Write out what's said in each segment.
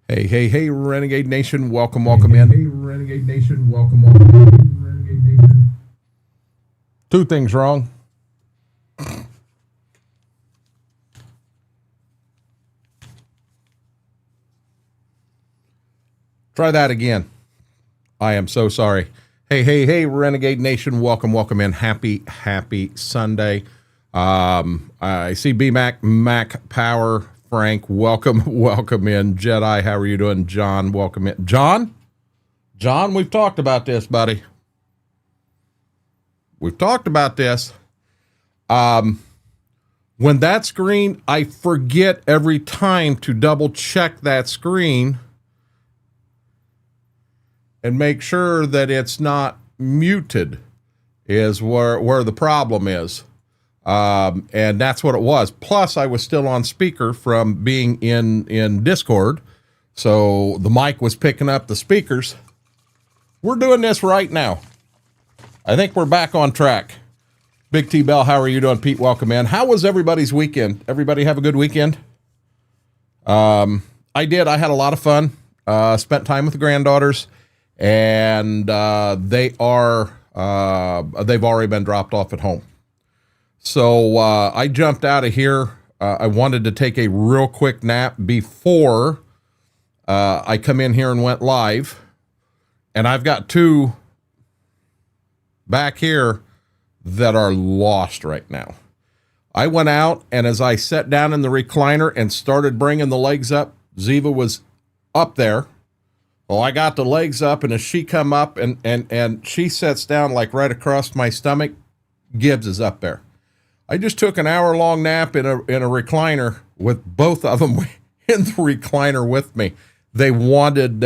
Hey, Renegade Nation, welcome in. Hey, Renegade Nation, welcome in. Renegade Nation. Two things wrong. Try that again. I am so sorry. Hey, Renegade Nation, welcome in. Happy Sunday. I see B-Mac, Mac Power, Frank, welcome in. Jedi, how are you doing? John, welcome in. John, we've talked about this, buddy. We've talked about this. When that screen, I forget every time to double check that screen and make sure that it's not muted is where the problem is. And that's what it was. Plus, I was still on speaker from being in Discord. So the mic was picking up the speakers. We're doing this right now. I think we're back on track. Big T Bell, how are you doing? Pete, welcome in. How was everybody's weekend? Everybody have a good weekend? I did. I had a lot of fun. Spent time with the granddaughters, and they've already been dropped off at home. So I jumped out of here. I wanted to take a real quick nap before I come in here and went live. And I've got two back here that are lost right now. I went out, and as I sat down in the recliner and started bringing the legs up, Ziva was up there. Well, I got the legs up, and as she come up and she sits down like right across my stomach, Gibbs is up there. I just took an hour-long nap in a recliner with both of them in the recliner with me. They wanted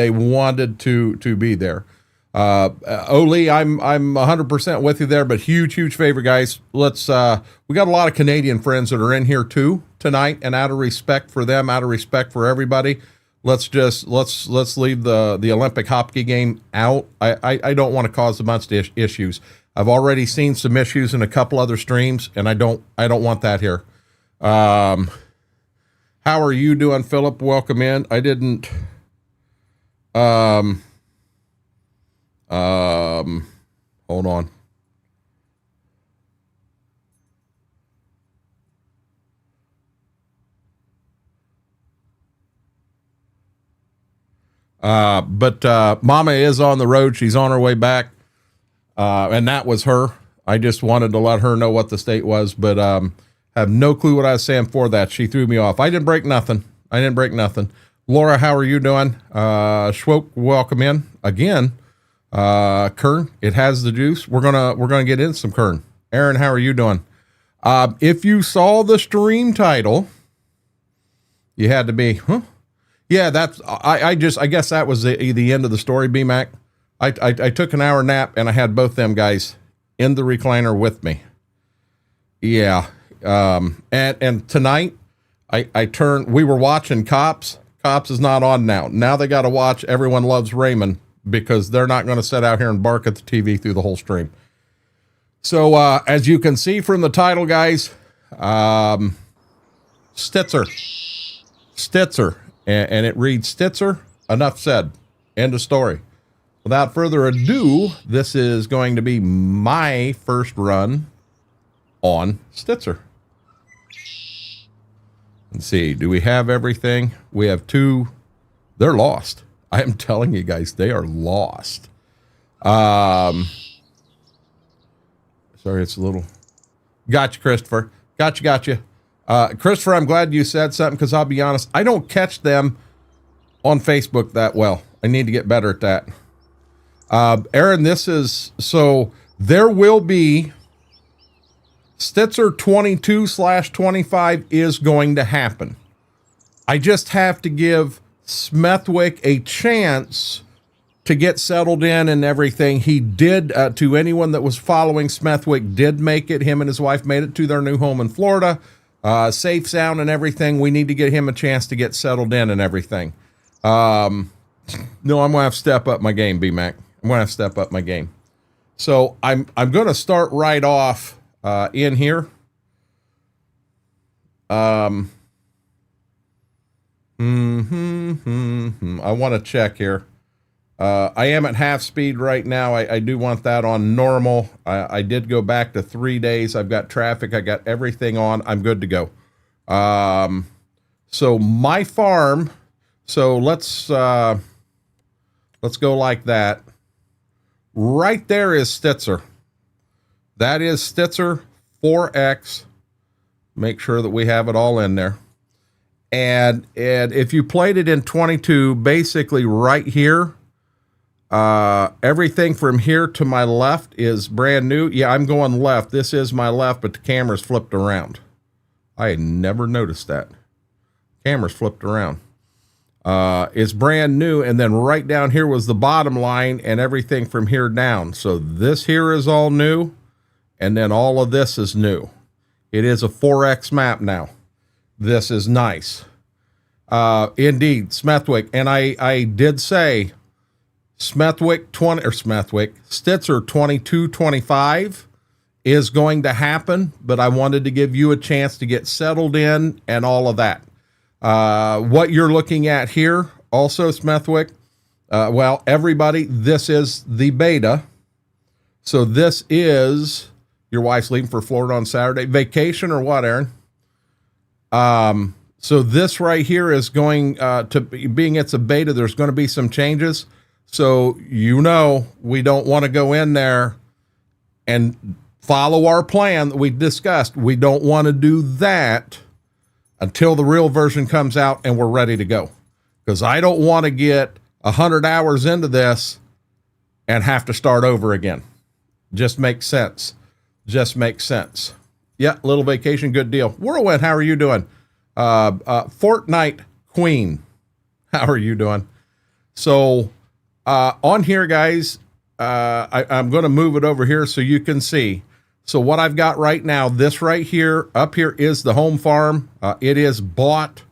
to be there. Oli, I'm 100% with you there, but huge favor, guys. Let's we got a lot of Canadian friends that are in here too tonight, and out of respect for them, out of respect for everybody, let's leave the Olympic hockey game out. I don't want to cause a bunch of issues. I've already seen some issues in a couple other streams, and I don't want that here. How are you doing, Philip? Welcome in. I didn't. Hold on. But Mama is on the road. She's on her way back. And that was her. I just wanted to let her know what the state was, but have no clue what I was saying for that. She threw me off. I didn't break nothing. Laura, how are you doing? Schwoke, welcome in again. Kern, it has the juice. We're gonna get in some Kern. Aaron, how are you doing? If you saw the stream title, you had to be, huh? Yeah, that's I guess that was the end of the story, B-Mac. I took an hour nap, and I had both them guys in the recliner with me. Yeah. And tonight we were watching Cops. Cops is not on now. Now they got to watch Everyone Loves Raymond, because they're not going to sit out here and bark at the TV through the whole stream. So, as you can see from the title, guys, Stitzer, and it reads Stitzer. Enough said. End of story. Without further ado, this is going to be my first run on Stitzer. Let's see. Do we have everything? We have two. They're lost. I am telling you guys, they are lost. Sorry, it's a little. Gotcha, Christopher. Gotcha. Christopher, I'm glad you said something, because I'll be honest, I don't catch them on Facebook that well. I need to get better at that. Aaron, so there will be Stitzer 22/25 is going to happen. I just have to give Smethwick a chance to get settled in and everything. He did, to anyone that was following, Smethwick did make it. Him and his wife made it to their new home in Florida. Safe, sound, and everything. We need to get him a chance to get settled in and everything. No, I'm going to have to step up my game, B-Mac. I'm going to have to step up my game. So I'm going to start right off in here. I want to check here. I am at half speed right now. I do want that on normal. I did go back to 3 days. I've got traffic. I got everything on. I'm good to go. So my farm. So let's go like that. Right there is Stitzer. That is Stitzer 4X. Make sure that we have it all in there. And if you played it in 22, basically right here, everything from here to my left is brand new. Yeah, I'm going left. This is my left, but the camera's flipped around. I had never noticed that. Camera's flipped around. It's brand new, and then right down here was the bottom line, and everything from here down. So this here is all new, and then all of this is new. It is a 4X map now. This is nice. Indeed, Smethwick, and I did say Stitzer 2225 is going to happen, but I wanted to give you a chance to get settled in and all of that. What you're looking at here, also Smethwick, well, everybody, this is the beta. So this is, your wife's leaving for Florida on Saturday. Vacation or what, Aaron? So this right here is going to, being it's a beta, there's going to be some changes. So, you know, we don't want to go in there and follow our plan that we discussed. We don't want to do that until the real version comes out and we're ready to go. Because I don't want to get 100 hours into this and have to start over again. Just makes sense. Just makes sense. Yeah, little vacation, good deal. Whirlwind, how are you doing? Fortnite Queen, how are you doing? So, on here, guys, I'm going to move it over here so you can see. So what I've got right now, this right here, up here is the home farm. It is bought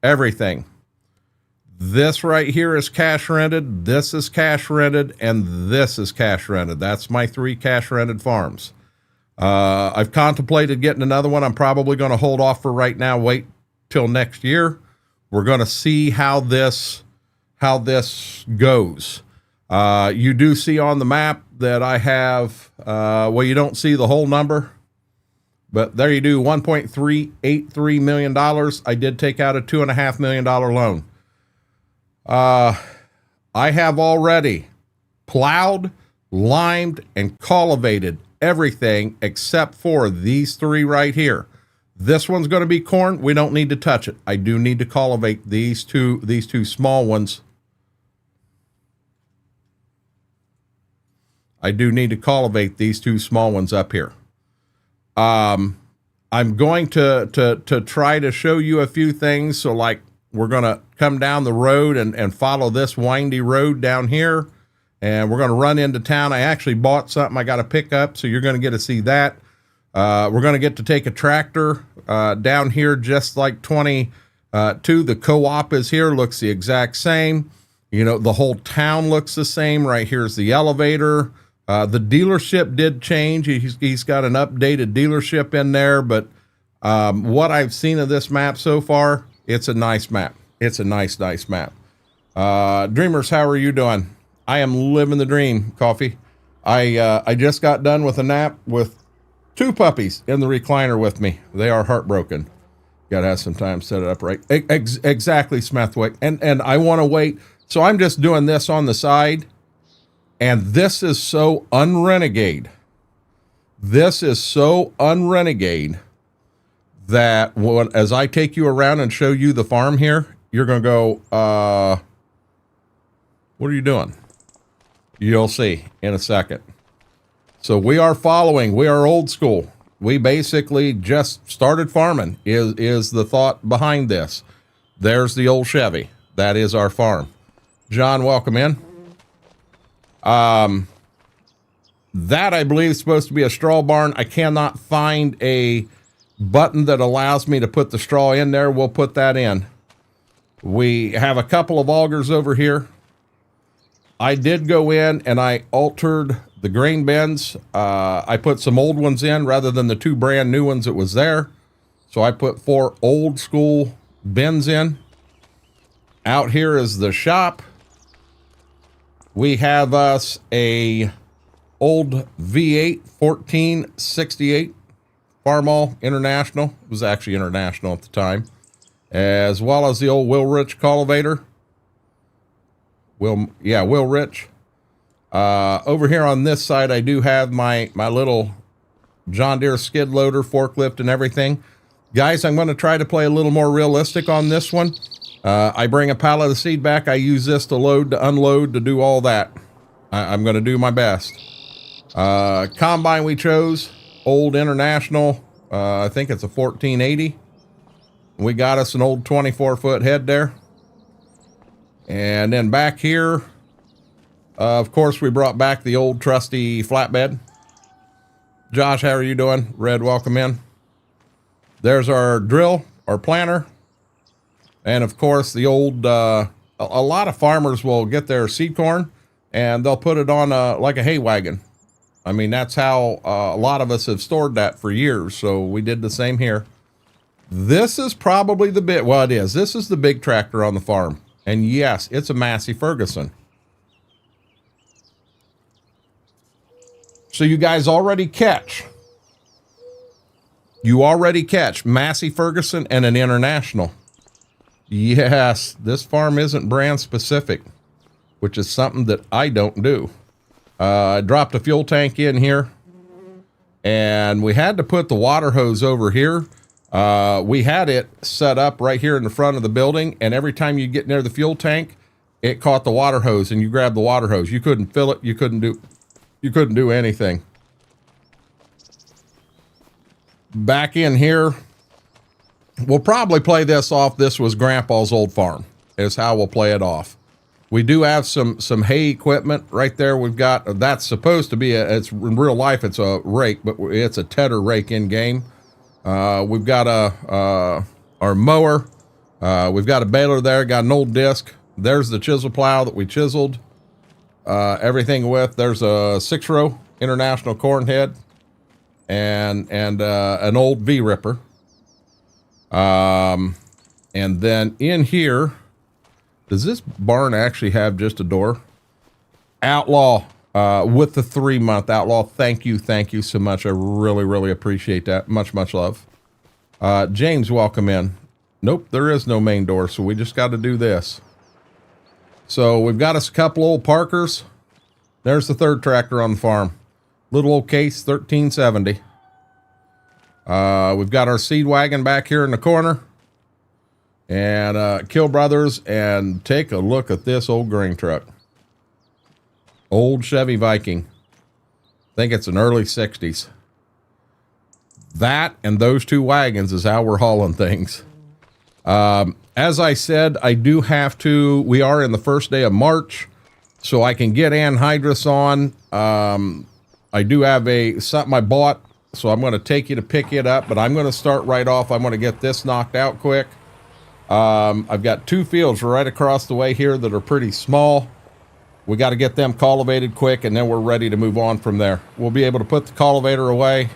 everything. This right here is cash rented. This is cash rented. And this is cash rented. That's my 3 cash rented farms. I've contemplated getting another one. I'm probably going to hold off for right now. Wait till next year. We're going to see how this goes. You do see on the map that I have, well, you don't see the whole number, but there you do, $1.383 million. I did take out a $2.5 million loan. I have already plowed, limed, and cultivated everything except for these 3 right here. This one's going to be corn. We don't need to touch it. I do need to cultivate these two small ones. I do need to cultivate these 2 small ones up here. I'm going to try to show you a few things. So like we're going to come down the road and follow this windy road down here. And we're going to run into town. I actually bought something I got to pick up. So you're going to get to see that. We're going to get to take a tractor down here just like 22. The co-op is here. Looks the exact same. You know, the whole town looks the same. Right here's the elevator. The dealership did change. He's got an updated dealership in there, but what I've seen of this map so far, it's a nice map. It's a nice map. Dreamers, how are you doing? I am living the dream, Coffee. I just got done with a nap with 2 puppies in the recliner with me. They are heartbroken. Got to have some time to set it up right. Exactly, Smethwick. And I want to wait. So I'm just doing this on the side. And this is so unrenegade. This is so unrenegade that as I take you around and show you the farm here, you're going to go, what are you doing? You'll see in a second. So we are old school. We basically just started farming is the thought behind this. There's the old Chevy. That is our farm. John, welcome in. That I believe is supposed to be a straw barn. I cannot find a button that allows me to put the straw in there. We'll put that in. We have a couple of augers over here. I did go in and I altered the grain bins. I put some old ones in rather than the 2 brand new ones that was there. So I put 4 old school bins in. Out here is the shop. We have us a old V8 1468 Farmall International. It was actually International at the time. As well as the old Will Rich cultivator. Will Rich. Over here on this side, I do have my little John Deere skid loader, forklift, and everything. Guys, I'm going to try to play a little more realistic on this one. I bring a pallet of seed back. I use this to load, to unload, to do all that. I'm going to do my best. Combine we chose, old International. I think it's a 1480. We got us an old 24-foot head there. And then back here, of course, we brought back the old trusty flatbed. Josh, how are you doing? Red, welcome in. There's our drill, our planter. And of course, the old, a lot of farmers will get their seed corn and they'll put it on like a hay wagon. I mean, that's how a lot of us have stored that for years. So we did the same here. This is probably the bit, well, it is. This is the big tractor on the farm. And yes, it's a Massey Ferguson. So you guys already catch. You already catch Massey Ferguson and an International. Yes, this farm isn't brand specific, which is something that I don't do. I dropped a fuel tank in here, and we had to put the water hose over here. We had it set up right here in the front of the building, and every time you get near the fuel tank, it caught the water hose, and you grabbed the water hose. You couldn't fill it. You couldn't do anything. Back in here, we'll probably play this off. This was Grandpa's old farm, is how we'll play it off. We do have some hay equipment right there. We've got, that's supposed to be it's in real life, it's a rake, but it's a tedder rake in game. We've got our mower. We've got a baler there, got an old disc. There's the chisel plow that we chiseled everything with. There's a 6-row International corn head and an old V-ripper. And then in here, does this barn actually have just a door? Outlaw, with the 3-month Outlaw. Thank you so much. I really appreciate that. Much love. James, welcome in. Nope, there is no main door, so we just got to do this. So we've got us a couple old Parkers. There's the third tractor on the farm. Little old Case 1370. We've got our seed wagon back here in the corner. And Kill Brothers, and take a look at this old grain truck. Old Chevy Viking. I think it's an early 60s. That and those two wagons is how we're hauling things. As I said, I do have to, we are in the first day of March, so I can get anhydrous on. I do have something I bought, so I'm going to take you to pick it up, but I'm going to start right off. I'm going to get this knocked out quick. I've got 2 fields right across the way here that are pretty small. We got to get them cultivated quick, and then we're ready to move on from there. We'll be able to put the cultivator away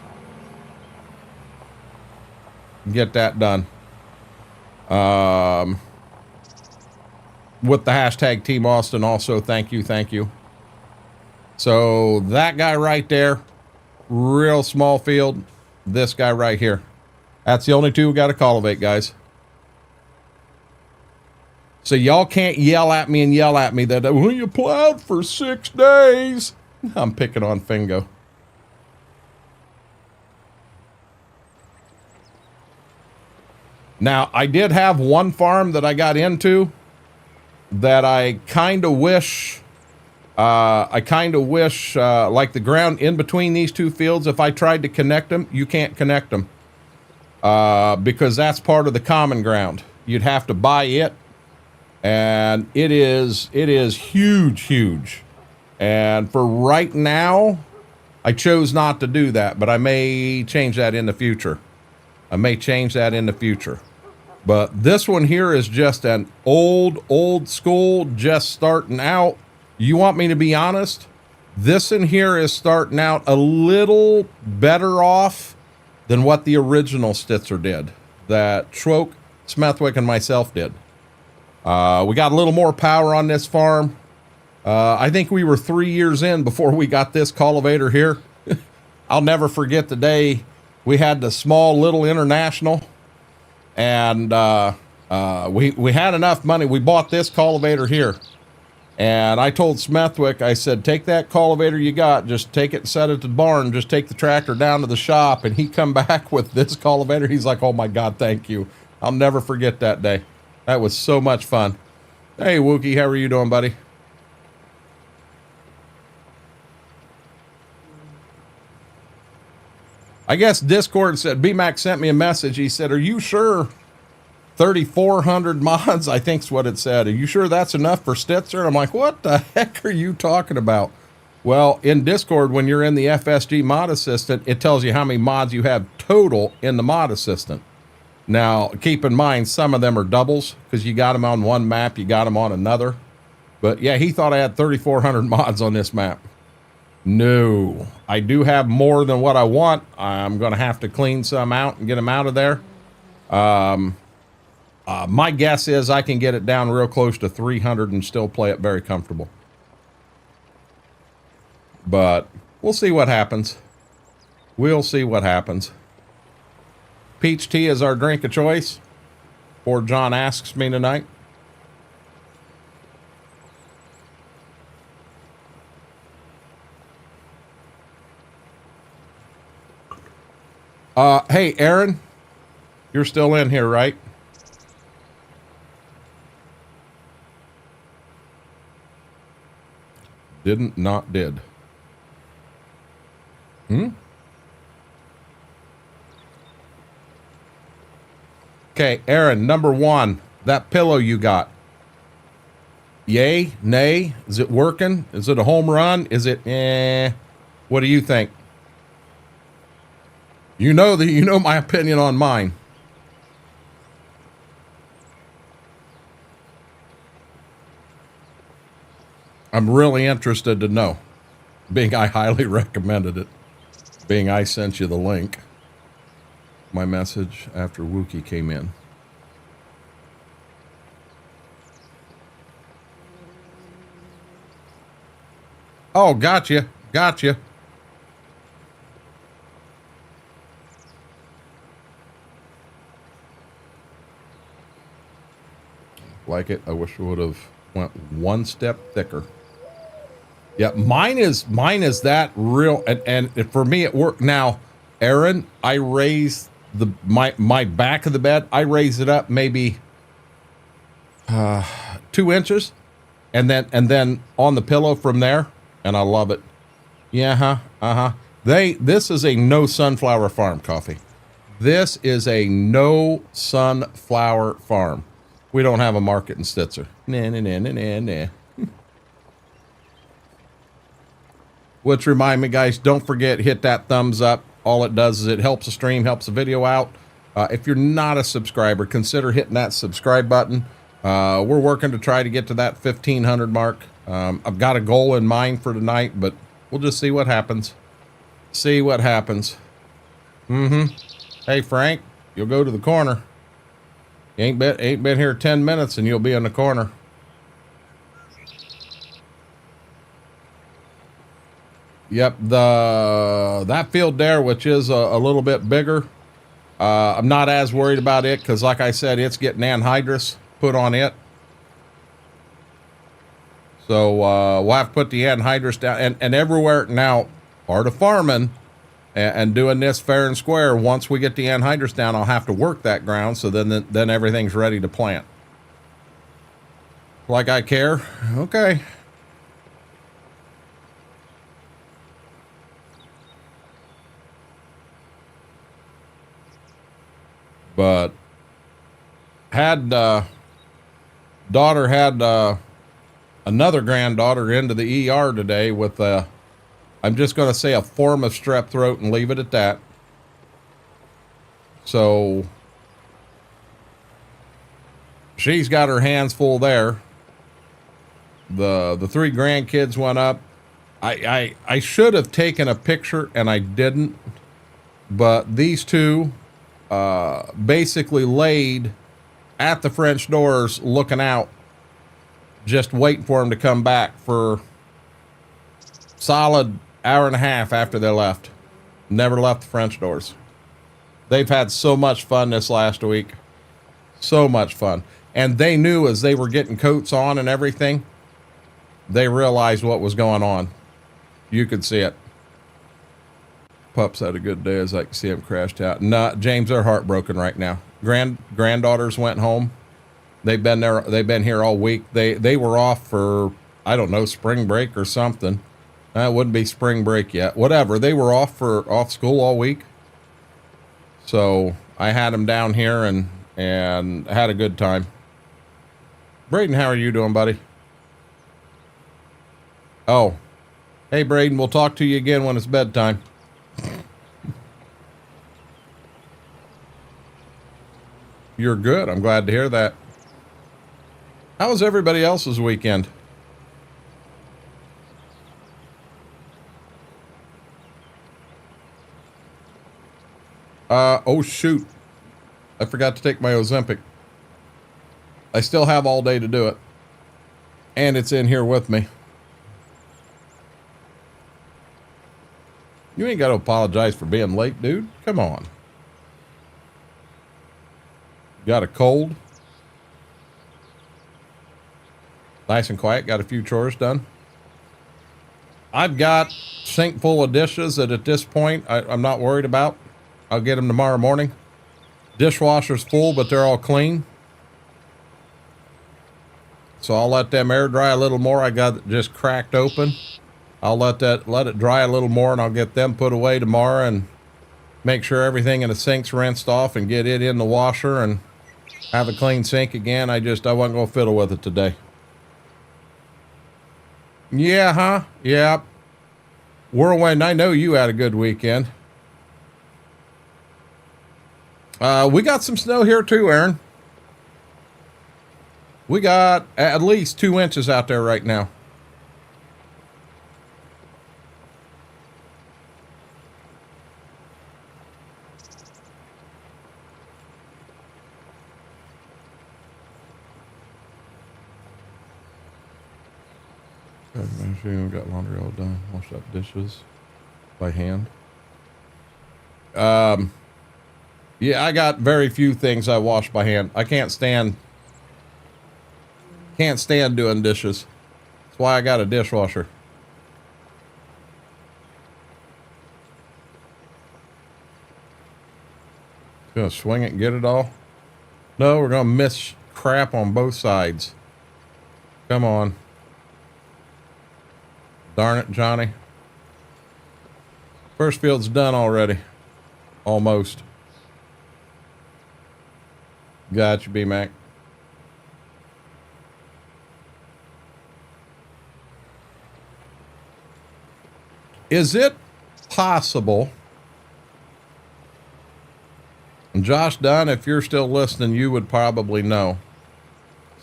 and get that done. With the hashtag Team Austin also, thank you. So that guy right there, real small field. This guy right here. That's the only 2 we got to cultivate, guys. So y'all can't yell at me that, well, you plowed for 6 days. I'm picking on Fingo. Now, I did have one farm that I got into that I kind of wish, like the ground in between these 2 fields, if I tried to connect them, you can't connect them. Because that's part of the common ground. You'd have to buy it. And it is huge. And for right now, I chose not to do that, but I may change that in the future. But this one here is just an old school, just starting out. You want me to be honest? This in here is starting out a little better off than what the original Stitzer did, that Schwoke, Smethwick, and myself did. We got a little more power on this farm. I think we were 3 years in before we got this cultivator here. I'll never forget the day we had the small little International, and we had enough money. We bought this cultivator here, and I told Smethwick, I said, take that cultivator you got, just take it and set it at the barn, just take the tractor down to the shop. And he come back with this cultivator. He's like, oh my God, thank you. I'll never forget that day. That was so much fun. Hey, Wookie, how are you doing, buddy? I guess Discord said, BMAC sent me a message. He said, are you sure 3,400 mods, I think's what it said. Are you sure that's enough for Stitzer? And I'm like, what the heck are you talking about? Well, in Discord, when you're in the FSG mod assistant, it tells you how many mods you have total in the mod assistant. Now, keep in mind, some of them are doubles because you got them on one map, you got them on another. But yeah, he thought I had 3,400 mods on this map. No, I do have more than what I want. I'm going to have to clean some out and get them out of there. My guess is I can get it down real close to 300 and still play it very comfortable. But we'll see what happens. We'll see what happens. Peach tea is our drink of choice, or John asks me tonight. Hey, Aaron, you're still in here, right? Didn't, not did. Okay, Aaron, number one, that pillow you got. Yay, nay, is it working? Is it a home run? Is it, what do you think? You know my opinion on mine. I'm really interested to know, being I highly recommended it, being I sent you the link. My message after Wookie came in. Oh, gotcha. Gotcha. Like it. I wish it would have went one step thicker. Yeah, mine is that real, and for me it worked. Now, Aaron, I raised my back of the bed. I raised it up maybe 2 inches, and then on the pillow from there, and I love it. Yeah, This is a no sunflower farm, Coffee. This is a no sunflower farm. We don't have a market in Stitzer. Nah. Which remind me, guys, don't forget, hit that thumbs up. All it does is it helps the stream, helps the video out. If you're not a subscriber, consider hitting that subscribe button. We're working to try to get to that 1,500 mark. I've got a goal in mind for tonight, but we'll just see what happens. See what happens. Hey, Frank, you'll go to the corner. You ain't been here 10 minutes and you'll be in the corner. Yep, that field there, which is a little bit bigger, I'm not as worried about it because, like I said, it's getting anhydrous put on it. So we'll have to put the anhydrous down, and everywhere now, part of farming and doing this fair and square. Once we get the anhydrous down, I'll have to work that ground, so then everything's ready to plant. Like I care? Okay. But daughter had another granddaughter into the ER today with I'm just going to say a form of strep throat and leave it at that. So she's got her hands full there. The 3 grandkids went up. I should have taken a picture and I didn't, but these two basically laid at the French doors looking out just waiting for them to come back for solid hour and a half after they left. Never left the French doors. They've had so much fun this last week. So much fun. And they knew as they were getting coats on and everything, they realized what was going on. You could see it. Pups had a good day as I can see them crashed out. No, James, they're heartbroken right now. Granddaughters went home. They've been there. They've been here all week. They were off for, I don't know, spring break or something. It wouldn't be spring break yet. Whatever. They were off school all week. So I had them down here and had a good time. Braden, how are you doing, buddy? Oh, hey, Braden, we'll talk to you again when it's bedtime. You're good. I'm glad to hear that. How was everybody else's weekend? Oh shoot. I forgot to take my Ozempic. I still have all day to do it. And it's in here with me. You ain't got to apologize for being late, dude. Come on. Got a cold. Nice and quiet. Got a few chores done. I've got sink full of dishes that at this point I'm not worried about. I'll get them tomorrow morning. Dishwasher's full, but they're all clean. So I'll let them air dry a little more. I got it just cracked open. I'll let it dry a little more, and I'll get them put away tomorrow and make sure everything in the sink's rinsed off and get it in the washer and have a clean sink again. I wasn't going to fiddle with it today. Yeah, huh? Yeah. Whirlwind, I know you had a good weekend. We got some snow here too, Aaron. We got at least 2 inches out there right now. Make sure you got laundry all done. Wash up dishes by hand. Yeah, I got very few things I wash by hand. I can't stand doing dishes. That's why I got a dishwasher. Gonna swing it and get it all? No, we're gonna miss crap on both sides. Come on. Darn it, Johnny. First field's done already. Almost. Got you, B-Mac. Is it possible, and Josh Dunn, if you're still listening, you would probably know.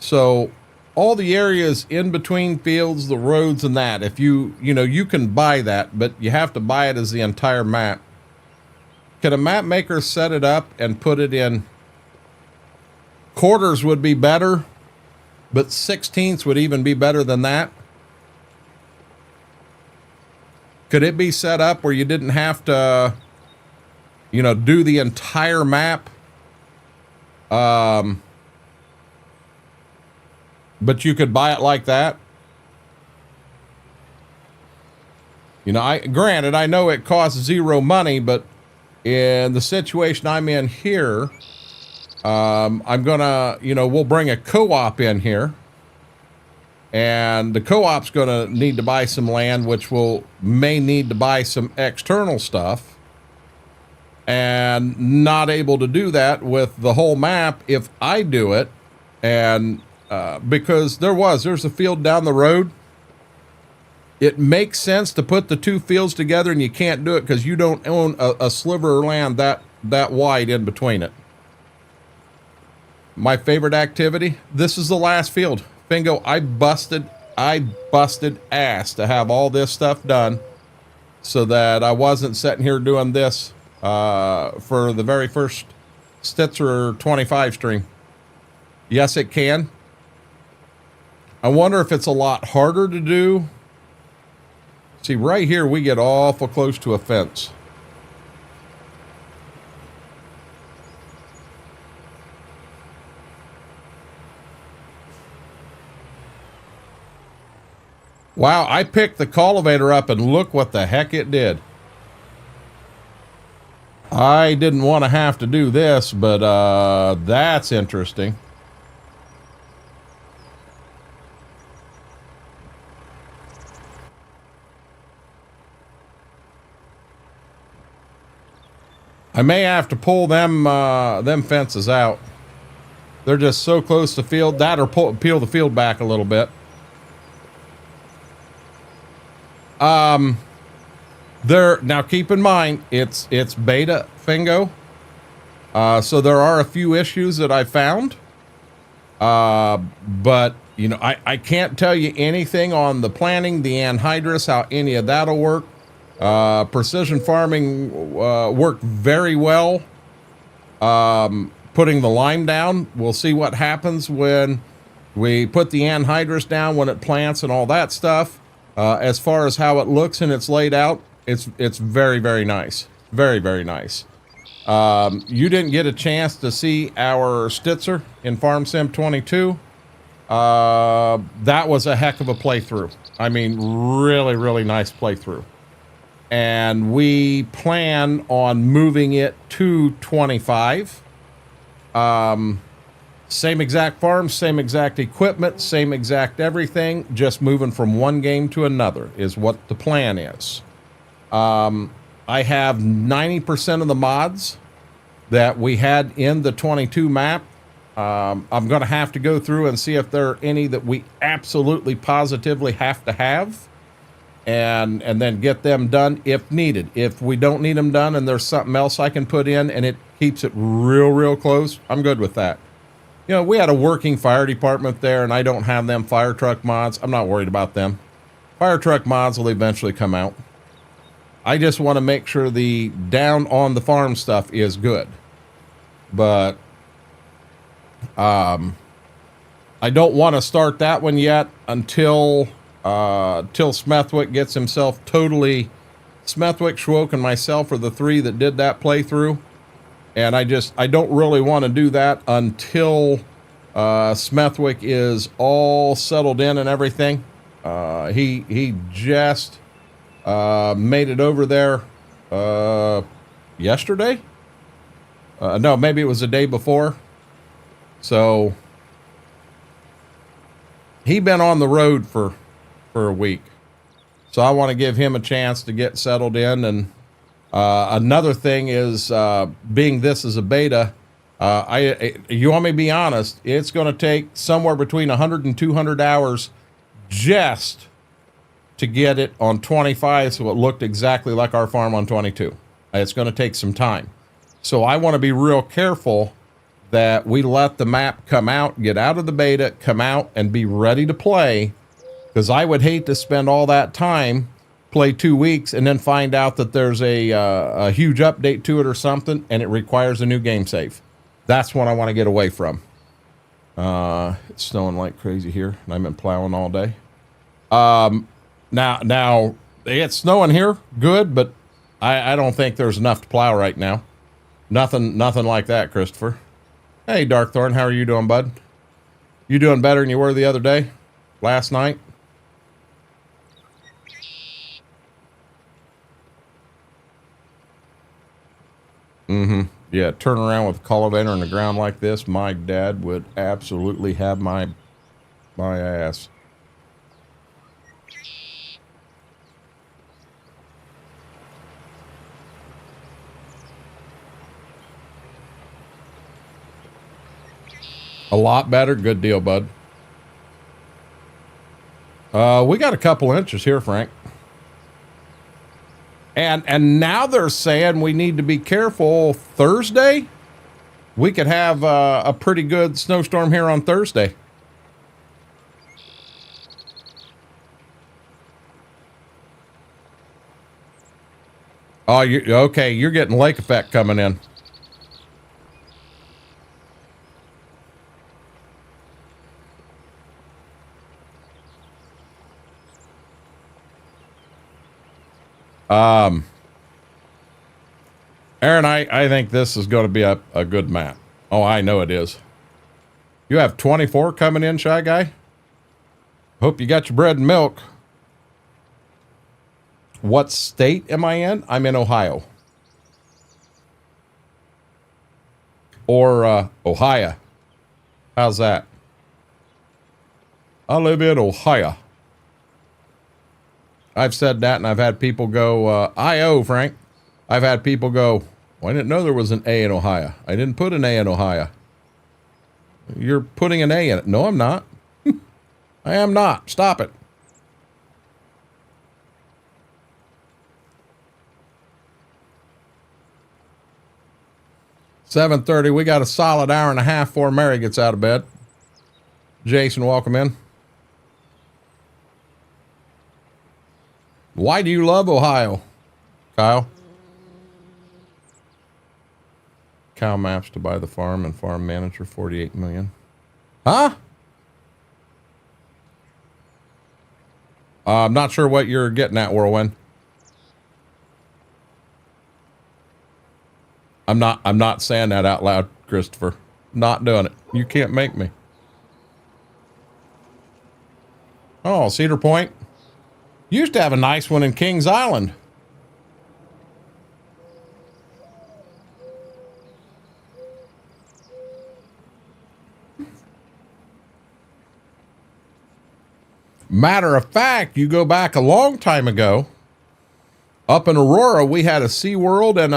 So all the areas in between fields, the roads and that, if you can buy that, but you have to buy it as the entire map. Can a map maker set it up and put it in quarters would be better, but 16ths would even be better than that? Could it be set up where you didn't have to, do the entire map? But you could buy it like that? Granted, I know it costs zero money, but in the situation I'm in here, I'm gonna, we'll bring a co-op in here. And the co-op's going to need to buy some land, which may need to buy some external stuff. And not able to do that with the whole map if I do it. And because there's a field down the road. It makes sense to put the two fields together, and you can't do it because you don't own a sliver of land that wide in between it. My favorite activity, this is the last field. Bingo, I busted ass to have all this stuff done so that I wasn't sitting here doing this for the very first Stitzer 25 stream. Yes, it can. I wonder if it's a lot harder to do. See, right here, we get awful close to a fence. Wow, I picked the cultivator up and look what the heck it did. I didn't want to have to do this, but that's interesting. I may have to pull them fences out. They're just so close to field. That or peel the field back a little bit. Now keep in mind it's beta Fingo. So there are a few issues that I found. But you know, I can't tell you anything on the planting, the anhydrous, how any of that'll work. Precision farming worked very well. Putting the lime down, we'll see what happens when we put the anhydrous down, when it plants and all that stuff. As far as how it looks and it's laid out, it's very, very nice. Very, very nice. You didn't get a chance to see our Stitzer in Farm Sim 22. That was a heck of a playthrough. I mean, really, really nice playthrough. And we plan on moving it to 25. Same exact farm, same exact equipment, same exact everything, just moving from one game to another is what the plan is. I have 90% of the mods that we had in the 22 map. I'm going to have to go through and see if there are any that we absolutely positively have to have, and then get them done if needed. If we don't need them done and there's something else I can put in and it keeps it real close, I'm good with that. You know, we had a working fire department there, and I don't have them fire truck mods. I'm not worried about them. Fire truck mods will eventually come out. I just want to make sure the down on the farm stuff is good. But I don't want to start that one yet until Smethwick gets himself totally... Smethwick, Schwoke, and myself are the three that did that playthrough. And I don't really want to do that until Smethwick is all settled in and everything. He just made it over there yesterday. No, maybe it was the day before. So he'd been on the road for a week. So I want to give him a chance to get settled in. And another thing is, being this is a beta, you want me to be honest, it's going to take somewhere between 100 and 200 hours just to get it on 25 so it looked exactly like our farm on 22. It's going to take some time. So I want to be real careful that we let the map come out, get out of the beta, come out, and be ready to play, because I would hate to spend all that time, play 2 weeks, and then find out that there's a huge update to it or something, and it requires a new game save. That's what I want to get away from. It's snowing like crazy here, and I've been plowing all day. Now it's snowing here, good, but I don't think there's enough to plow right now. Nothing like that, Christopher. Hey, Darkthorn, how are you doing, bud? You doing better than you were the other day? Last night? Yeah, turn around with a cultivator in the ground like this, my dad would absolutely have my ass. A lot better. Good deal, bud. We got a couple inches here, Frank. And now they're saying we need to be careful Thursday. We could have a pretty good snowstorm here on Thursday. Oh, okay. You're getting lake effect coming in. Aaron, I think this is going to be a good map. Oh, I know it is. You have 24 coming in, Shy Guy? Hope you got your bread and milk. What state am I in? I'm in Ohio. Or Ohio. How's that? I live in Ohio. I've said that, and I've had people go, I-O, Frank. I've had people go, well, I didn't know there was an A in Ohio. I didn't put an A in Ohio. You're putting an A in it. No, I'm not. I am not. Stop it. $7:30. We got a solid hour and a half before Mary gets out of bed. Jason, welcome in. Why do you love Ohio, Kyle? Cow maps to buy the farm and farm manager, 48 million. Huh? I'm not sure what you're getting at, Whirlwind. I'm not saying that out loud, Christopher. Not doing it. You can't make me. Oh, Cedar Point. Used to have a nice one in Kings Island. Matter of fact, you go back a long time ago, up in Aurora, we had a SeaWorld and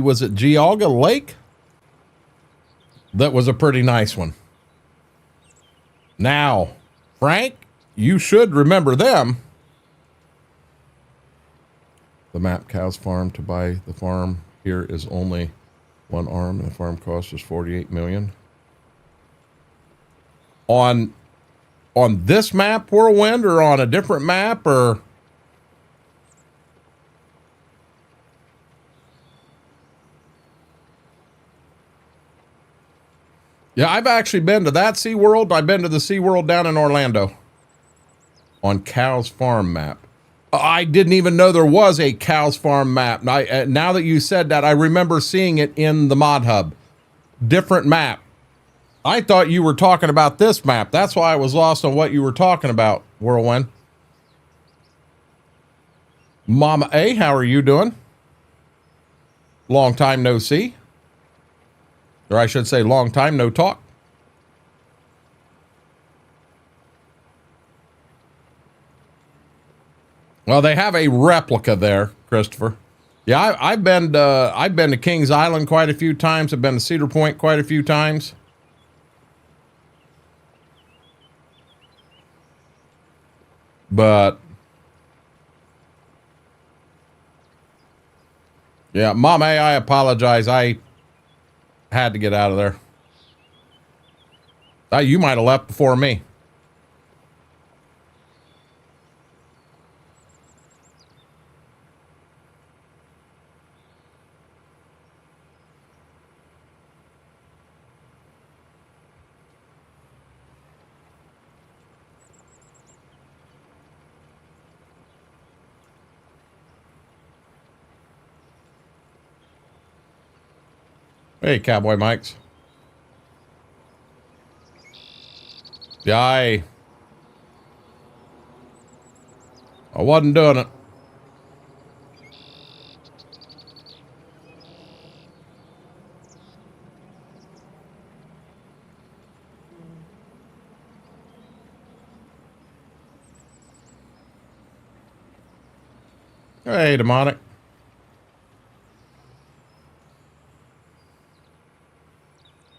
was it Geauga Lake? That was a pretty nice one. Now, Frank, you should remember them. The map cows farm to buy the farm here is only one arm, and the farm cost is 48 million. On this map, Whirlwind, or on a different map, or yeah, I've actually been to that SeaWorld. I've been to the SeaWorld down in Orlando on Cows Farm map. I didn't even know there was a Cows Farm map. Now that you said that, I remember seeing it in the Mod Hub. Different map. I thought you were talking about this map. That's why I was lost on what you were talking about, Whirlwind. Mama A, how are you doing? Long time no see. Or I should say long time no talk. Well, they have a replica there, Christopher. Yeah, I've been to Kings Island quite a few times. I've been to Cedar Point quite a few times. But yeah, Mom A, I apologize. I had to get out of there. You might have left before me. Hey, Cowboy Mikes. Yeah, I wasn't doing it. Hey, Demonic.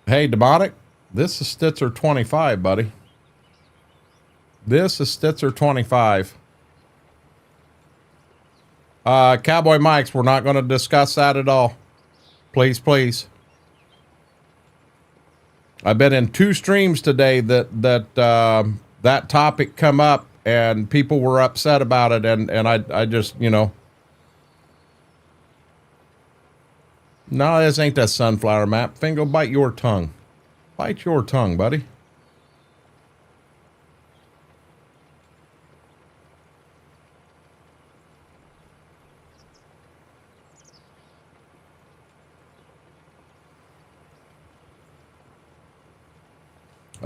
Hey, Demonic. This is Stitzer 25, buddy. This is Stitzer 25. Cowboy Mikes, we're not going to discuss that at all. Please, please. I've been in 2 streams today that topic come up and people were upset about it, and I just, you know. No, this ain't that sunflower map. Fingo, bite your tongue. Bite your tongue, buddy.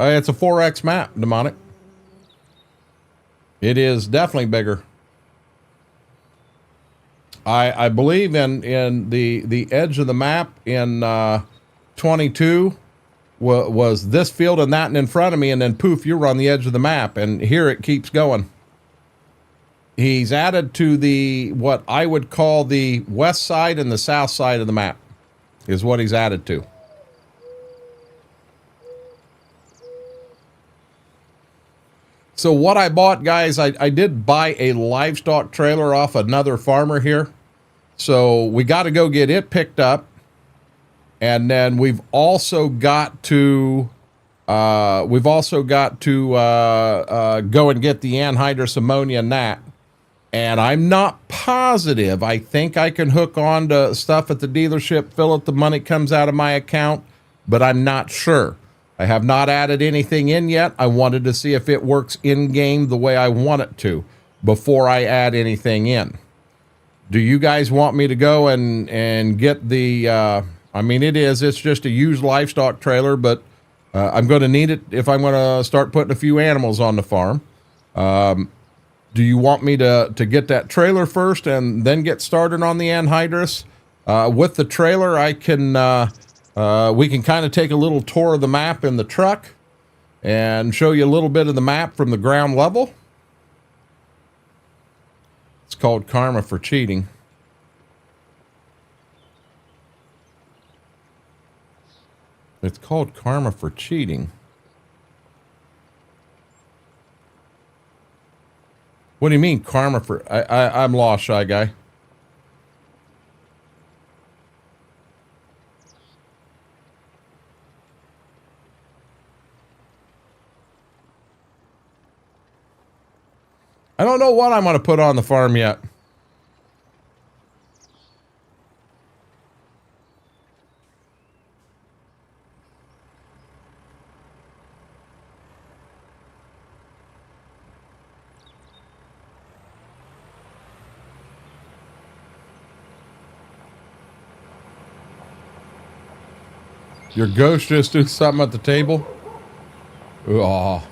It's a 4X map, Demonic. It is definitely bigger. I believe in the edge of the map in 22 was this field and that and in front of me, and then poof, you're on the edge of the map, and here it keeps going. He's added to the what I would call the west side and the south side of the map is what he's added to. So what I bought, guys, I did buy a livestock trailer off another farmer here. So we got to go get it picked up. And then we've also got to go and get the anhydrous ammonia and that. And I'm not positive. I think I can hook on to stuff at the dealership, fill it, the money comes out of my account, but I'm not sure. I have not added anything in yet. I wanted to see if it works in-game the way I want it to before I add anything in. Do you guys want me to go and get the, I mean, it's just a used livestock trailer, but I'm going to need it if I'm going to start putting a few animals on the farm. Do you want me to get that trailer first and then get started on the anhydrous? With the trailer, I can, we can kind of take a little tour of the map in the truck and show you a little bit of the map from the ground level. It's called Karma for Cheating. It's called Karma for Cheating. What do you mean karma for... I'm lost, Shy Guy. I don't know what I'm going to put on the farm yet. Your ghost just do something at the table? Oh.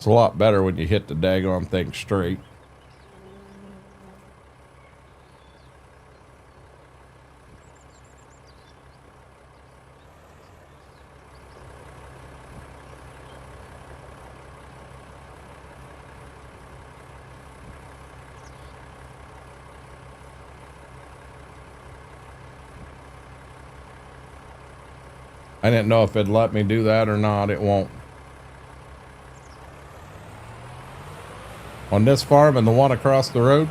It's a lot better when you hit the daggone thing straight. I didn't know if it'd let me do that or not. It won't. On this farm and the one across the road?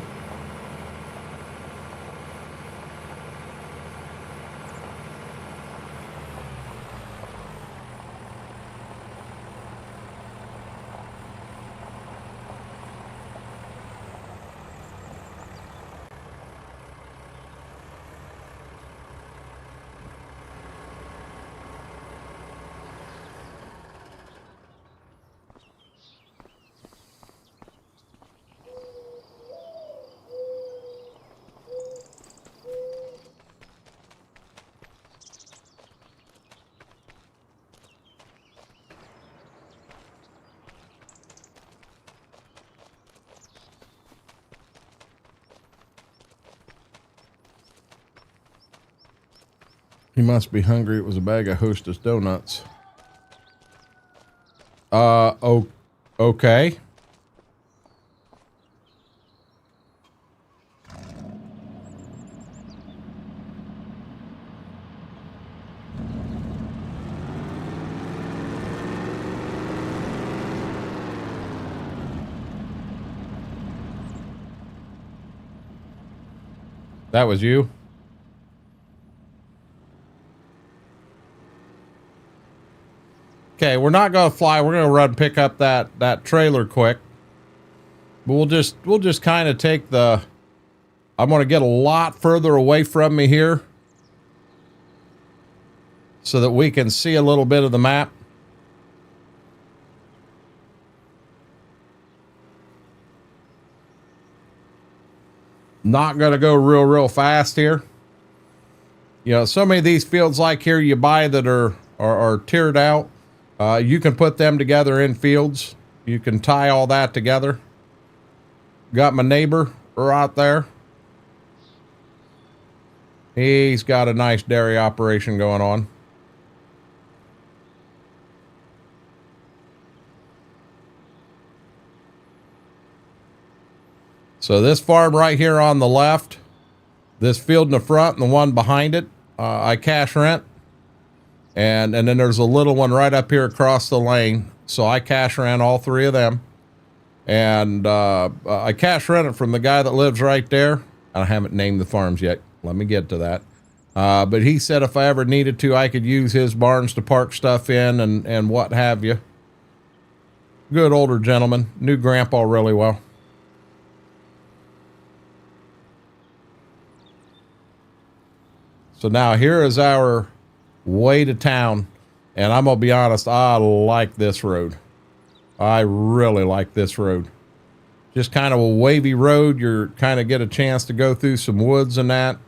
He must be hungry. It was a bag of Hostess donuts. Okay. That was you? Okay, we're not gonna fly. We're gonna run pick up that trailer quick. But we'll just kind of take the. I'm gonna get a lot further away from me here, so that we can see a little bit of the map. Not gonna go real fast here. You know, so many of these fields like here you buy that are tiered out. You can put them together in fields. You can tie all that together. Got my neighbor right there. He's got a nice dairy operation going on. So this farm right here on the left, this field in the front and the one behind it, I cash rent. And then there's a little one right up here across the lane. So I cash rent all three of them. And I cash rent it from the guy that lives right there. I haven't named the farms yet. Let me get to that. But he said if I ever needed to, I could use his barns to park stuff in and what have you. Good older gentleman. Knew Grandpa really well. So now here is our way to town. And I'm going to be honest, I like this road. I really like this road. Just kind of a wavy road. You're kind of get a chance to go through some woods and that.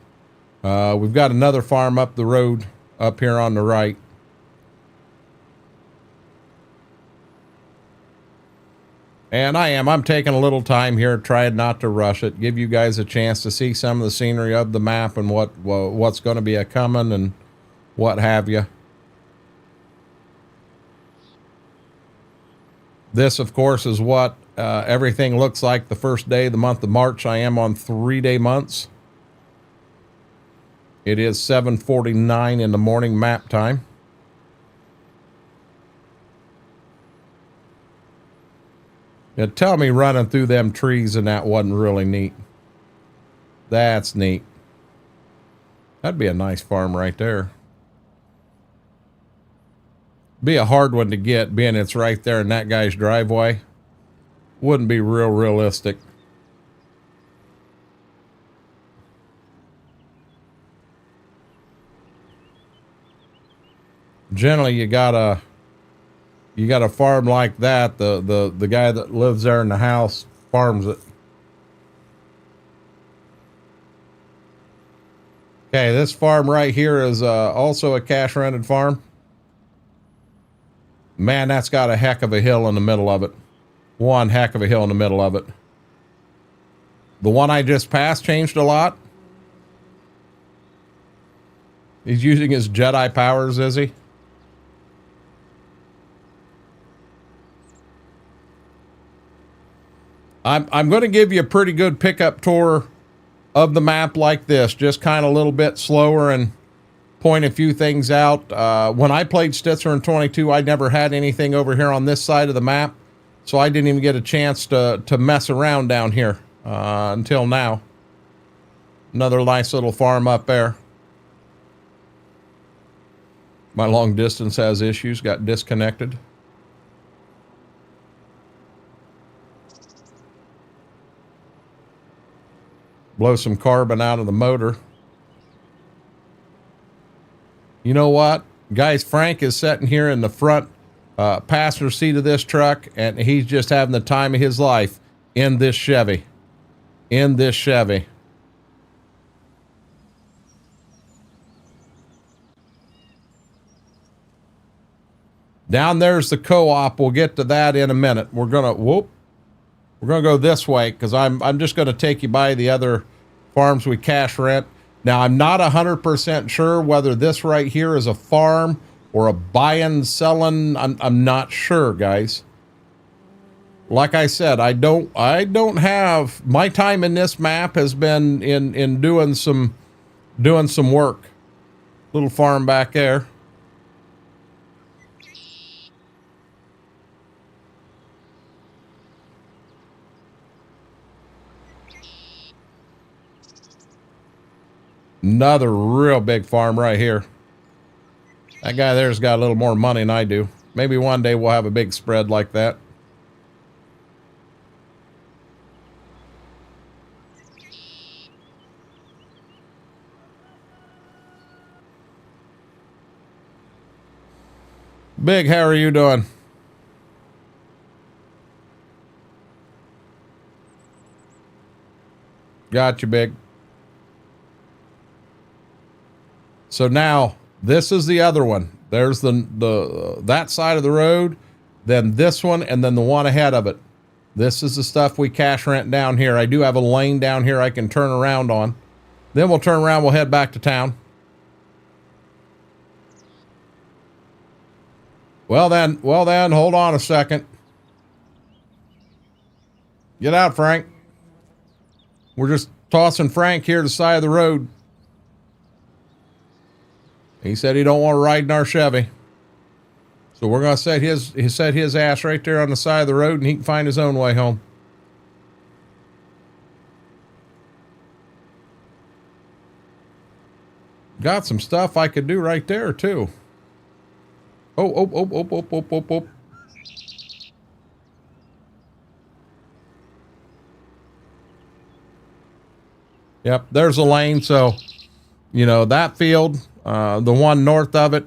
We've got another farm up the road up here on the right. And I'm taking a little time here, trying not to rush it, give you guys a chance to see some of the scenery of the map and what's going to be a coming and what have you. This, of course, is what everything looks like the first day of the month of March. I am on 3-day months. It is 7:49 in the morning map time. Now tell me running through them trees and that wasn't really neat. That's neat. That'd be a nice farm right there. Be a hard one to get, being it's right there in that guy's driveway. Wouldn't be real realistic. Generally, you got a farm like that. The guy that lives there in the house farms it. Okay, this farm right here is also a cash rented farm. Man, that's got a heck of a hill in the middle of it. One heck of a hill in the middle of it. The one I just passed changed a lot. He's using his Jedi powers, is he? I'm going to give you a pretty good pickup tour of the map like this, just kind of a little bit slower and point a few things out. When I played Stitzer in 22, I never had anything over here on this side of the map, so I didn't even get a chance to mess around down here until now. Another nice little farm up there. My long distance has issues, got disconnected. Blow some carbon out of the motor. You know what? Guys, Frank is sitting here in the front passenger seat of this truck, and he's just having the time of his life in this Chevy. In this Chevy. Down there's the co-op. We'll get to that in a minute. We're gonna go this way because I'm just gonna take you by the other farms we cash rent. Now I'm not 100% sure whether this right here is a farm or a buying, selling. I'm not sure, guys. Like I said, I don't have my time in this map has been in doing some work. Little farm back there. Another real big farm right here. That guy there's got a little more money than I do. Maybe one day we'll have a big spread like that. Big, how are you doing? Got you, Big. So now this is the other one. There's the that side of the road, then this one, and then the one ahead of it. This is the stuff we cash rent down here. I do have a lane down here I can turn around on. Then we'll turn around, we'll head back to town. Well then, hold on a second. Get out, Frank. We're just tossing Frank here to the side of the road. He said he don't want to ride in our Chevy. So we're going to set his ass right there on the side of the road and he can find his own way home. Got some stuff I could do right there too. Oh. Yep, there's a lane. So, you know, that field, the one north of it,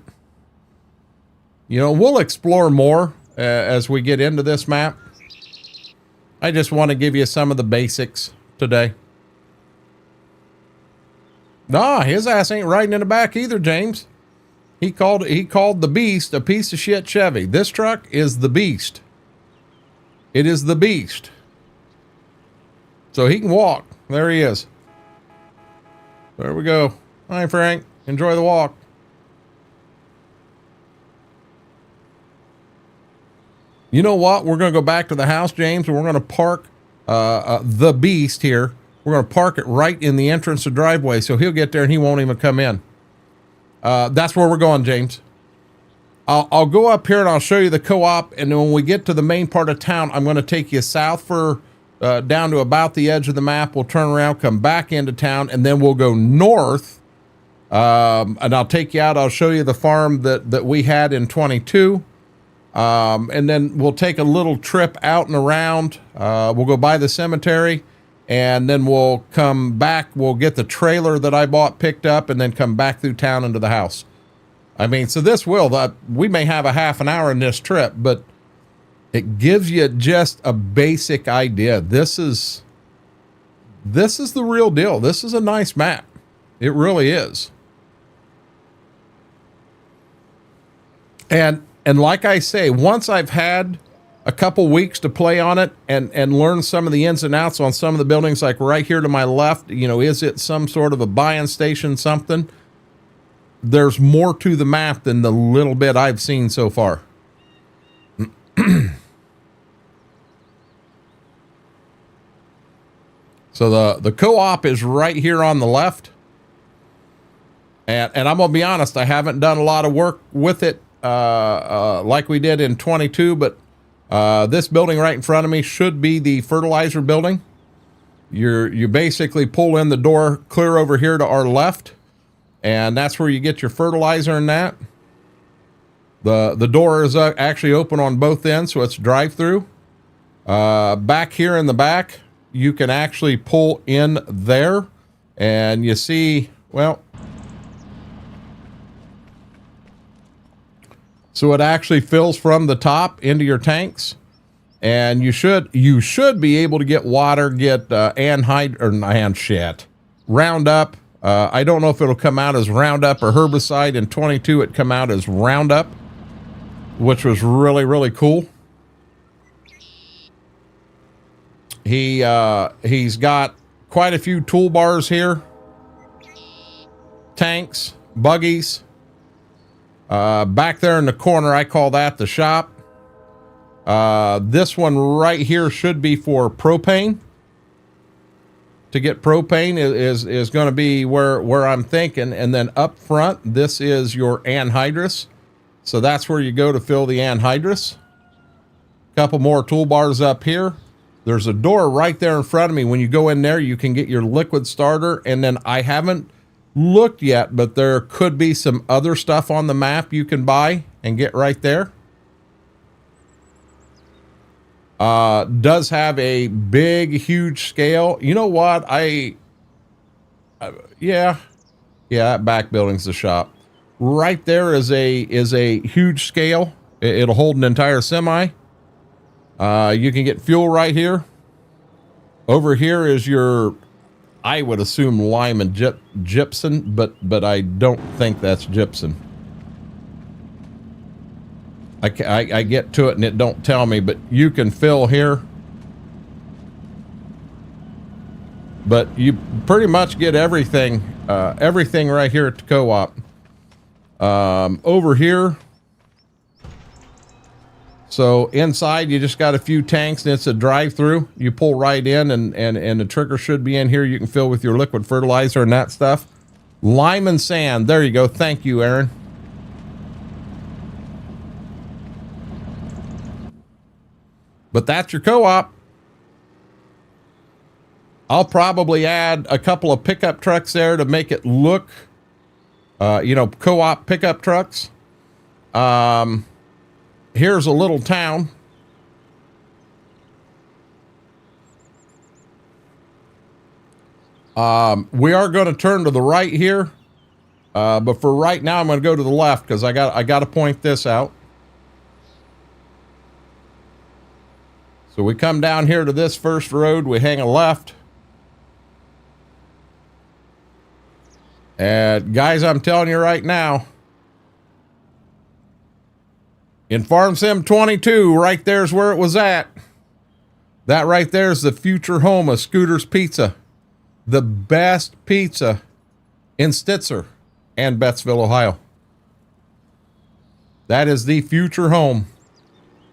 you know, we'll explore more as we get into this map. I just want to give you some of the basics today. Nah, his ass ain't riding in the back either, James. He called the Beast a piece of shit Chevy. This truck is the Beast. It is the Beast. So he can walk. There he is. There we go. Hi, Frank. Enjoy the walk. You know what? We're going to go back to the house, James, and we're going to park the Beast here. We're going to park it right in the entrance to driveway, so he'll get there and he won't even come in. That's where we're going, James. I'll go up here and I'll show you the co-op, and then when we get to the main part of town, I'm going to take you south for down to about the edge of the map. We'll turn around, come back into town, and then we'll go north. And I'll take you out. I'll show you the farm that we had in 22. And then we'll take a little trip out and around. We'll go by the cemetery, and then we'll come back. We'll get the trailer that I bought picked up, and then come back through town into the house. I mean, so this we may have a half an hour in this trip, but it gives you just a basic idea. This is the real deal. This is a nice map. It really is. And like I say, once I've had a couple weeks to play on it and learn some of the ins and outs on some of the buildings, like right here to my left, you know, is it some sort of a buy-in station, something? There's more to the map than the little bit I've seen so far. So the co-op is right here on the left. And I'm going to be honest, I haven't done a lot of work with it like we did in 22, but this building right in front of me should be the fertilizer building. You basically pull in the door clear over here to our left, and that's where you get your fertilizer and that. The door is actually open on both ends, so it's drive-through. Back here in the back, you can actually pull in there, and you see, well, so it actually fills from the top into your tanks, and you should be able to get water, get Roundup. I don't know if it'll come out as Roundup or herbicide. In 22, it come out as Roundup, which was really, really cool. He's got quite a few toolbars here, tanks, buggies. Back there in the corner, I call that the shop. This one right here should be for propane. To get propane is going to be where I'm thinking. And then up front, this is your anhydrous. So that's where you go to fill the anhydrous. Couple more toolbars up here. There's a door right there in front of me. When you go in there, you can get your liquid starter. And then I haven't looked yet, but there could be some other stuff on the map you can buy and get right there. Does have a big, huge scale. You know what? Yeah, that back building's the shop. Right there is a huge scale. It'll hold an entire semi. You can get fuel right here. Over here is your, I would assume, lime and gypsum, but I don't think that's gypsum. I get to it and it don't tell me, but you can fill here. But you pretty much get everything, everything right here at the co-op. Over here. So inside you just got a few tanks and it's a drive-through. You pull right in and the trigger should be in here. You can fill with your liquid fertilizer and that stuff. Lime and sand. There you go. Thank you, Aaron. But that's your co-op. I'll probably add a couple of pickup trucks there to make it look, you know, co-op pickup trucks. Here's a little town. We are going to turn to the right here. But for right now, I'm going to go to the left because I got to point this out. So we come down here to this first road, we hang a left. And guys, I'm telling you right now, in Farm Sim 22, right there's where it was at. That right there is the future home of Scooter's Pizza. The best pizza in Stitzer and Bettsville, Ohio. That is the future home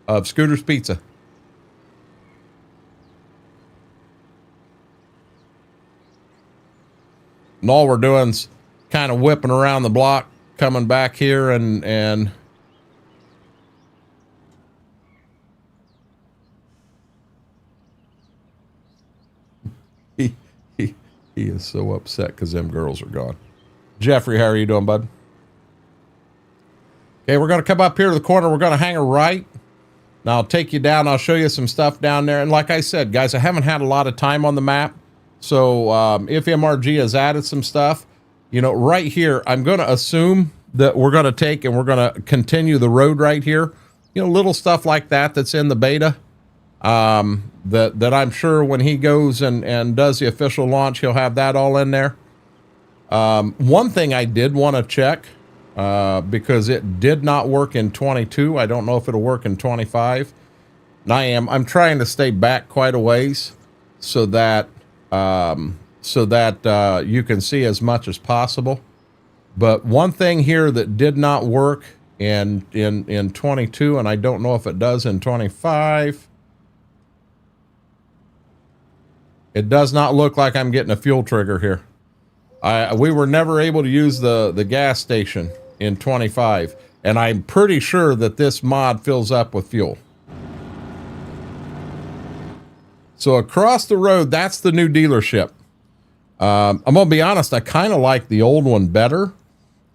of Scooter's Pizza. And all we're doing is kind of whipping around the block, coming back here and he is so upset because them girls are gone. Jeffrey, how are you doing, bud? Okay, we're going to come up here to the corner. We're going to hang a right. Now I'll take you down. I'll show you some stuff down there. And like I said, guys, I haven't had a lot of time on the map. So if MRG has added some stuff, you know, right here, I'm going to assume that we're going to take and we're going to continue the road right here. You know, little stuff like that that's in the beta. That I'm sure when he goes and does the official launch, he'll have that all in there. One thing I did want to check, because it did not work in 22. I don't know if it'll work in 25. And I'm trying to stay back quite a ways so that you can see as much as possible. But one thing here that did not work in 22, and I don't know if it does in 25. It does not look like I'm getting a fuel trigger here. We were never able to use the gas station in 25, and I'm pretty sure that this mod fills up with fuel. So across the road, that's the new dealership. I'm gonna be honest, I kind of like the old one better,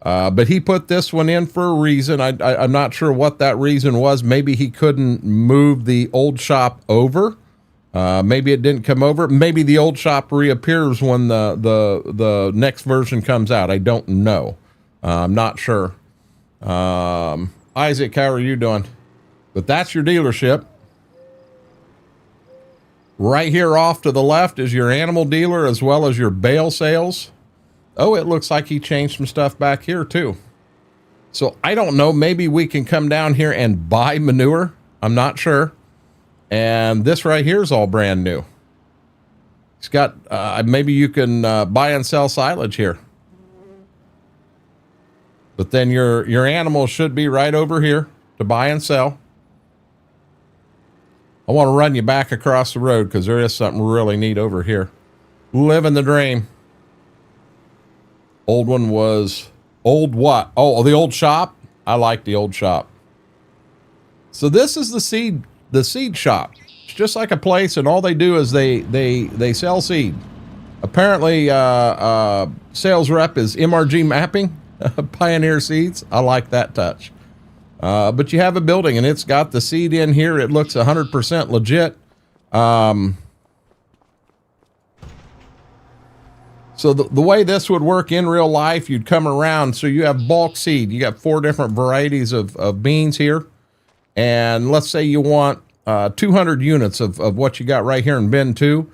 but he put this one in for a reason. I'm not sure what that reason was. Maybe he couldn't move the old shop over. Maybe it didn't come over. Maybe the old shop reappears when the next version comes out. I don't know. I'm not sure. Isaac, how are you doing? But that's your dealership. Right here off to the left is your animal dealer as well as your bale sales. Oh, it looks like he changed some stuff back here too. So I don't know. Maybe we can come down here and buy manure. I'm not sure. And this right here is all brand new. It's got, maybe you can buy and sell silage here. But then your animals should be right over here to buy and sell. I want to run you back across the road because there is something really neat over here. Living the dream. Old one was, old what? Oh, the old shop? I like the old shop. So this is the seed shop. It's just like a place, and all they do is they sell seed. Apparently, sales rep is MRG mapping, Pioneer Seeds. I like that touch. But you have a building and it's got the seed in here. It looks 100% legit. So the way this would work in real life, you'd come around. So you have bulk seed. You got 4 different varieties of beans here. And let's say you want 200 units of what you got right here in bin 2.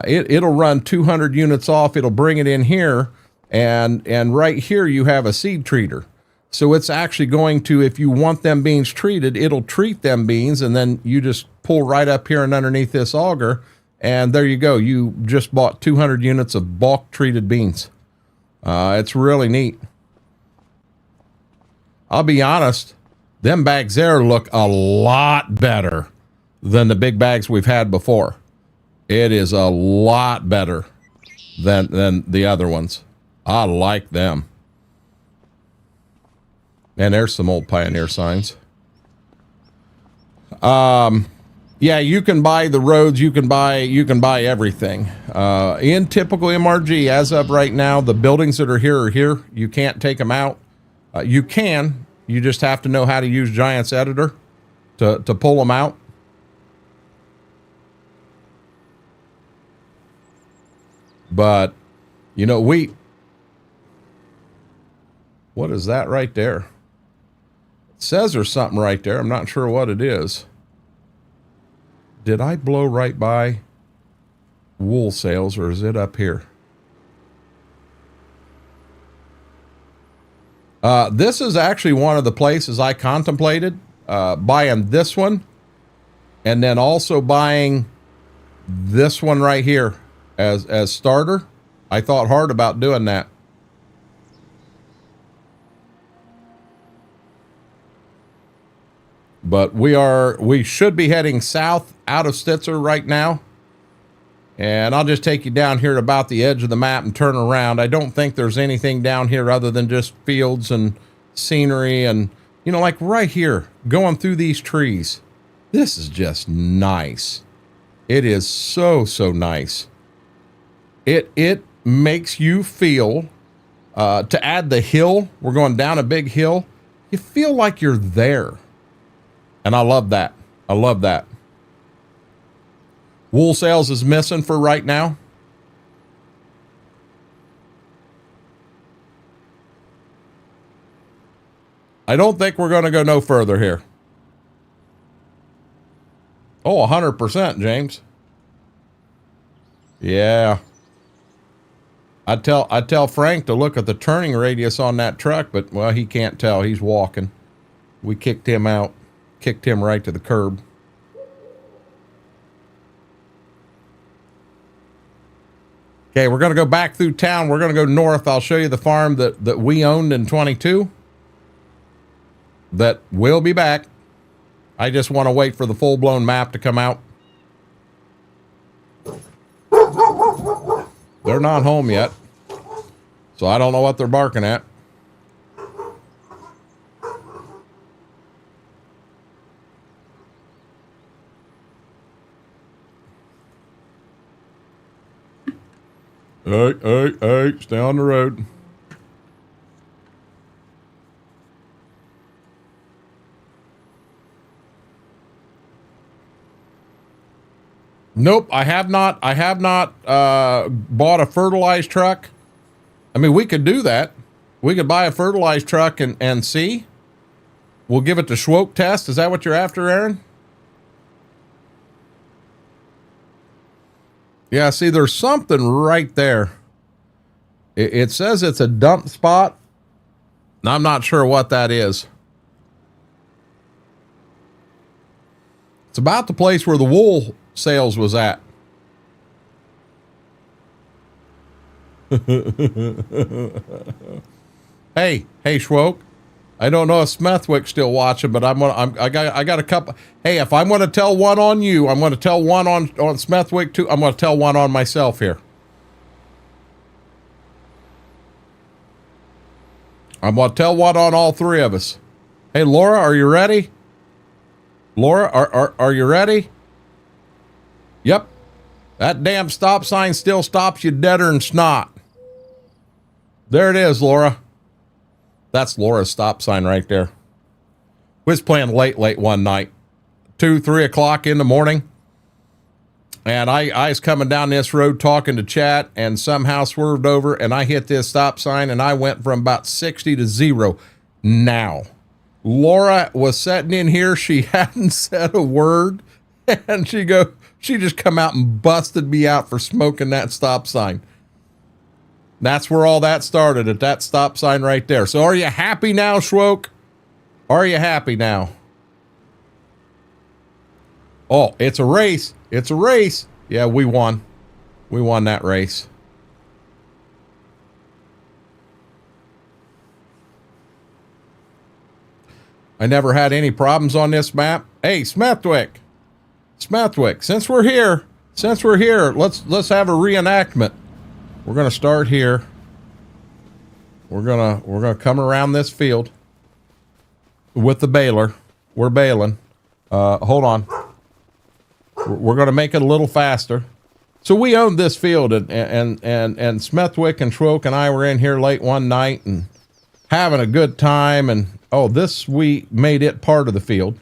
It'll run 200 units off. It'll bring it in here. And right here you have a seed treater. So it's actually going to, if you want them beans treated, it'll treat them beans. And then you just pull right up here and underneath this auger. And there you go. You just bought 200 units of bulk treated beans. It's really neat. I'll be honest, them bags there look a lot better than the big bags we've had before. It is a lot better than the other ones. I like them. And there's some old Pioneer signs. Yeah, you can buy the roads, you can buy everything. In typical MRG, as of right now, the buildings that are here. You can't take them out. You just have to know how to use Giant's Editor to pull them out. But, you know, what is that right there? It says there's something right there. I'm not sure what it is. Did I blow right by wool sales, or is it up here? This is actually one of the places I contemplated buying this one, and then also buying this one right here as starter. I thought hard about doing that. But we should be heading south out of Stitzer right now. And I'll just take you down here about the edge of the map and turn around. I don't think there's anything down here other than just fields and scenery and, you know, like right here, going through these trees. This is just nice. It is so nice. It makes you feel, to add the hill, we're going down a big hill, you feel like you're there. And I love that. I love that. Wool sales is missing for right now. I don't think we're going to go no further here. Oh, 100%, James. Yeah. I'd tell Frank to look at the turning radius on that truck, but, well, he can't tell. He's walking. We kicked him out. Kicked him right to the curb. Okay, we're going to go back through town. We're going to go north. I'll show you the farm that we owned in 22. That will be back. I just want to wait for the full-blown map to come out. They're not home yet, so I don't know what they're barking at. Hey, stay on the road. Nope, I have not bought a fertilized truck. I mean, we could do that. We could buy a fertilized truck and see. We'll give it the Schwoke test. Is that what you're after, Aaron? Yeah, see, there's something right there. It says it's a dump spot. I'm not sure what that is. It's about the place where the wool sales was at. Hey, Schwoke. I don't know if Smethwick's still watching, but I got a couple. Hey, if I'm going to tell one on you, I'm going to tell one on Smethwick too. I'm going to tell one on myself here. I'm going to tell one on all three of us. Hey, Laura, are you ready? Laura, are you ready? Yep. That damn stop sign still stops you deader than snot. There it is, Laura. That's Laura's stop sign right there. We was playing late one night, 2, 3 o'clock in the morning. And I was coming down this road talking to Chat and somehow swerved over and I hit this stop sign and I went from about 60 to 0. Now, Laura was sitting in here. She hadn't said a word and she just come out and busted me out for smoking that stop sign. That's where all that started, at that stop sign right there. So are you happy now, Schwoke? Are you happy now? Oh, it's a race. It's a race. Yeah, we won. We won that race. I never had any problems on this map. Hey, Smethwick. Smethwick, since we're here, let's have a reenactment. We're going to start here. We're going to come around this field with the baler. We're baling. Hold on. We're going to make it a little faster. So we owned this field, and Smethwick and Schwoke and I were in here late one night and having a good time. And we made it part of the field.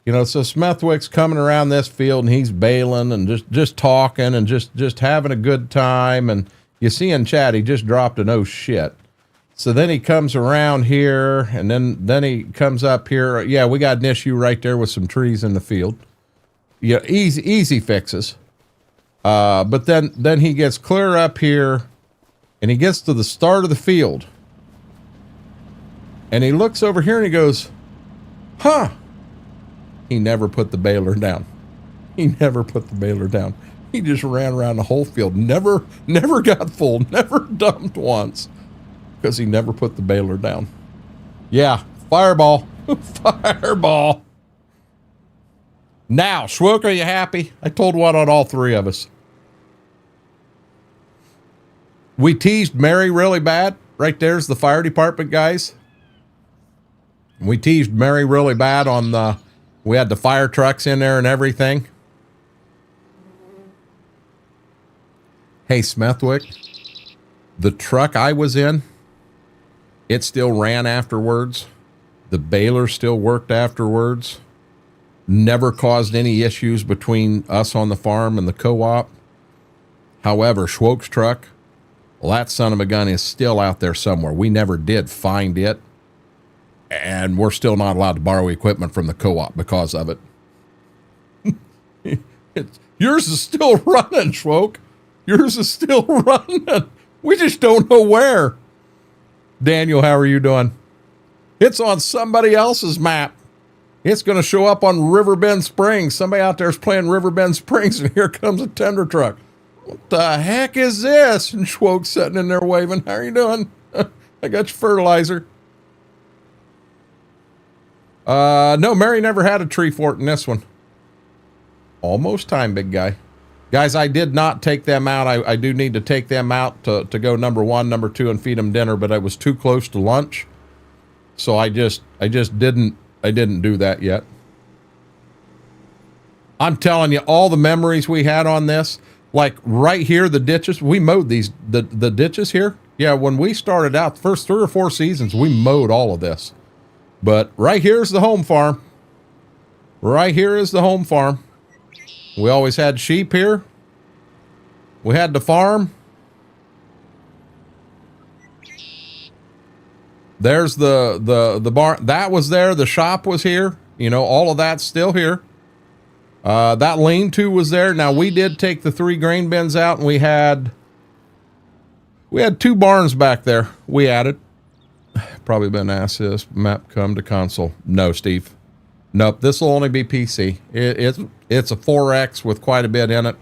You know, so Smethwick's coming around this field and he's baling and just talking and just having a good time. And you see in Chat, he just dropped an oh shit. So then he comes around here and then he comes up here. Yeah, we got an issue right there with some trees in the field. Yeah, easy fixes. But then he gets clear up here and he gets to the start of the field. And he looks over here and he goes, huh. He never put the baler down. He never put the baler down. He just ran around the whole field. Never got full. Never dumped once. Because he never put the baler down. Yeah, fireball. Fireball. Now, Schwook, are you happy? I told one on all three of us. We teased Mary really bad. Right there's the fire department guys. We teased Mary really bad on the... We had the fire trucks in there and everything. Hey, Smethwick, the truck I was in, it still ran afterwards. The baler still worked afterwards. Never caused any issues between us on the farm and the co-op. However, Schwoke's truck, well, that son of a gun is still out there somewhere. We never did find it. And we're still not allowed to borrow equipment from the co-op because of it. Yours is still running, Schwoke. Yours is still running. We just don't know where. Daniel, how are you doing? It's on somebody else's map. It's going to show up on Riverbend Springs. Somebody out there is playing Riverbend Springs, and here comes a tender truck. What the heck is this? And Schwoke's sitting in there waving. How are you doing? I got your fertilizer. No, Mary never had a tree fort in this one. Almost time, big guy. Guys, I did not take them out. I do need to take them out to go number 1, number 2, and feed them dinner, but I was too close to lunch. So I just didn't do that yet. I'm telling you, all the memories we had on this, like right here, the ditches, we mowed the ditches here. Yeah, when we started out, the first 3 or 4 seasons, we mowed all of this. But right here's the home farm. Right here is the home farm. We always had sheep here. We had the farm. There's the barn. That was there. The shop was here. You know, all of that's still here. That lean-to was there. Now, we did take the 3 grain bins out, and we had 2 barns back there we added. Probably been asked this map come to console. No, Steve. Nope, this will only be PC. It's a 4X with quite a bit in it.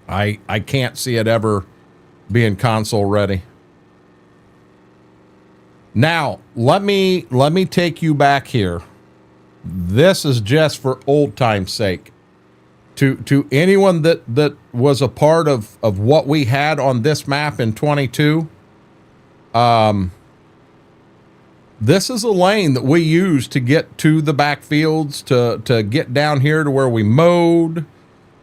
I can't see it ever being console ready. Now, let me take you back here. This is just for old time's sake. To anyone that was a part of what we had on this map in 22, this is a lane that we used to get to the backfields, to get down here to where we mowed.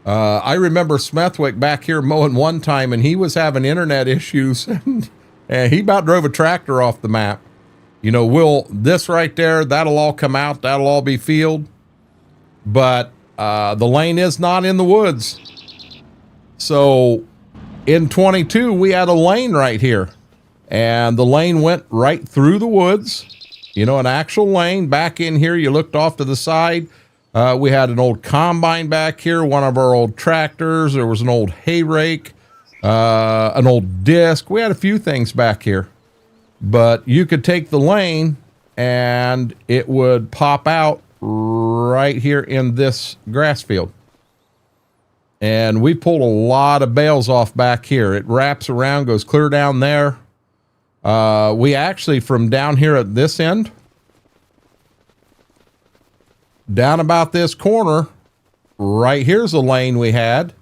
I remember Smethwick back here mowing one time, and he was having internet issues, and he about drove a tractor off the map. You know, this right there, that'll all come out, that'll all be field, but the lane is not in the woods. So in 22, we had a lane right here, and the lane went right through the woods. You know, an actual lane. Back in here, you looked off to the side. We had an old combine back here, one of our old tractors. There was an old hay rake, an old disc. We had a few things back here. But you could take the lane and it would pop out right here in this grass field. And we pulled a lot of bales off back here. It wraps around, goes clear down there. We actually, from down here at this end, down about this corner, right here's a lane we had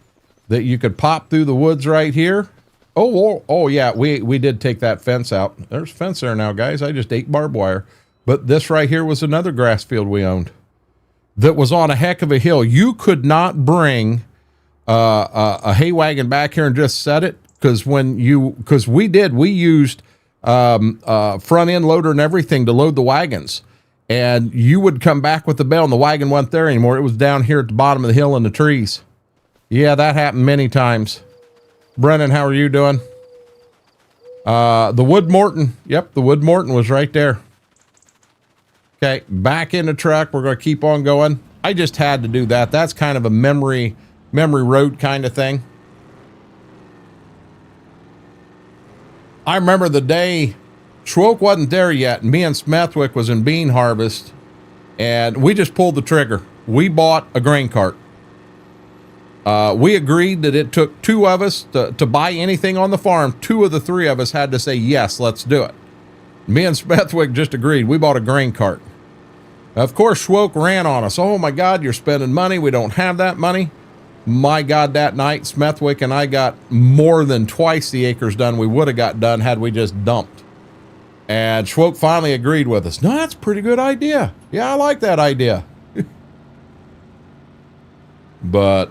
that you could pop through the woods right here. Oh yeah, we did take that fence out. There's a fence there now, guys. I just ate barbed wire. But this right here was another grass field we owned that was on a heck of a hill. You could not bring a hay wagon back here and just set it, because we used front end loader and everything to load the wagons. And you would come back with the bale and the wagon wasn't there anymore. It was down here at the bottom of the hill in the trees. Yeah, that happened many times. Brennan, how are you doing? The Wood Morton. Yep, the Wood Morton was right there. Okay, back in the truck. We're going to keep on going. I just had to do that. That's kind of a memory road kind of thing. I remember the day Schwoke wasn't there yet, and me and Smethwick was in bean harvest, and we just pulled the trigger. We bought a grain cart. We agreed that it took two of us to buy anything on the farm. Two of the three of us had to say, yes, let's do it. Me and Smethwick just agreed. We bought a grain cart. Of course, Schwoke ran on us. Oh my God, you're spending money. We don't have that money. My God, that night, Smethwick and I got more than twice the acres done we would have got done had we just dumped. And Schwoke finally agreed with us. No, that's a pretty good idea. Yeah, I like that idea. But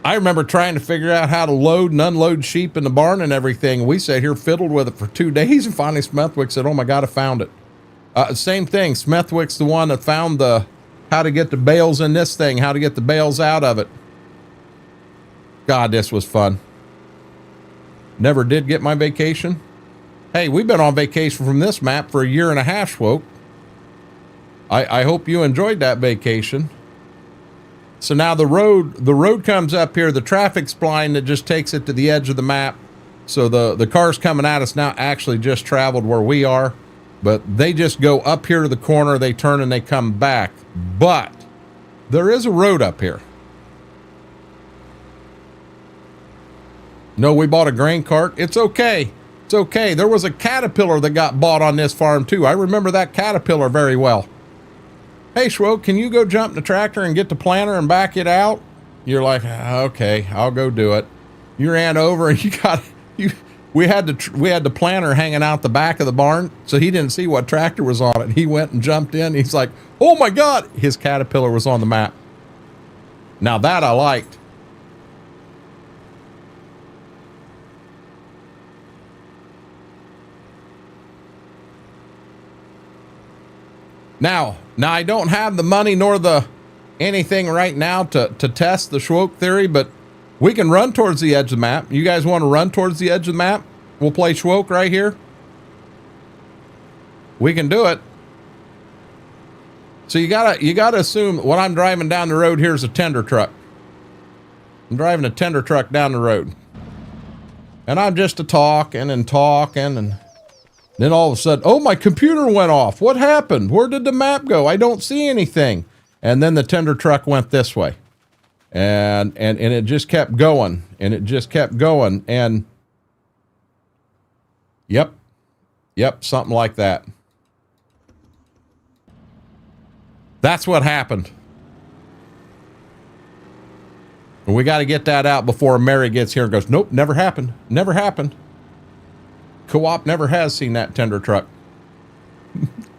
I remember trying to figure out how to load and unload sheep in the barn and everything. We sat here, fiddled with it for 2 days, and finally Smethwick said, oh my God, I found it. Same thing. Smethwick's the one that found how to get the bales in this thing, how to get the bales out of it. God, this was fun. Never did get my vacation. Hey, we've been on vacation from this map for 1.5 years, Schwoke. I hope you enjoyed that vacation. So now the road comes up here, the traffic spline that just takes it to the edge of the map. So the cars coming at us now actually just traveled where we are, but they just go up here to the corner, they turn and they come back. But there is a road up here. No, we bought a grain cart. It's okay. It's okay. There was a Caterpillar that got bought on this farm too. I remember that Caterpillar very well. Hey, Schwoke, can you go jump in the tractor and get the planter and back it out? You're like, okay, I'll go do it. You ran over and we had the planter hanging out the back of the barn, so he didn't see what tractor was on it. He went and jumped in. He's like, oh my God, his Caterpillar was on the map. Now that I liked. Now I don't have the money nor anything right now to test the Schwoke theory, but we can run towards the edge of the map. You guys want to run towards the edge of the map? We'll play Schwoke right here. We can do it. So you gotta assume when I'm driving down the road, here's a tender truck. I'm driving a tender truck down the road. And I'm just talking, and then all of a sudden, oh, my computer went off. What happened? Where did the map go? I don't see anything. And then the tender truck went this way. And it just kept going. And it just kept going. And yep, something like that. That's what happened. And we got to get that out before Mary gets here and goes, nope, never happened. Never happened. Co-op never has seen that tender truck.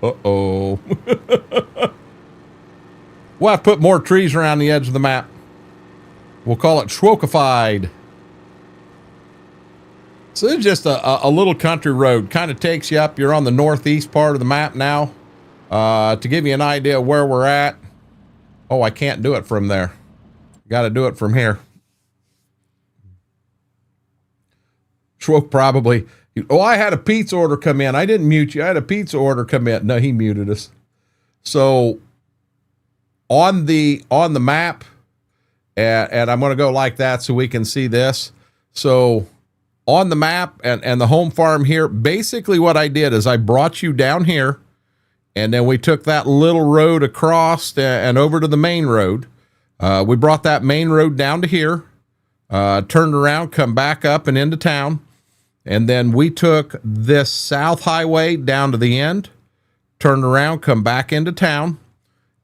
Uh-oh. We'll have to put more trees around the edge of the map. We'll call it Schwokified. So it's just a little country road. Kind of takes you up. You're on the northeast part of the map now. To give you an idea of where we're at. Oh, I can't do it from there. Got to do it from here. Schwoke probably. Oh, I had a pizza order come in. I didn't mute you. I had a pizza order come in. No, he muted us. So on the map, and I'm going to go like that so we can see this. So on the map and the home farm here, basically what I did is I brought you down here, and then we took that little road across and over to the main road. We brought that main road down to here, turned around, come back up and into town. And then we took this south highway down to the end, turned around, come back into town.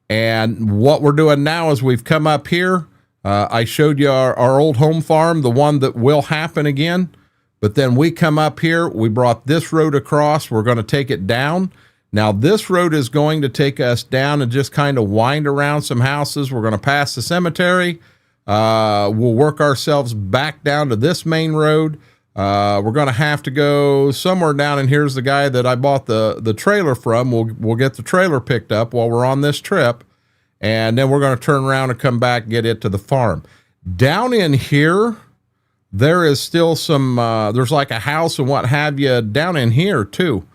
And what we're doing now is we've come up here. I showed you our old home farm, the one that will happen again. But then we come up here, we brought this road across. We're going to take it down. Now this road is going to take us down and just kind of wind around some houses. We're going to pass the cemetery. We'll work ourselves back down to this main road. We're going to have to go somewhere down, and here's the guy that I bought the trailer from. We'll get the trailer picked up while we're on this trip, and then we're going to turn around and come back and get it to the farm. Down in here, there is still some, there's like a house and what have you down in here too.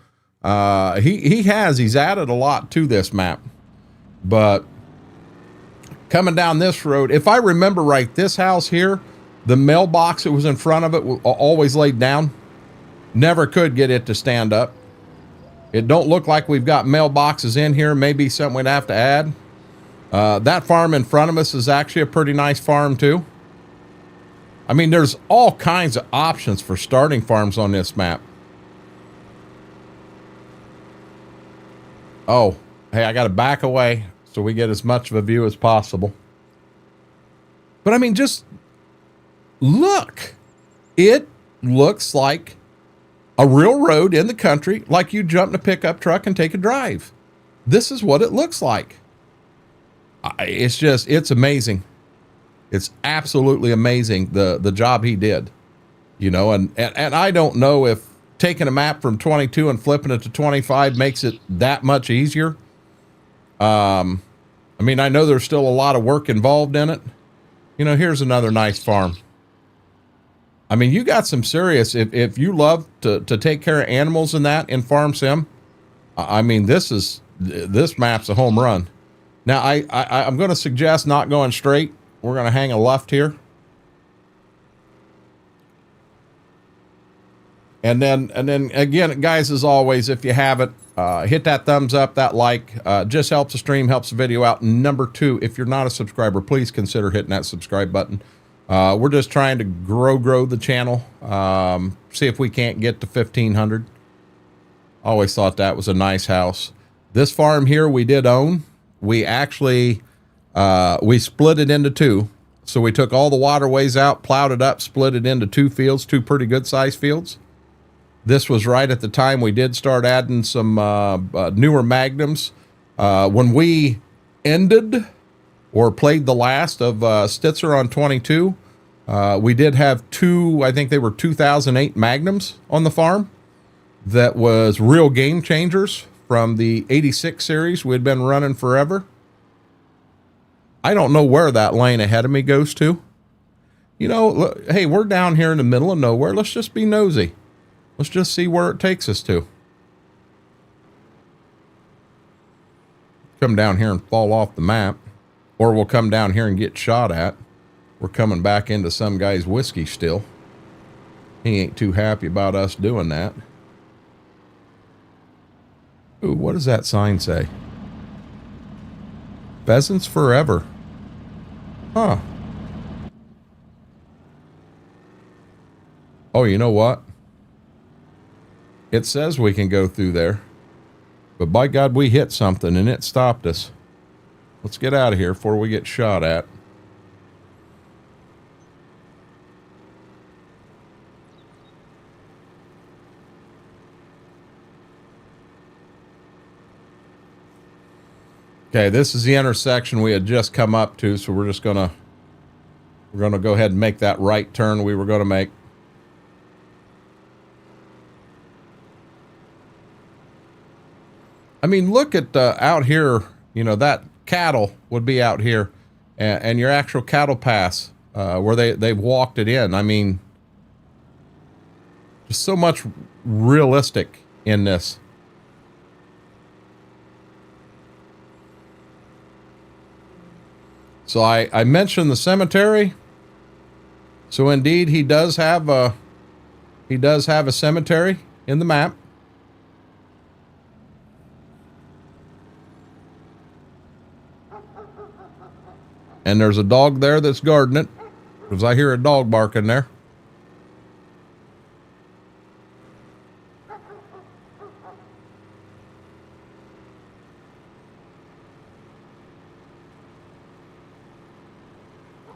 He's added a lot to this map, but coming down this road, if I remember right, this house here, the mailbox that was in front of it was always laid down. Never could get it to stand up. It don't look like we've got mailboxes in here. Maybe something we'd have to add. That farm in front of us is actually a pretty nice farm too. I mean, there's all kinds of options for starting farms on this map. Oh, hey, I got to back away so we get as much of a view as possible. But I mean, just look, it looks like a real road in the country, like you jump in a pickup truck and take a drive. This is what it looks like. It's amazing. It's absolutely amazing the job he did, you know, and I don't know if taking a map from 22 and flipping it to 25 makes it that much easier. I mean, I know there's still a lot of work involved in it. You know, here's another nice farm. I mean, you got some serious, if you love to take care of animals and that in Farm Sim, I mean, this map's a home run. Now, I'm going to suggest not going straight. We're going to hang a left here. And then again, guys, as always, if you haven't, hit that thumbs up, that like, just helps the stream, helps the video out. Number two, if you're not a subscriber, please consider hitting that subscribe button. We're just trying to grow the channel. See if we can't get to 1,500. Always thought that was a nice house. This farm here we did own. We actually, we split it into two. So we took all the waterways out, plowed it up, split it into two fields, two pretty good sized fields. This was right at the time we did start adding some newer magnums. When we ended or played the last of Stitzer on 22, we did have two, I think they were 2008 magnums on the farm that was real game changers from the 86 series we'd been running forever. I don't know where that lane ahead of me goes to. You know, look, hey, we're down here in the middle of nowhere. Let's just be nosy. Let's just see where it takes us to. Come down here and fall off the map. Or we'll come down here and get shot at. We're coming back into some guy's whiskey still. He ain't too happy about us doing that. Ooh, what does that sign say? Pheasants forever. Huh. Oh, you know what? It says we can go through there. But by God, we hit something and it stopped us. Let's get out of here before we get shot at. Okay, this is the intersection we had just come up to, so we're just going to We're going to go ahead and make that right turn we were going to make. I mean, look at out here, you know, that cattle would be out here, and your actual cattle pass where they've walked it in. I mean, just so much realistic in this. So I mentioned the cemetery. So indeed, he does have a cemetery in the map. And there's a dog there that's guarding it, because I hear a dog barking there.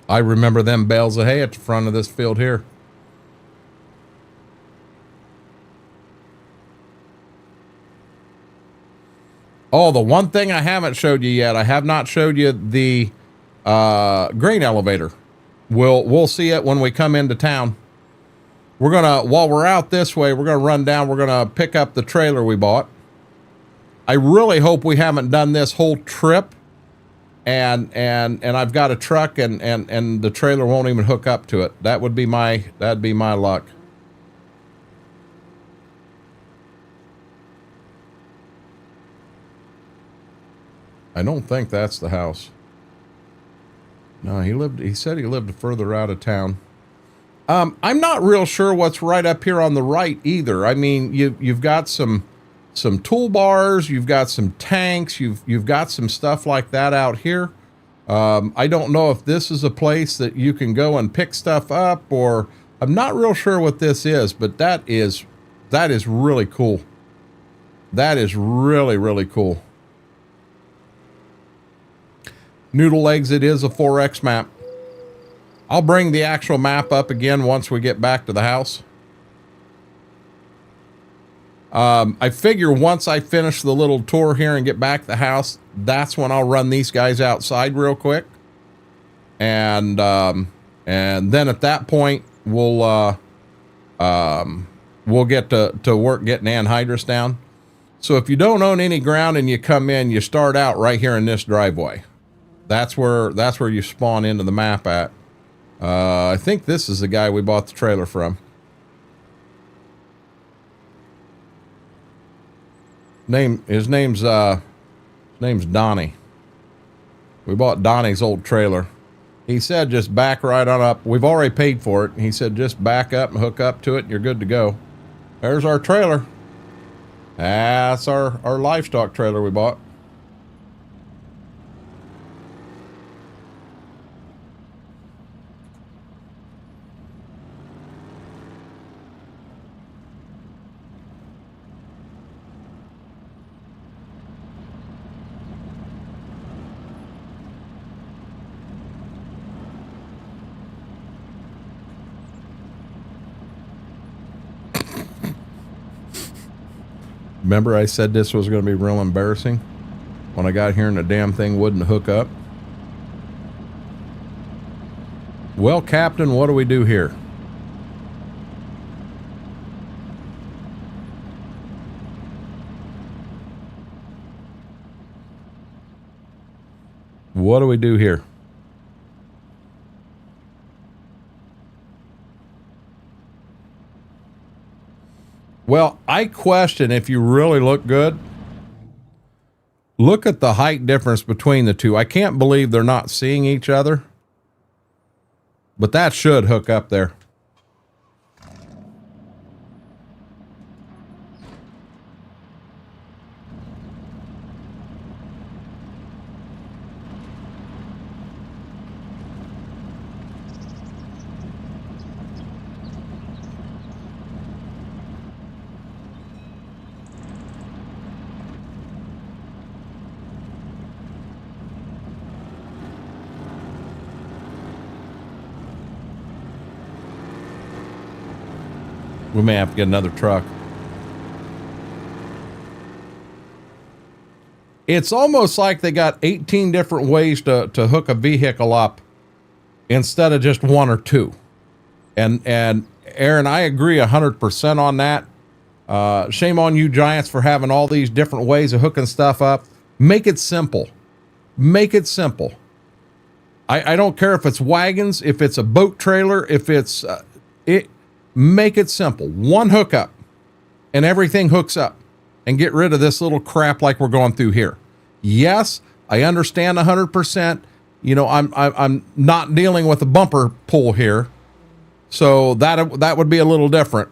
I remember them bales of hay at the front of this field here. Oh, the one thing I haven't showed you yet, I have not showed you the grain elevator. We'll see it when we come into town. We're gonna, while we're out this way, we're gonna run down, we're gonna pick up the trailer we bought. I really hope we haven't done this whole trip and I've got a truck and the trailer won't even hook up to it. That'd be my luck. I don't think that's the house. No, he said he lived further out of town. I'm not real sure what's right up here on the right either. I mean, you've got some toolbars, you've got some tanks, you've got some stuff like that out here. I don't know if this is a place that you can go and pick stuff up, or I'm not real sure what this is, but that is really cool. That is really, really cool. Noodle Exit is a 4X map. I'll bring the actual map up again once we get back to the house. I figure once I finish the little tour here and get back to the house, that's when I'll run these guys outside real quick. And then at that point, we'll get to work getting anhydrous down. So if you don't own any ground and you come in, you start out right here in this driveway. That's where you spawn into the map at. I think this is the guy we bought the trailer from. His name's Donnie. We bought Donnie's old trailer. He said just back right on up. We've already paid for it. He said just back up and hook up to it and you're good to go. There's our trailer. That's our livestock trailer we bought. Remember I said this was going to be real embarrassing when I got here and the damn thing wouldn't hook up? Well, Captain, what do we do here? What do we do here? Well, I question if you really look good. Look at the height difference between the two. I can't believe they're not seeing each other. But that should hook up there. We may have to get another truck. It's almost like they got 18 different ways to hook a vehicle up instead of just one or two. And Aaron, I agree 100% on that. Shame on you giants for having all these different ways of hooking stuff up. Make it simple. Make it simple. I don't care if it's wagons, if it's a boat trailer, if it's make it simple. One hookup and everything hooks up, and get rid of this little crap like we're going through here. Yes, I understand 100%. You know, I'm not dealing with a bumper pull here, so that would be a little different.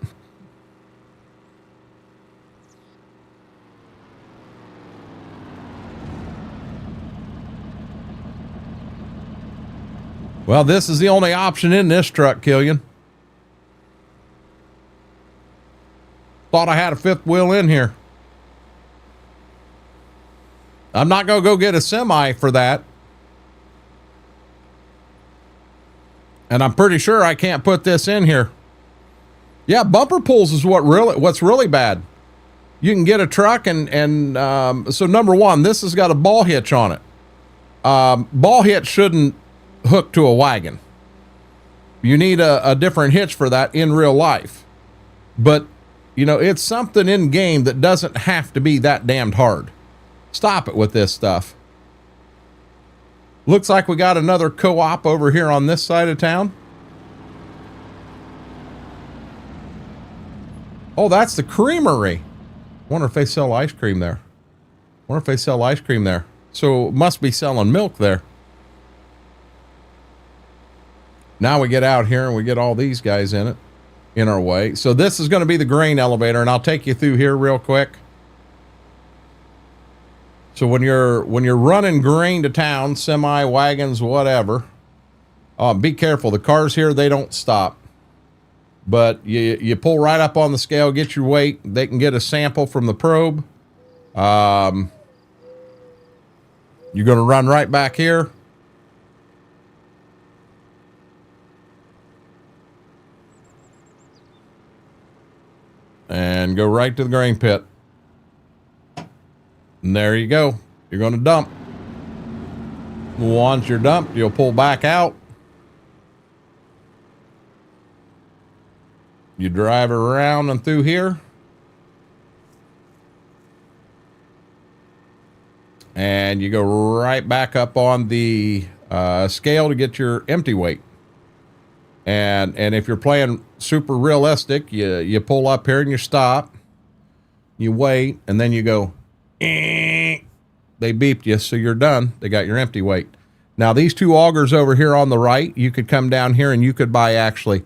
Well, this is the only option in this truck, Killian. Thought I had a fifth wheel in here. I'm not going to go get a semi for that. And I'm pretty sure I can't put this in here. Yeah, bumper pulls is what's really bad. You can get a truck and so number one, this has got a ball hitch on it. Ball hitch shouldn't hook to a wagon. You need a different hitch for that in real life. But, you know, it's something in game that doesn't have to be that damned hard. Stop it with this stuff. Looks like we got another co-op over here on this side of town. Oh, that's the creamery. Wonder if they sell ice cream there. Wonder if they sell ice cream there. So must be selling milk there. Now we get out here and we get all these guys in our way. So this is going to be the grain elevator, and I'll take you through here real quick. So when you're running grain to town, semi, wagons, whatever, be careful. The cars here, they don't stop. But you pull right up on the scale, get your weight. They can get a sample from the probe. You're going to run right back here. And go right to the grain pit. And there you go. You're going to dump. Once you're dumped, you'll pull back out. You drive around and through here. And you go right back up on the scale to get your empty weight. And if you're playing super realistic, you pull up here and you stop. You wait, and then you go, they beeped you, so you're done. They got your empty weight. Now, these two augers over here on the right, you could come down here and you could buy actually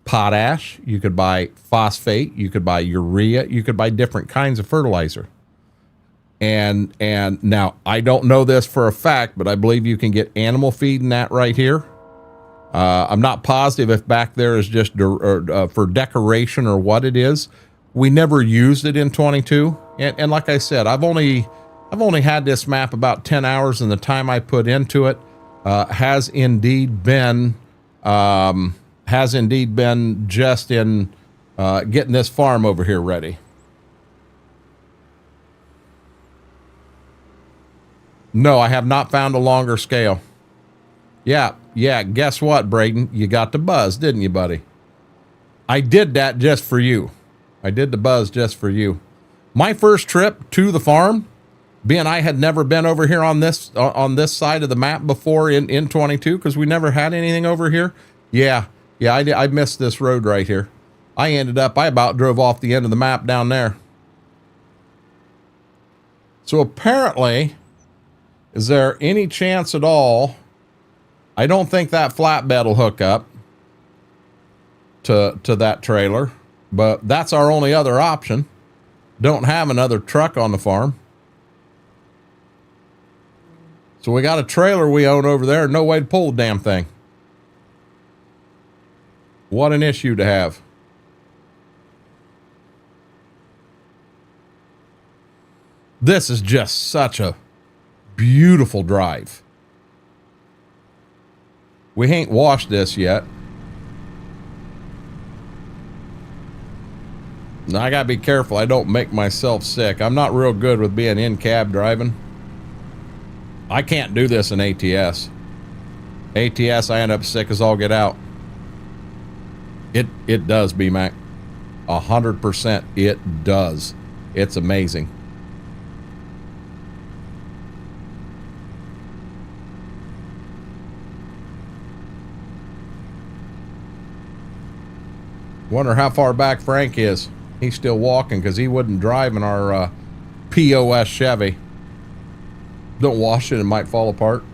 potash, you could buy phosphate, you could buy urea, you could buy different kinds of fertilizer. And now, I don't know this for a fact, but I believe you can get animal feed in that right here. I'm not positive if back there is just for decoration or what it is. We never used it in 22. And like I said, I've only had this map about 10 hours, and the time I put into it has indeed been just in getting this farm over here ready. No, I have not found a longer scale. Yeah, guess what, Braden? You got the buzz, didn't you, buddy? I did that just for you. I did the buzz just for you. My first trip to the farm, being I had never been over here on this side of the map before in 22, because we never had anything over here. Yeah, I missed this road right here. I about drove off the end of the map down there. So apparently, is there any chance at all? I don't think that flatbed will hook up to that trailer, but that's our only other option. Don't have another truck on the farm. So we got a trailer we own over there, no way to pull the damn thing. What an issue to have. This is just such a beautiful drive. We ain't washed this yet. Now I gotta be careful I don't make myself sick. I'm not real good with being in cab driving. I can't do this in ATS. ATS, I end up sick as all get out. It does, B-Mac. 100% it does. It's amazing. Wonder how far back Frank is. He's still walking because he wouldn't drive in our POS Chevy. Don't wash it, it might fall apart.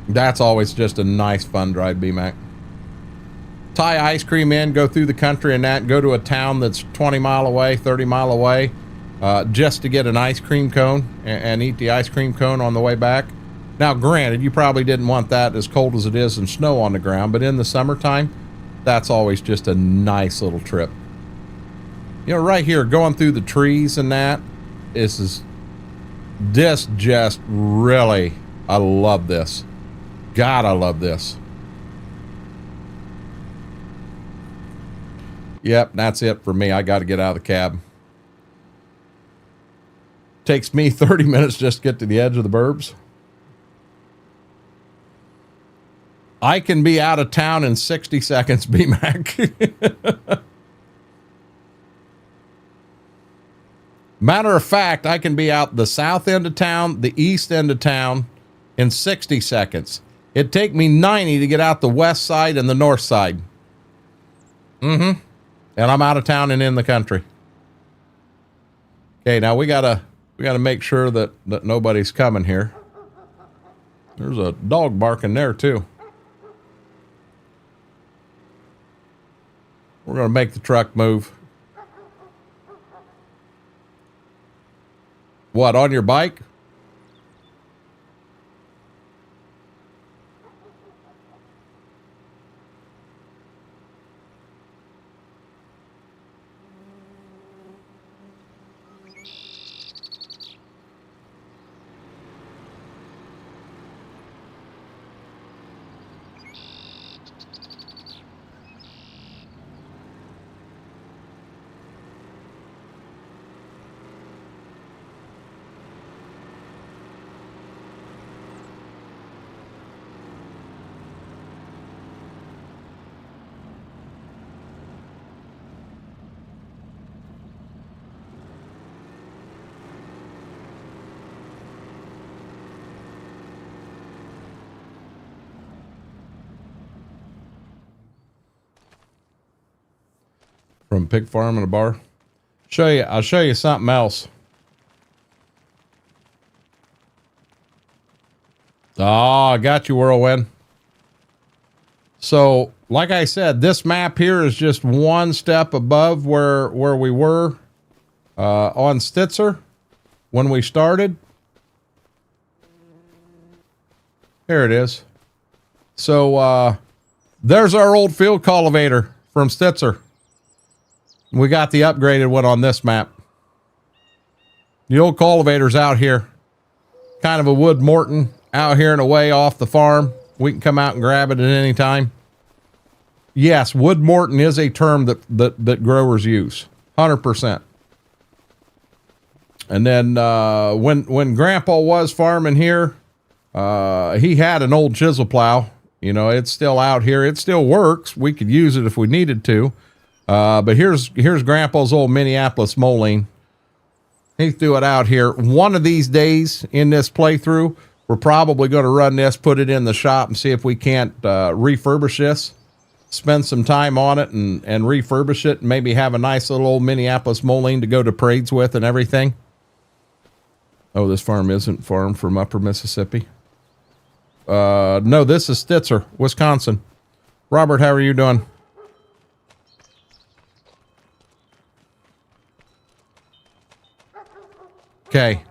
That's always just a nice fun drive, B-Mac. Tie ice cream in, go through the country and that, go to a town that's 20 mile away, 30 mile away, just to get an ice cream cone and eat the ice cream cone on the way back. Now, granted, you probably didn't want that as cold as it is and snow on the ground, but in the summertime, that's always just a nice little trip. You know, right here, going through the trees and that, this just really, I love this. God, I love this. Yep, that's it for me. I got to get out of the cab. Takes me 30 minutes just to get to the edge of the burbs. I can be out of town in 60 seconds, B-Mac. Matter of fact, I can be out the south end of town, the east end of town in 60 seconds. It'd take me 90 to get out the west side and the north side. And I'm out of town and in the country. Okay, now we gotta make sure that nobody's coming here. There's a dog barking there too. We're gonna make the truck move. What, on your bike? From pig farm and a bar. I'll show you something else. Oh, I got you, Whirlwind. So, like I said, this map here is just one step above where we were on Stitzer when we started. Here it is. So, there's our old field cultivator from Stitzer. We got the upgraded one on this map. The old cultivator's out here. Kind of a Wood Morton out here and away off the farm. We can come out and grab it at any time. Yes, Wood Morton is a term that growers use. 100%. And then when Grandpa was farming here, he had an old chisel plow. You know, it's still out here. It still works. We could use it if we needed to. But here's Grandpa's old Minneapolis Moline. He threw it out here. One of these days in this playthrough, we're probably going to run this, put it in the shop, and see if we can't refurbish this. Spend some time on it and refurbish it, and maybe have a nice little old Minneapolis Moline to go to parades with and everything. Oh, this farm isn't farmed from Upper Mississippi. No, this is Stitzer, Wisconsin. Robert, how are you doing? Okay.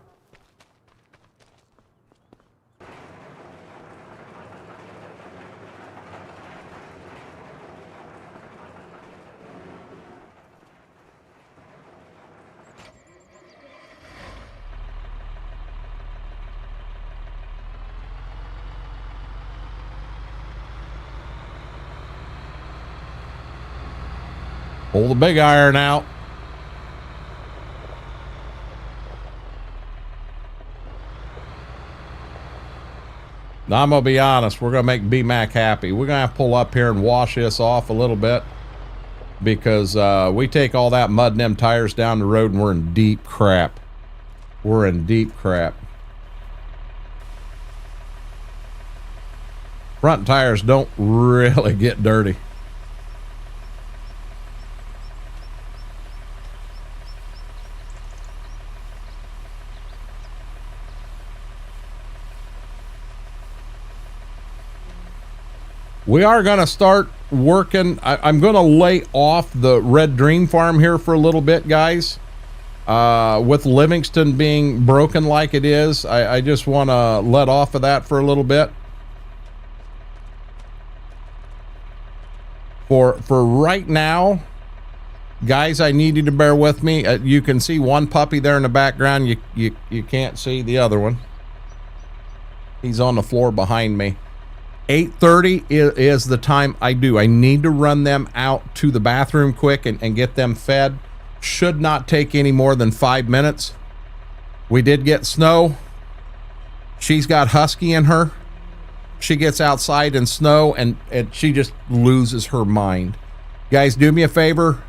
Pull the big iron out. Now, I'm going to be honest. We're going to make B-Mac happy. We're going to have to pull up here and wash this off a little bit because we take all that mud and them tires down the road and we're in deep crap. We're in deep crap. Front tires don't really get dirty. We are going to start working. I'm going to lay off the Red Dream Farm here for a little bit, guys. With Livingston being broken like it is, I just want to let off of that for a little bit. For right now, guys, I need you to bear with me. You can see one puppy there in the background. You can't see the other one. He's on the floor behind me. 8:30 is the time I need to run them out to the bathroom quick and get them fed. Should not take any more than 5 minutes. We did get snow. She's got husky in her. She gets outside in snow and she just loses her mind. Guys, do me a favor.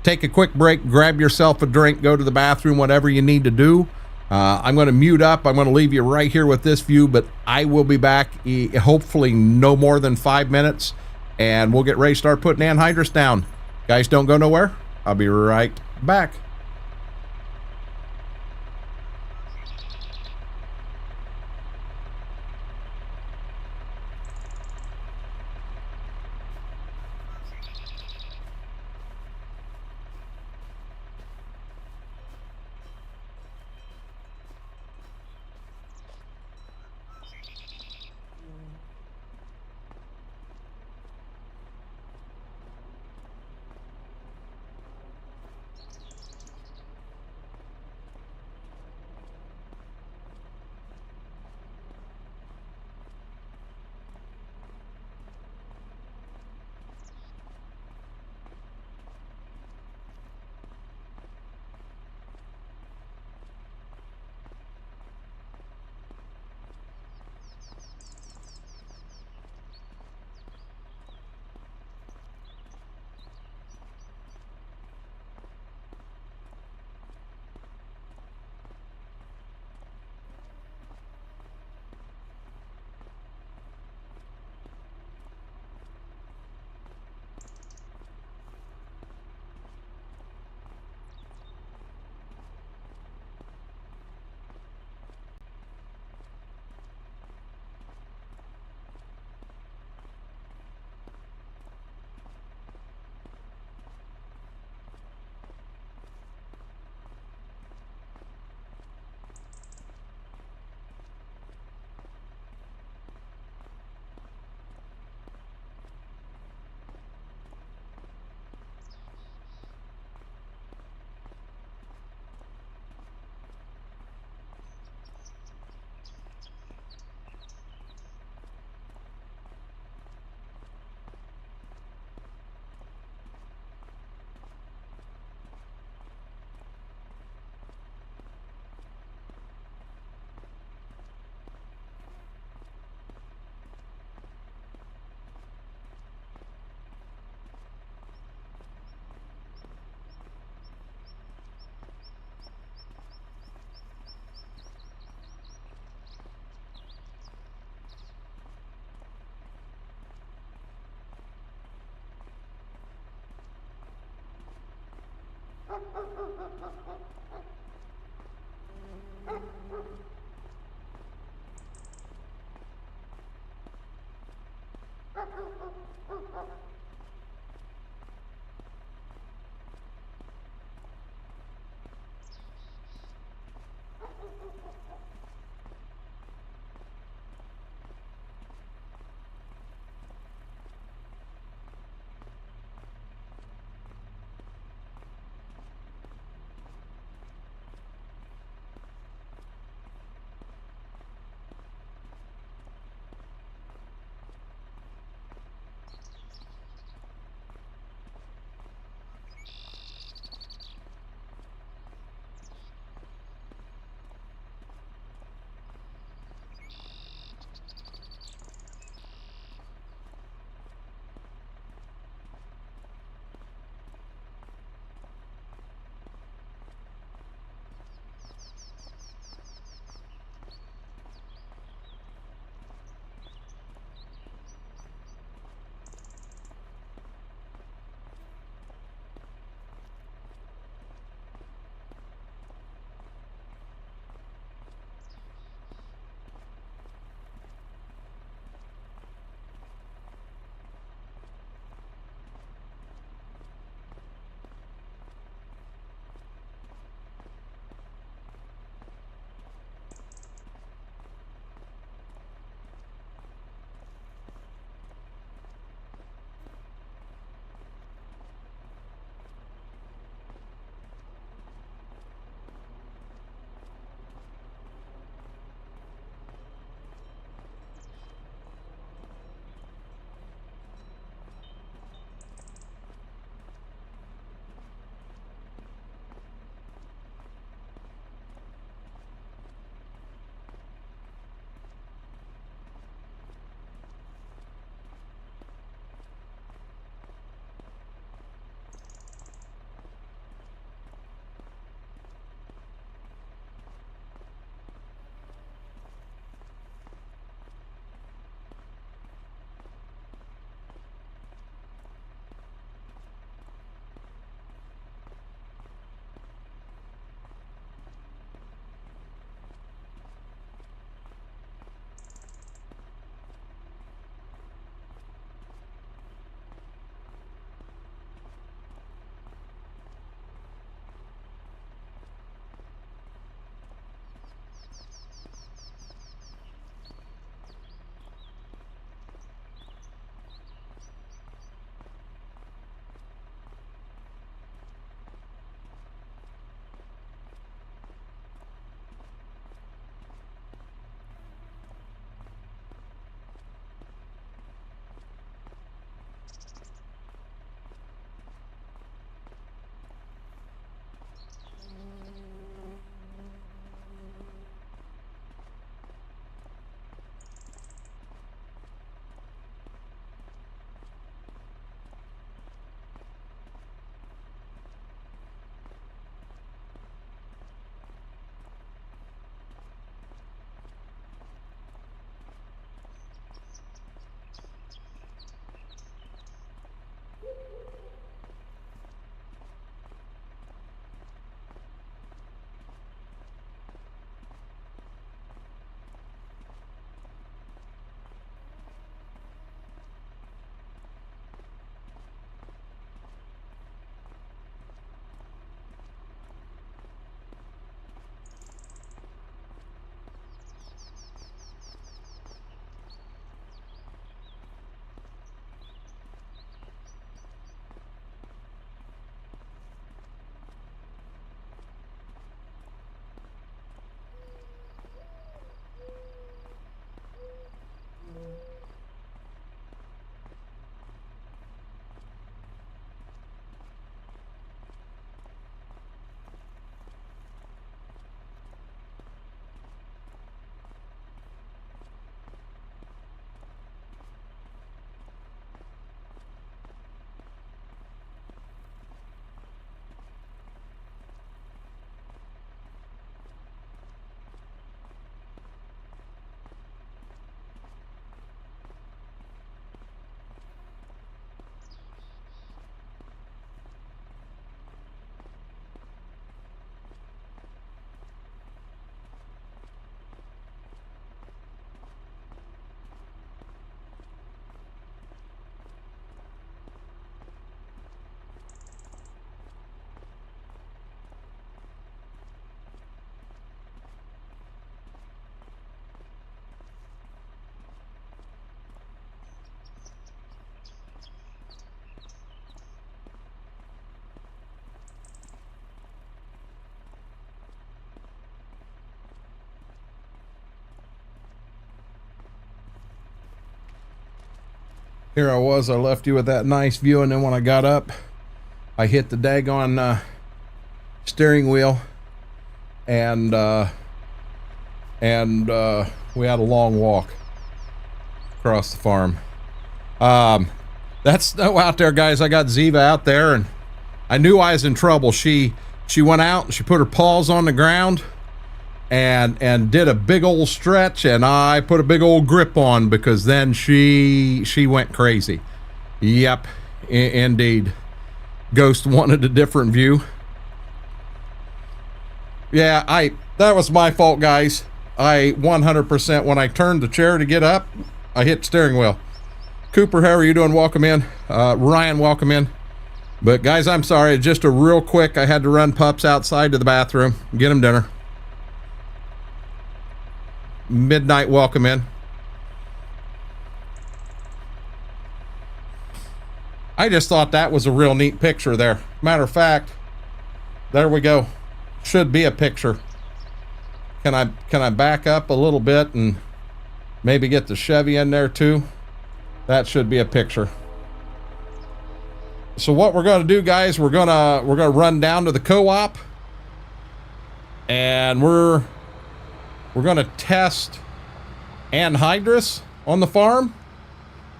Take a quick break, grab yourself a drink, go to the bathroom, whatever you need to do. I'm going to mute up. I'm going to leave you right here with this view, but I will be back hopefully no more than 5 minutes, and we'll get ready to start putting anhydrous down. Guys, don't go nowhere. I'll be right back. Here I was, I left you with that nice view, and then when I got up, I hit the daggone steering wheel, and we had a long walk across the farm. That's snow out there, guys. I got Ziva out there, and I knew I was in trouble. She went out and she put her paws on the ground and did a big old stretch, and I put a big old grip on, because then she went crazy. Yep, indeed. Ghost wanted a different view. Yeah, that was my fault, guys. I 100%, when I turned the chair to get up, I hit the steering wheel. Cooper, how are you doing? Welcome in. Ryan, welcome in. But guys, I'm sorry, just a real quick, I had to run pups outside to the bathroom, get them dinner. Midnight, welcome in. I just thought that was a real neat picture there. Matter of fact, there we go. Should be a picture. Can I back up a little bit and maybe get the Chevy in there too? That should be a picture. So what we're going to do, guys, we're going to run down to the co-op, and we're going to test anhydrous on the farm,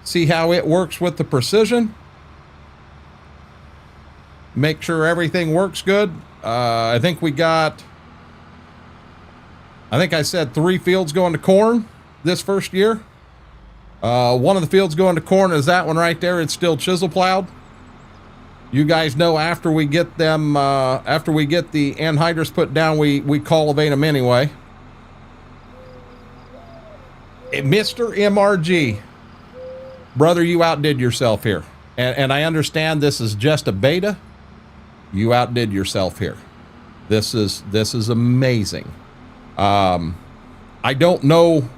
see how it works with the precision, make sure everything works good. I think I said 3 fields going to corn this first year. One of the fields going to corn is that one right there. It's still chisel plowed. You guys know after we get them, after we get the anhydrous put down, we cultivate them anyway. Mr. MRG, brother, you outdid yourself here. And I understand this is just a beta. You outdid yourself here. This is amazing. I don't know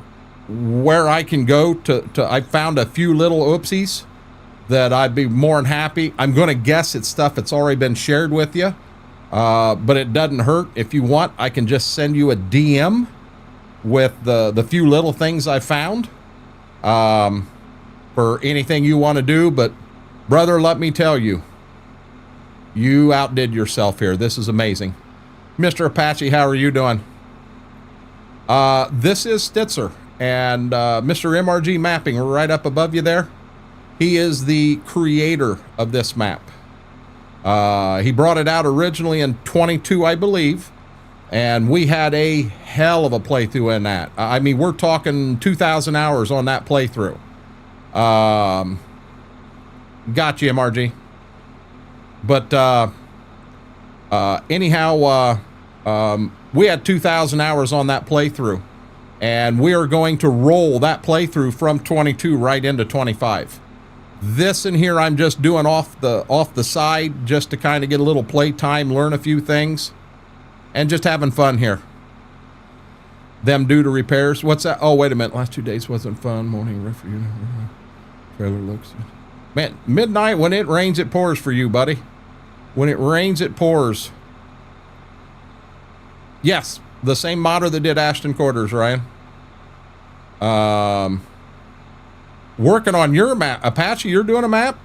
where I can go to I found a few little oopsies that I'd be more than happy. I'm going to guess it's stuff that's already been shared with you. But it doesn't hurt. If you want, I can just send you a DM with the few little things I found for anything you want to do. But brother, let me tell you, you outdid yourself here. This is amazing. Mr. Apache, how are you doing? This is Stitzer, and Mr. MRG Mapping right up above you there. He is the creator of this map. He brought it out originally in 22, I believe, and we had a hell of a playthrough in that. I mean, we're talking 2,000 hours on that playthrough. Gotcha, MRG. But anyhow, we had 2,000 hours on that playthrough, and we are going to roll that playthrough from 22 right into 25. This in here I'm just doing off the side, just to kind of get a little play time, learn a few things, and just having fun here. Them due to repairs. What's that? Oh, wait a minute. Last 2 days wasn't fun. Morning riff. Trailer looks. Man, midnight, when it rains, it pours for you, buddy. When it rains, it pours. Yes, the same modder that did Ashton Quarters, Ryan. Working on your map. Apache, you're doing a map?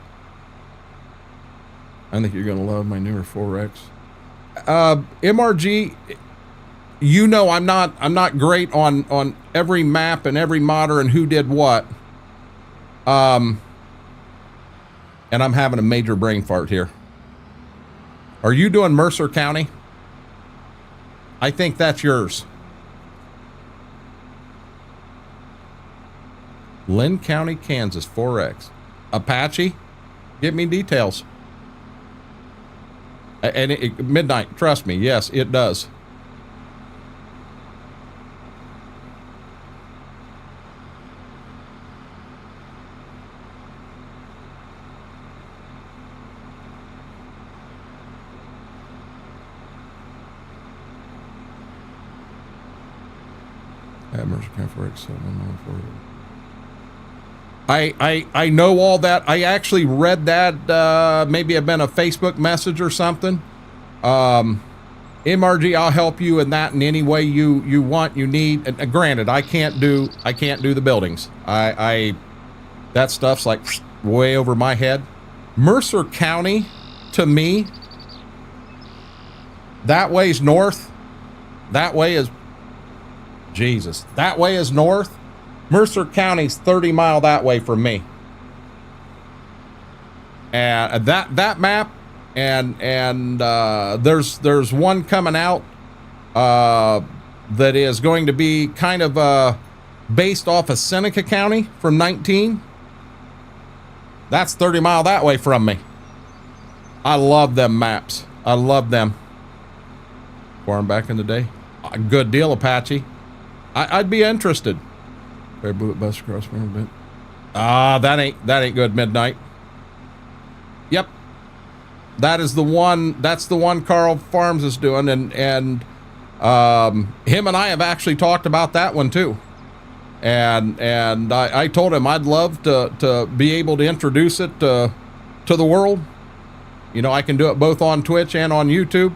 I think you're going to love my newer 4X. MRG, you know I'm not great on every map and every modder and who did what. And I'm having a major brain fart here. Are you doing Mercer County? I think that's yours. Lynn County, Kansas, 4X. Apache, give me details. And midnight, trust me, yes, it does. Mercer County, 4X, 714. I know all that. I actually read that, maybe have been a Facebook message or something. MRG, I'll help you in that in any way you want, you need. And granted, I can't do the buildings. That stuff's like way over my head. Mercer County, to me, that way's north. That way is, Jesus, that way is north. Mercer County's 30 mile that way from me. And that map, and there's one coming out that is going to be kind of based off of Seneca County from 19. That's 30 mile that way from me. I love them maps. I love them. Farm back in the day. A good deal, Apache. I'd be interested. Bear bullet bus across a bit. That ain't good. Midnight. Yep. That is the one. That's the one Carl Farms is doing, and him and I have actually talked about that one too. And I told him I'd love to be able to introduce it to the world. You know, I can do it both on Twitch and on YouTube.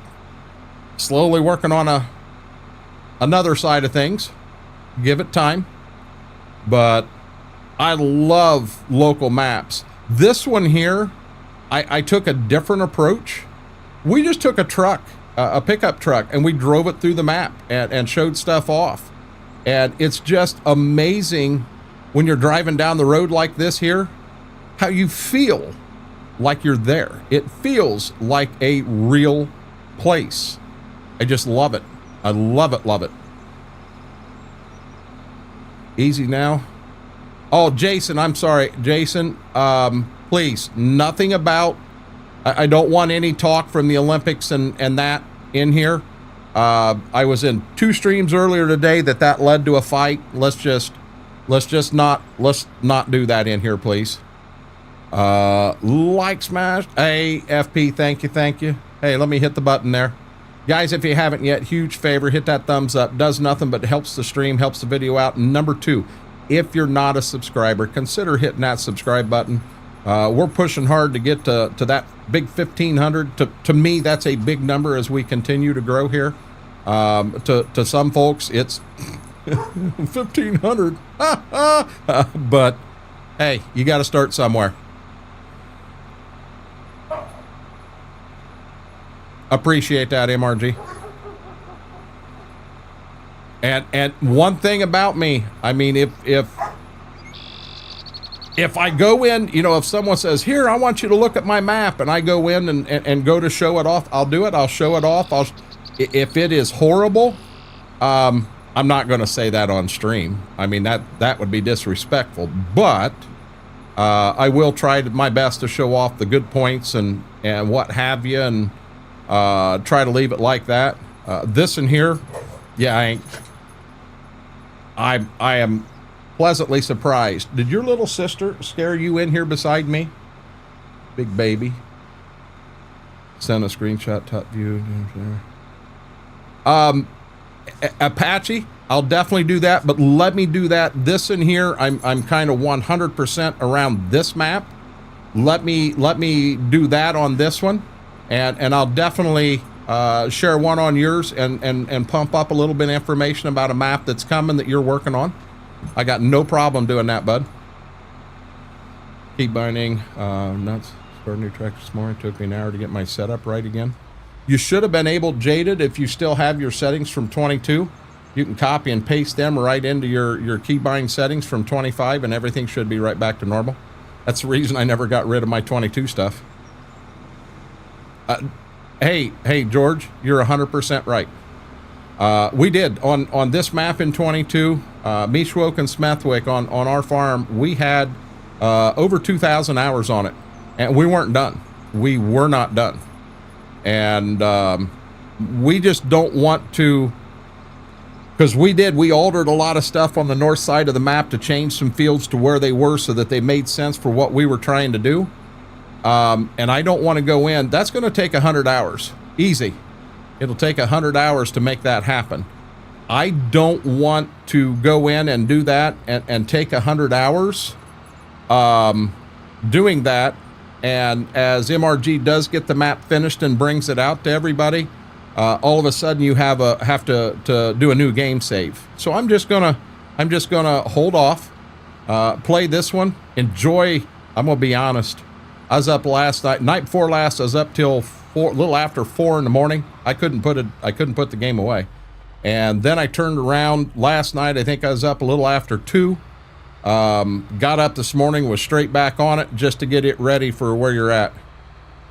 Slowly working on another side of things. Give it time. But I love local maps. This one here, I took a different approach. We just took a truck, a pickup truck, and we drove it through the map and showed stuff off. And it's just amazing when you're driving down the road like this here, how you feel like you're there. It feels like a real place. I just love it. I love it, love it. Easy now. Oh, Jason, I'm sorry. Jason, please, nothing about, I don't want any talk from the Olympics and that in here. I was in 2 streams earlier today that led to a fight. Let's not do that in here, please. Like smash. Hey, FP, thank you. Hey, let me hit the button there. Guys, if you haven't yet, huge favor, hit that thumbs up. Does nothing but helps the stream, helps the video out. Number 2, if you're not a subscriber, consider hitting that subscribe button. We're pushing hard to get to that big 1,500. To me, that's a big number as we continue to grow here. To some folks, it's 1,500. But hey, you got to start somewhere. Appreciate that, MRG. And one thing about me, I mean, if I go in, you know, if someone says, here, I want you to look at my map, and I go in and go to show it off, I'll do it. I'll show it off. If it is horrible, I'm not going to say that on stream. I mean, that would be disrespectful, but I will try my best to show off the good points and what have you, and try to leave it like that. This in here, yeah, I am pleasantly surprised. Did your little sister scare you in here beside me? Big baby. Send a screenshot, top view. Apache, I'll definitely do that, but let me do that. This in here, I'm kind of 100% around this map. Let me do that on this one, and I'll definitely share one on yours and pump up a little bit of information about a map that's coming that you're working on. I got no problem doing that, bud. Keep binding nuts. Start a new track this morning. Took me an hour to get my setup right again. You should have been able, Jaded, if you still have your settings from 22, you can copy and paste them right into your keybind settings from 25, and everything should be right back to normal. That's the reason I never got rid of my 22 stuff. Hey, George, you're 100% right. We did on this map in 22, Mishwoke and Smethwick on our farm. We had over 2,000 hours on it, and we weren't done. We were not done, and we just don't want to, because we altered a lot of stuff on the north side of the map to change some fields to where they were so that they made sense for what we were trying to do. And I don't want to go in. That's going to take 100 hours. Easy. It'll take 100 hours to make that happen. I don't want to go in and do that and take 100 hours doing that. And as MRG does get the map finished and brings it out to everybody, all of a sudden you have to do a new game save. So I'm just gonna hold off, play this one, enjoy I'm gonna be honest. I was up last night before last. I was up till a little after 4 in the morning. I couldn't put the game away. And then I turned around last night. I think I was up a little after 2. Got up this morning, was straight back on it just to get it ready for where you're at.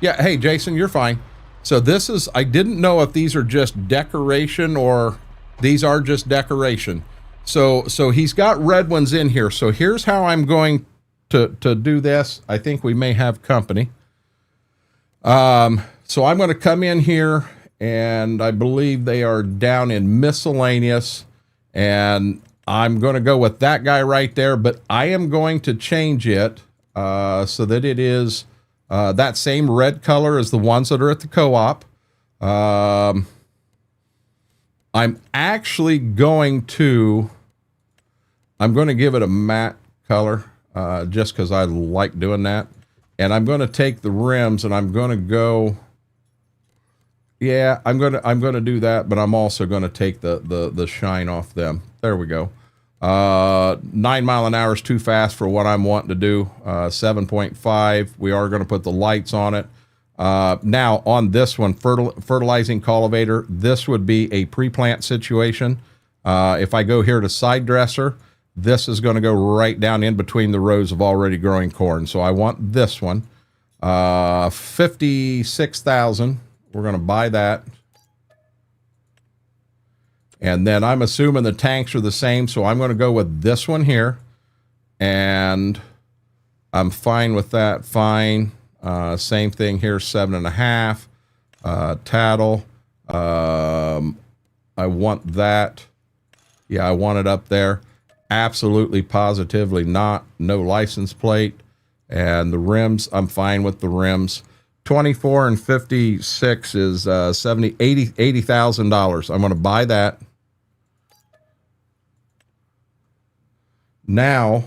Yeah, hey, Jason, you're fine. So this is, I didn't know if these are just decoration or these are just decoration. So he's got red ones in here. So here's how I'm going to do this. I think we may have company. So I'm going to come in here, and I believe they are down in miscellaneous, and I'm going to go with that guy right there, but I am going to change it so that it is that same red color as the ones that are at the co-op. I'm actually going to give it a matte color just because I like doing that. And I'm going to take the rims and I'm going to go, yeah, I'm going to do that, but I'm also going to take the shine off them. There we go. 9 mile an hour is too fast for what I'm wanting to do. 7.5. We are going to put the lights on it. Now on this one, fertilizing cultivator, this would be a pre-plant situation. If I go here to side dresser, this is going to go right down in between the rows of already growing corn. So I want this one, 56,000. We're going to buy that. And then I'm assuming the tanks are the same, so I'm going to go with this one here. And I'm fine with that, fine. Same thing here, 7.5. Tattle. I want that. Yeah, I want it up there. Absolutely, positively not. No license plate. And the rims, I'm fine with the rims. 24 and 56 is $80,000. I'm going to buy that. Now,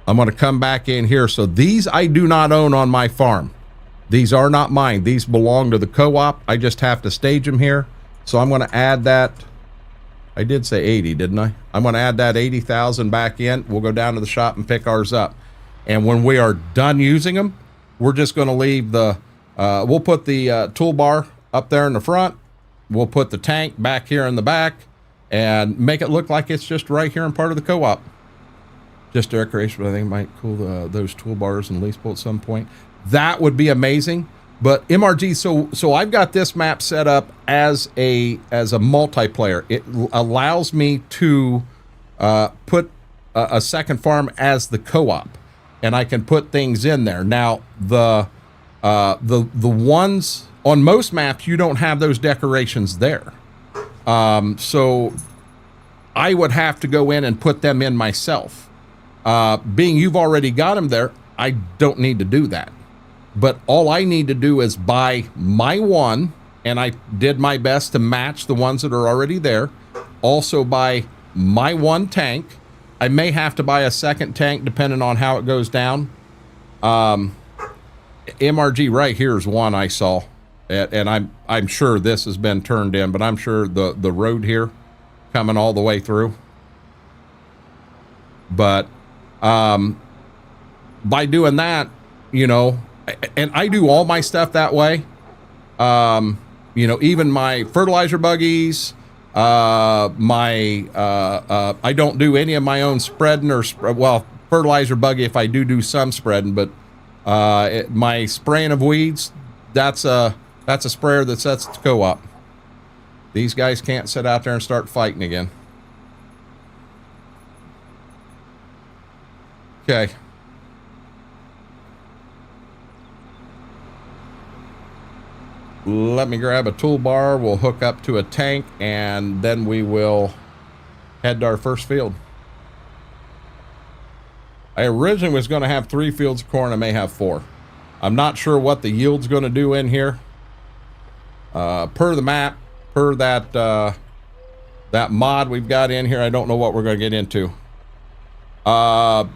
I'm going to come back in here. So these I do not own on my farm. These are not mine. These belong to the co-op. I just have to stage them here. So I'm going to add that. I did say 80, didn't I? I'm going to add that 80,000 back in. We'll go down to the shop and pick ours up. And when we are done using them, we're just going to leave the, we'll put the toolbar up there in the front. We'll put the tank back here in the back and make it look like it's just right here in part of the co-op. Just decoration, but I think it might cool those toolbars and lease pull at some point. That would be amazing. But MRG, so I've got this map set up as a multiplayer. It allows me to put a second farm as the co-op, and I can put things in there. Now the ones on most maps, you don't have those decorations there. So I would have to go in and put them in myself. Being you've already got them there, I don't need to do that. But all I need to do is buy my one, and I did my best to match the ones that are already there. Also buy my one tank. I may have to buy a second tank depending on how it goes down. MRG right here is one I saw. And I'm sure this has been turned in, but I'm sure the road here coming all the way through. But by doing that, you know, and I do all my stuff that way. You know, even my fertilizer buggies, I don't do any of my own spreading well, fertilizer buggy if I do some spreading, but my spraying of weeds, that's a sprayer that sets the co-op. These guys can't sit out there and start fighting again. Okay. Let me grab a toolbar. We'll hook up to a tank, and then we will head to our first field. I originally was going to have 3 fields of corn. I may have 4. I'm not sure what the yield's going to do in here. Per the map, per that mod we've got in here, I don't know what we're going to get into.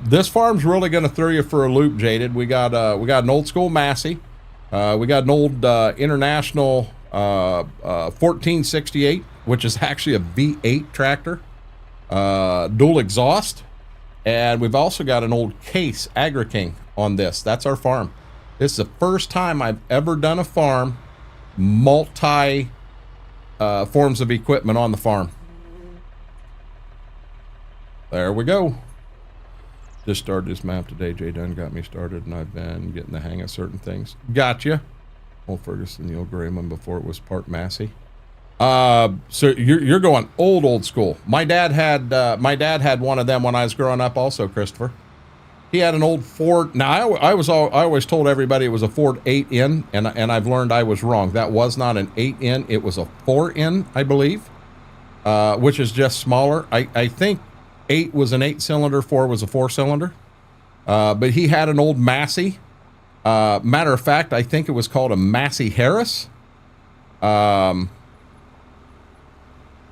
This farm's really going to throw you for a loop, Jaded. We got an old school Massey. We got an old International 1468, which is actually a V8 tractor, dual exhaust. And we've also got an old Case Agri-King on this. That's our farm. This is the first time I've ever done a farm, multi forms of equipment on the farm. There we go. Just started this map today. Jay Dunn got me started, and I've been getting the hang of certain things. Gotcha. Old Ferguson, the old gray one before it was part Massey. So you're going old school. My dad had one of them when I was growing up also, Christopher. He had an old Ford. Now I always told everybody it was a Ford 8N, and I've learned I was wrong. That was not an 8N. It was a 4N, I believe, which is just smaller. I think 8 was an 8-cylinder, 4 was a 4-cylinder. But he had an old Massey. Matter of fact, I think it was called a Massey Harris.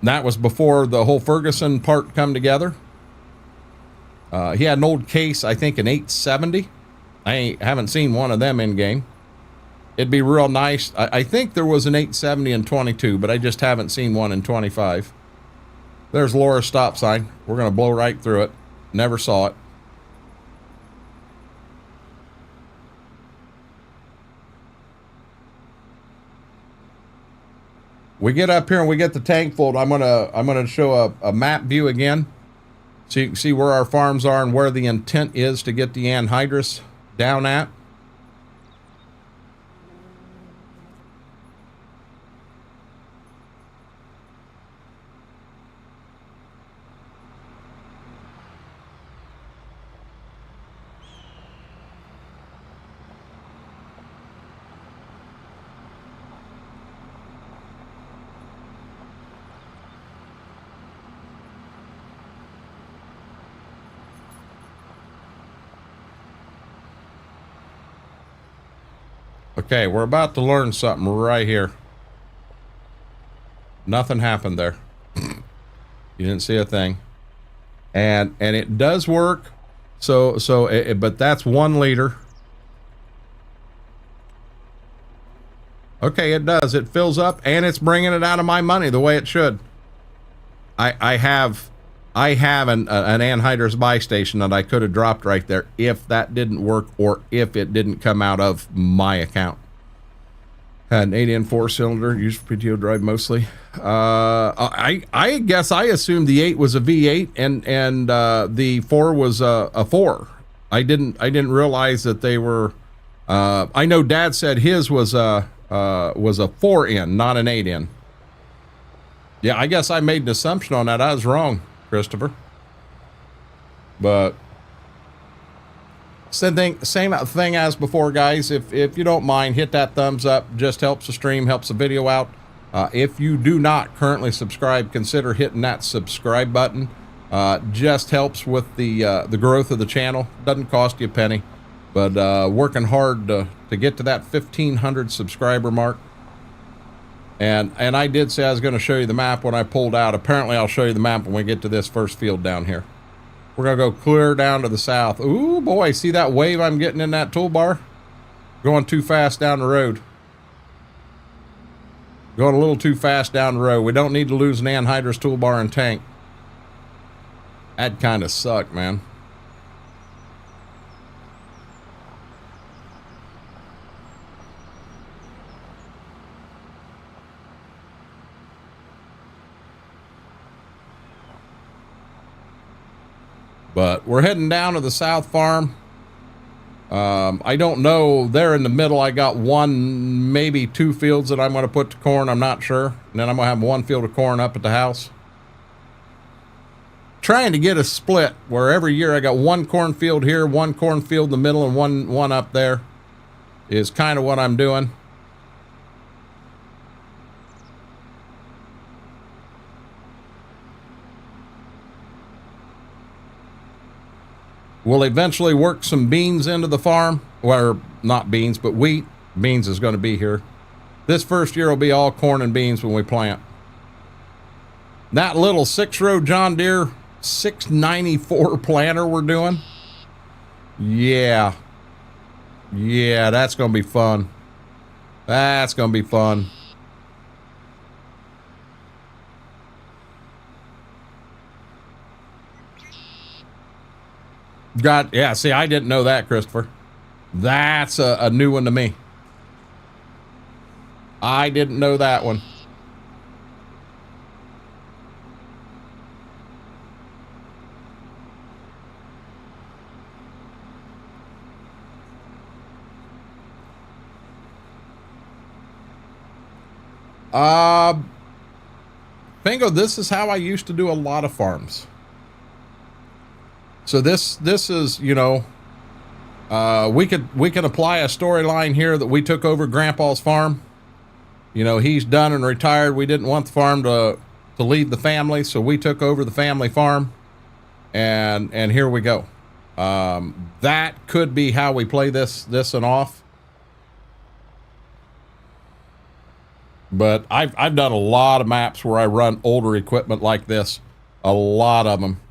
That was before the whole Ferguson part come together. He had an old Case, I think an 870. I haven't seen one of them in game. It'd be real nice. I think there was an 870 in 22, but I just haven't seen one in 25. There's Laura's stop sign. We're going to blow right through it. Never saw it. We get up here and we get the tank full. I'm gonna show a map view again, so you can see where our farms are and where the intent is to get the anhydrous down at. Okay, we're about to learn something right here. Nothing happened there. You didn't see a thing. And it does work. But that's 1 liter. Okay, it does. It fills up and it's bringing it out of my money the way it should. I have an anhydrous buy station that I could have dropped right there if that didn't work or if it didn't come out of my account. Had an 8N 4-cylinder, used for PTO drive mostly. I guess I assumed the 8 was a V8 and the 4 was a 4. I didn't realize that they were. I know Dad said his was a 4N, not an 8N. Yeah, I guess I made an assumption on that. I was wrong, Christopher. But same thing as before, guys. If you don't mind, hit that thumbs up. Just helps the stream, helps the video out. If you do not currently subscribe, consider hitting that subscribe button. Just helps with the growth of the channel. Doesn't cost you a penny, but working hard to get to that 1,500 subscriber mark. And I did say I was going to show you the map when I pulled out. Apparently, I'll show you the map when we get to this first field down here. We're going to go clear down to the south. Ooh, boy, see that wave I'm getting in that toolbar? Going too fast down the road. Going a little too fast down the road. We don't need to lose an anhydrous toolbar and tank. That'd kind of suck, man. But we're heading down to the south farm. I don't know. There in the middle, I got 1, maybe 2 fields that I'm going to put to corn. I'm not sure. And then I'm going to have 1 field of corn up at the house. Trying to get a split where every year I got 1 cornfield here, 1 cornfield in the middle, and one up there is kind of what I'm doing. We'll eventually work some beans into the farm. Well, not beans, but wheat. Beans is going to be here. This first year will be all corn and beans when we plant. That little 6-row John Deere 694 planter we're doing. Yeah, that's going to be fun. That's going to be fun. God, yeah, see, I didn't know that, Christopher. That's a new one to me. I didn't know that one. Bingo, this is how I used to do a lot of farms. So this is, you know, we can apply a storyline here that we took over Grandpa's farm. You know, he's done and retired. We didn't want the farm to leave the family, so we took over the family farm, and here we go. That could be how we play this and off. But I've done a lot of maps where I run older equipment like this, a lot of them.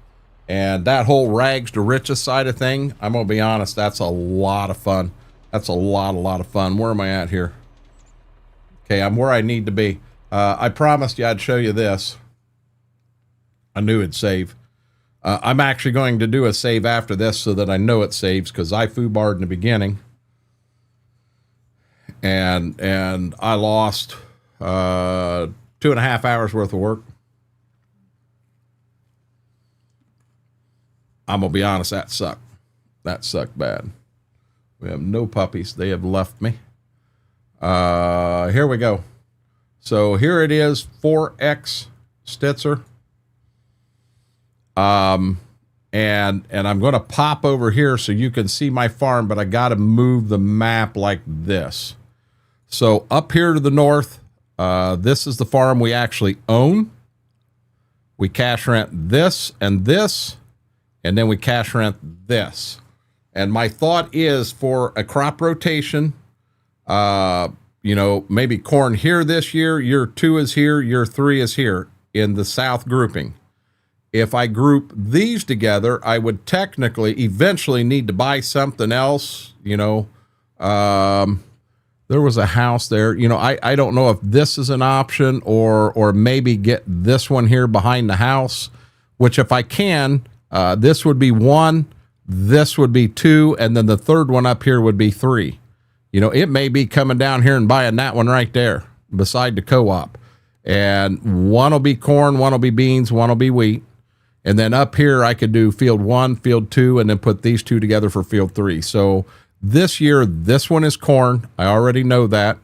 And that whole rags to riches side of thing, I'm going to be honest, that's a lot of fun. That's a lot of fun. Where am I at here? Okay, I'm where I need to be. I promised you I'd show you this. I knew it'd save. I'm actually going to do a save after this so that I know it saves, because I foobarred in the beginning. And I lost 2.5 hours worth of work. I'm gonna be honest, that sucked. That sucked bad. We have no puppies. They have left me. Here we go. So here it is, 4X Stitzer. And I'm gonna pop over here so you can see my farm, but I gotta move the map like this. So up here to the north, this is the farm we actually own. We cash rent this, and then we cash rent this. And my thought is for a crop rotation, you know, maybe corn here this year 2 is here, year 3 is here in the south grouping. If I group these together, I would technically eventually need to buy something else, you know. There was a house there, you know, I don't know if this is an option or maybe get this one here behind the house, which if I can, this would be 1, this would be 2, and then the third one up here would be 3. You know, it may be coming down here and buying that one right there beside the co-op. And one will be corn, one will be beans, one will be wheat. And then up here I could do field 1, field 2, and then put these two together for field 3. So this year, this one is corn. I already know that.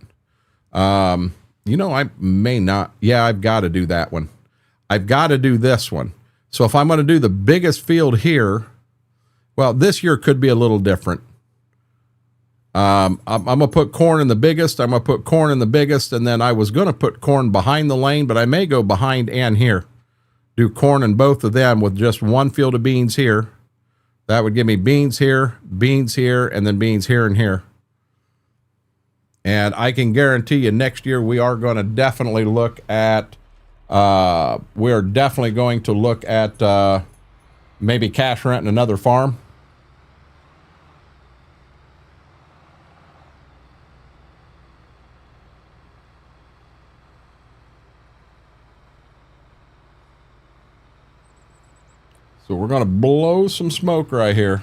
You know, I may not. Yeah, I've got to do that one. I've got to do this one. So if I'm going to do the biggest field here, well, this year could be a little different. I'm going to put corn in the biggest. I'm going to put corn in the biggest. And then I was going to put corn behind the lane, but I may go behind and here. Do corn in both of them with just one field of beans here. That would give me beans here, and then beans here and here. And I can guarantee you next year we are going to definitely look at, maybe cash renting another farm. So we're going to blow some smoke right here.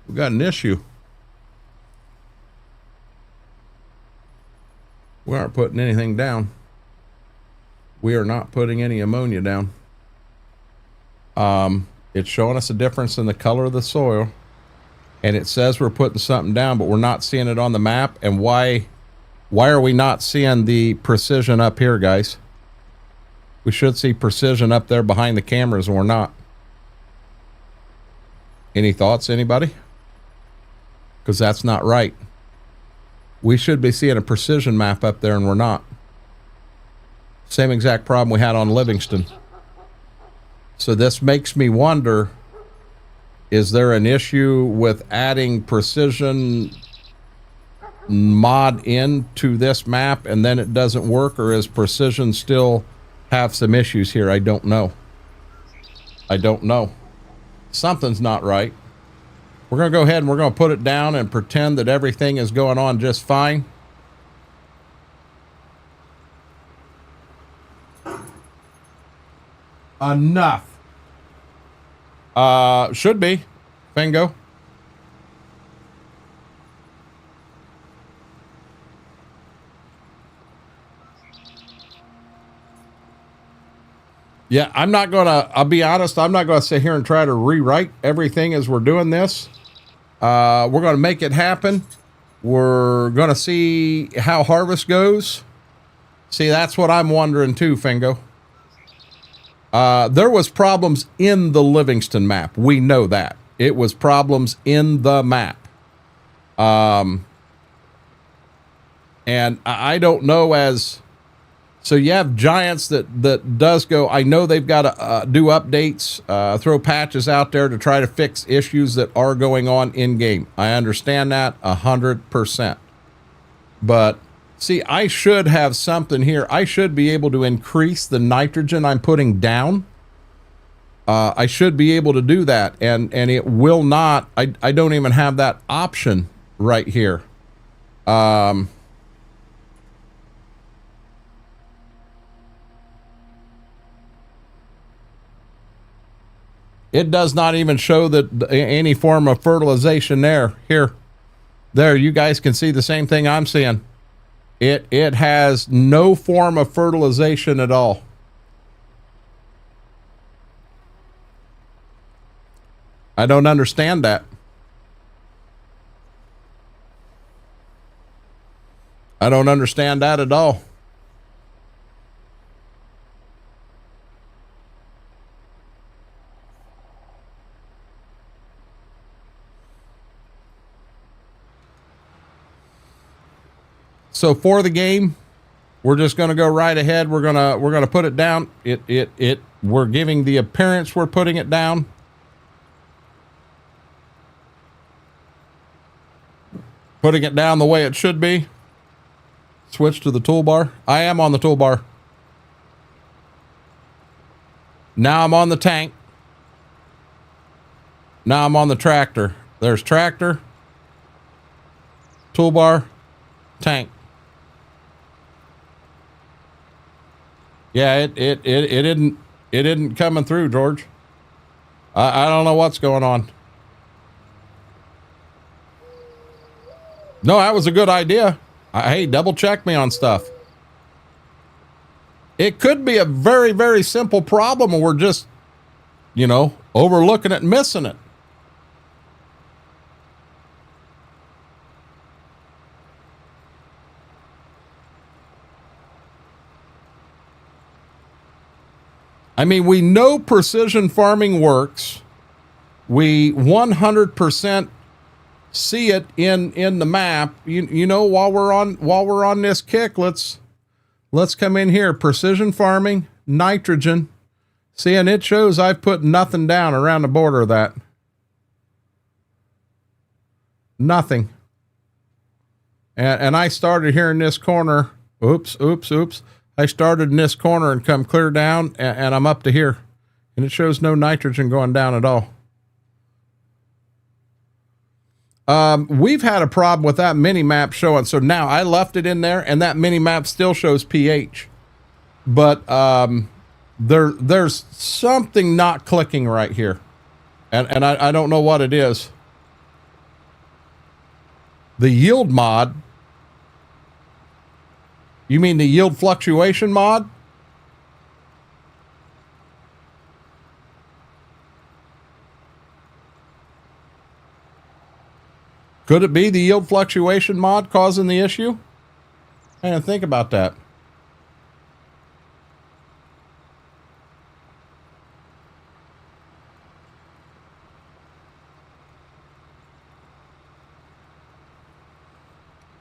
We got an issue. We aren't putting anything down. We are not putting any ammonia down. It's showing us a difference in the color of the soil. And it says we're putting something down, but we're not seeing it on the map. And why are we not seeing the precision up here, guys? We should see precision up there behind the cameras, and we're not. Any thoughts, anybody? Because that's not right. We should be seeing a precision map up there, and we're not. Same exact problem we had on Livingston. So this makes me wonder, is there an issue with adding precision mod into this map and then it doesn't work, or is precision still have some issues here? I don't know. I don't know. Something's not right. We're going to go ahead and we're going to put it down and pretend that everything is going on just fine. Enough. Should be. Bingo. Yeah, I'm not going to, I'll be honest, I'm not going to sit here and try to rewrite everything as we're doing this. We're going to make it happen. We're going to see how harvest goes. See, that's what I'm wondering too, Fingo. There was problems in the Livingston map. We know that. It was problems in the map. And I don't know as... So you have Giants that does go... I know they've got to do updates, throw patches out there to try to fix issues that are going on in-game. I understand that 100%. But... See, I should have something here. I should be able to increase the nitrogen I'm putting down. I should be able to do that, and it will not. I don't even have that option right here. It does not even show that any form of fertilization there. There, you guys can see the same thing I'm seeing. It has no form of fertilization at all. I don't understand that. I don't understand that at all. So for the game, we're just going to go right ahead. We're going to put it down. We're giving the appearance we're putting it down. Putting it down the way it should be. Switch to the toolbar. I am on the toolbar. Now I'm on the tank. Now I'm on the tractor. There's tractor, toolbar, tank. Yeah, it isn't coming through, George. I don't know what's going on. No, that was a good idea. Hey, double check me on stuff. It could be a very, very simple problem, and we're just, you know, overlooking it and missing it. I mean, we know precision farming works. We 100% see it in the map. You know, while we're on this kick, let's come in here. Precision farming, nitrogen. See, and it shows I've put nothing down around the border of that. Nothing. And I started here in this corner. Oops. I started in this corner and come clear down, and I'm up to here. And it shows no nitrogen going down at all. We've had a problem with that mini map showing. So now I left it in there, and that mini map still shows pH. But there's something not clicking right here. And I don't know what it is. The yield mod. You mean the yield fluctuation mod? Could it be the yield fluctuation mod causing the issue? I didn't think about that.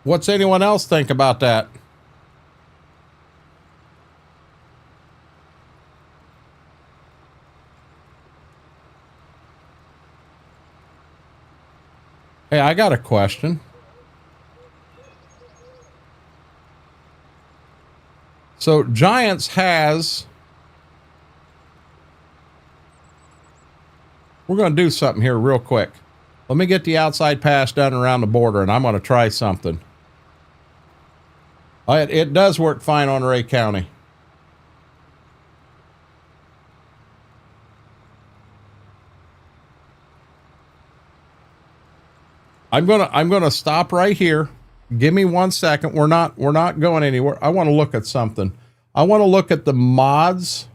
What's anyone else think about that? Hey, I got a question. So Giants has... We're going to do something here real quick. Let me get the outside pass done around the border, and I'm going to try something. It does work fine on Ray County. I'm gonna stop right here. Give me 1 second. We're not going anywhere. I want to look at something. I want to look at the mods,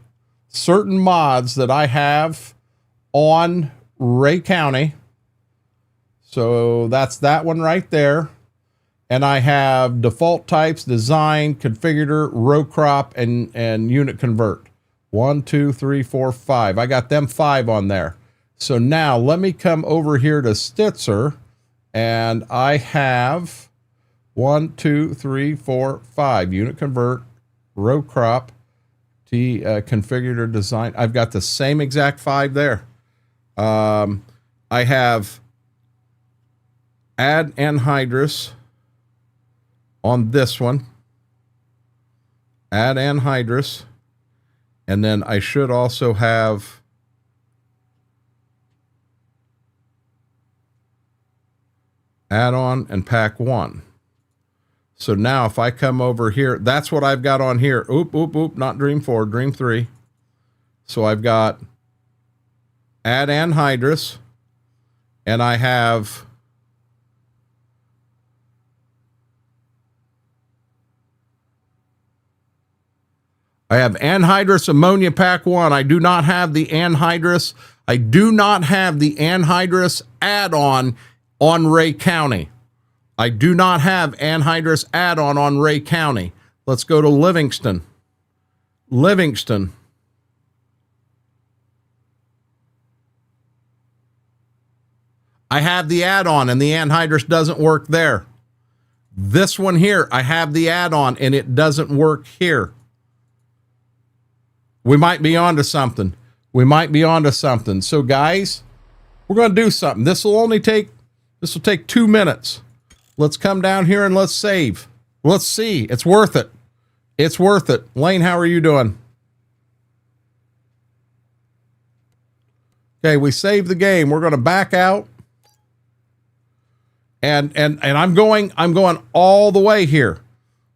certain mods that I have on Ray County. So that's that one right there. And I have default types, design, configurator, row crop, and unit convert. 1, 2, 3, 4, 5. I got them 5 on there. So now let me come over here to Stitzer, and I have 1, 2, 3, 4, 5. Unit convert, row crop, configurator, design. I've got the same exact 5 there. I have add anhydrous on this one. Add anhydrous. And then I should also have add-on and pack 1. So now if I come over here, that's what I've got on here. Oop, not Dream 4, Dream 3. So I've got add anhydrous, and I have anhydrous ammonia pack 1. I do not have the anhydrous. I do not have the anhydrous add-on on Ray County. I do not have anhydrous add-on on Ray County. Let's go to Livingston. Livingston. I have the add-on and the anhydrous doesn't work there. This one here, I have the add-on and it doesn't work here. We might be onto something. So guys, we're going to do something. This will take 2 minutes. Let's come down here and let's save. Let's see. It's worth it. It's worth it. Lane, how are you doing? Okay, we saved the game. We're going to back out. And I'm going all the way here.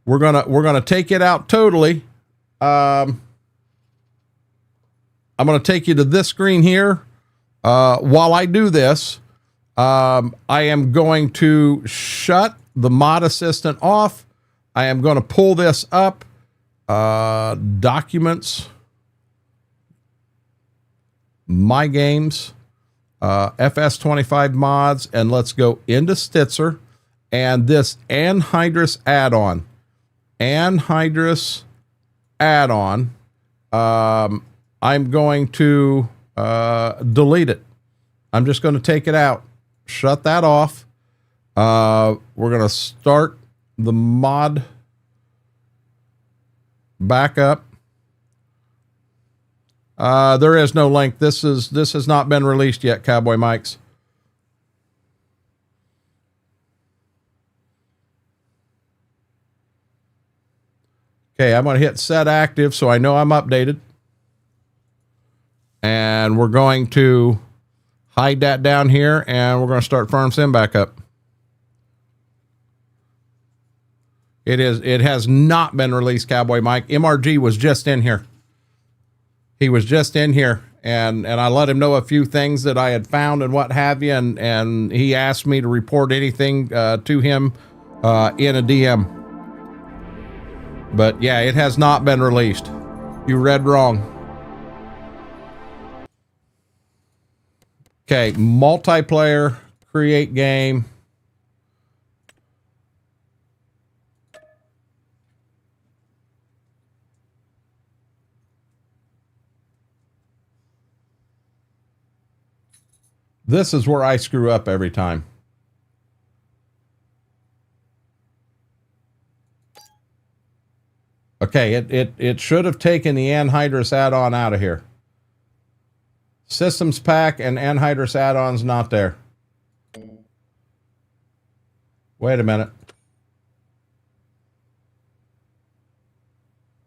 We're gonna take it out totally. I'm going to take you to this screen here. While I do this, I am going to shut the mod assistant off. I am going to pull this up. Documents, my games, FS25 mods, and let's go into Stitzer and this anhydrous add-on. I'm going to delete it. I'm just going to take it out, shut that off. We're going to start the mod back up. There is no link. This has not been released yet, Cowboy Mikes. Okay, I'm going to hit set active so I know I'm updated. And we're going to hide that down here and we're going to start Farm Sim back up. It has not been released, Cowboy Mike. MRG was just in here. He was just in here and I let him know a few things that I had found and what have you. And he asked me to report anything to him in a DM. But yeah, it has not been released. You read wrong. Okay, multiplayer, create game. This is where I screw up every time. Okay, it should have taken the anhydrous add-on out of here. Systems pack and anhydrous add-ons not there. Wait a minute.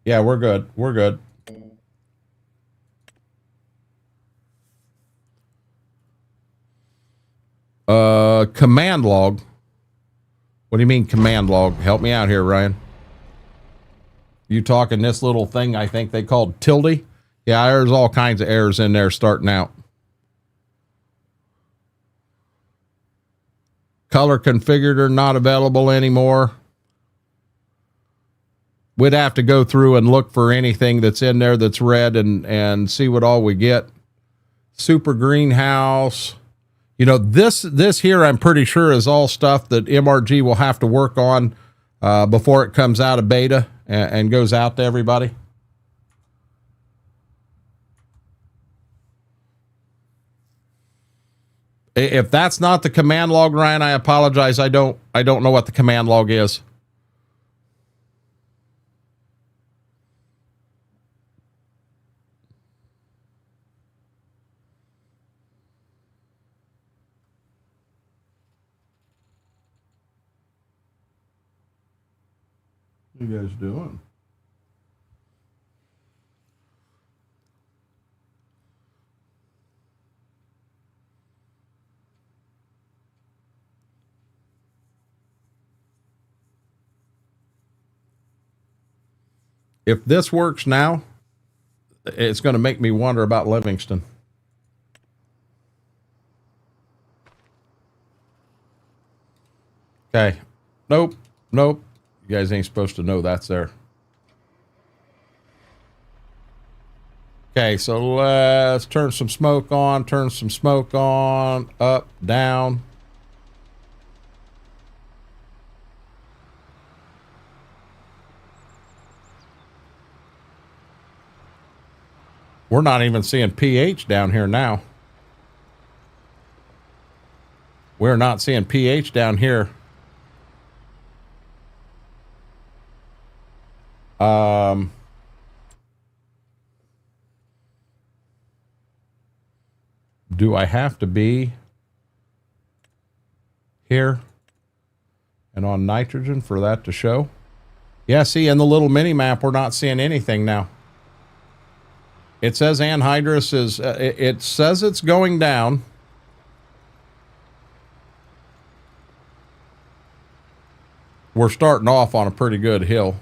Yeah, we're good. We're good. Command log. What do you mean command log? Help me out here, Ryan. You talking this little thing I think they called tilde? Yeah, there's all kinds of errors in there starting out. Color configured not available anymore. We'd have to go through and look for anything that's in there that's red and see what all we get. Super greenhouse. You know, this here I'm pretty sure is all stuff that MRG will have to work on before it comes out of beta and goes out to everybody. If that's not the command log, Ryan, I apologize. I don't know what the command log is. What you guys doing? If this works now, it's going to make me wonder about Livingston. Okay. Nope. Nope. You guys ain't supposed to know that's there. Okay, so let's turn some smoke on, up, down. We're not even seeing pH down here now. We're not seeing pH down here. Do I have to be here and on nitrogen for that to show? Yeah, see, in the little mini map, we're not seeing anything now. It says anhydrous is, it says it's going down. We're starting off on a pretty good hill.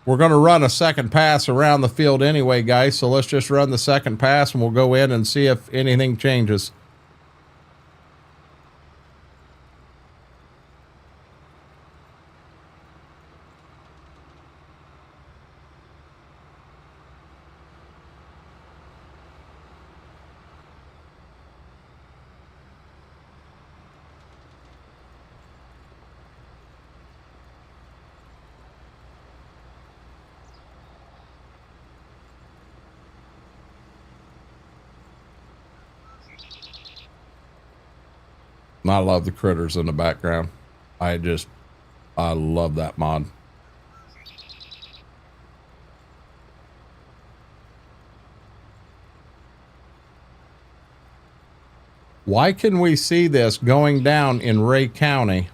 We're going to run a second pass around the field anyway, guys. So let's just run the second pass and we'll go in and see if anything changes. I love the critters in the background. I love that mod. Why can we see this going down in Ray County,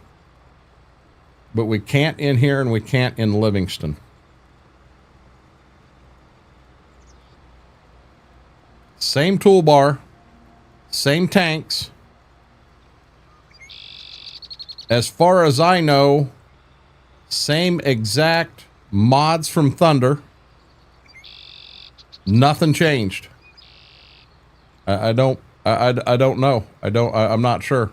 but we can't in here and we can't in Livingston? Same toolbar, same tanks. As far as I know, same exact mods from Thunder. Nothing changed. I don't know. I'm not sure.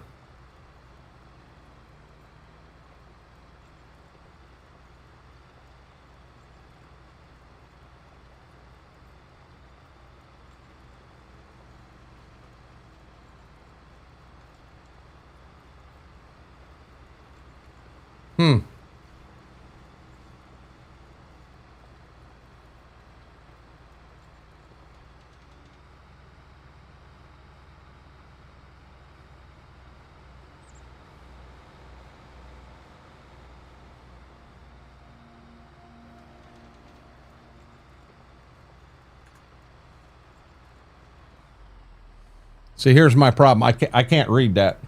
See, here's my problem. I can't read that.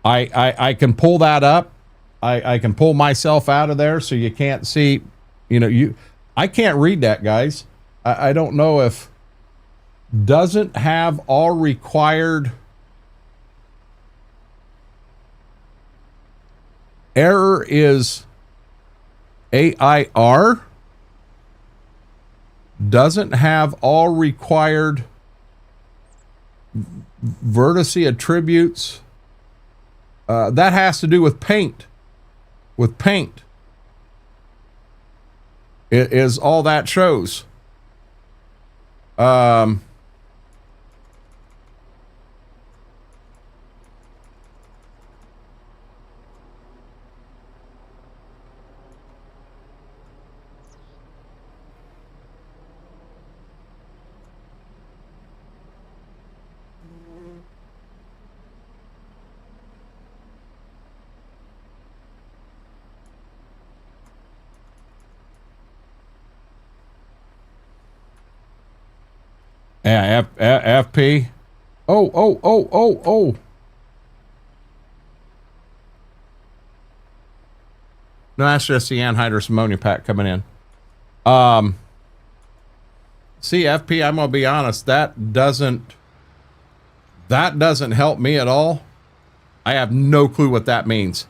I can pull that up. I can pull myself out of there so you can't see, I can't read that, guys. I don't know if doesn't have all required. Error is AIR. Doesn't have all required vertice attributes. That has to do with paint. With paint. It is all that shows. Yeah, FP. Oh. No, that's just the anhydrous ammonia pack coming in. See, FP, I'm gonna be honest, that doesn't help me at all. I have no clue what that means.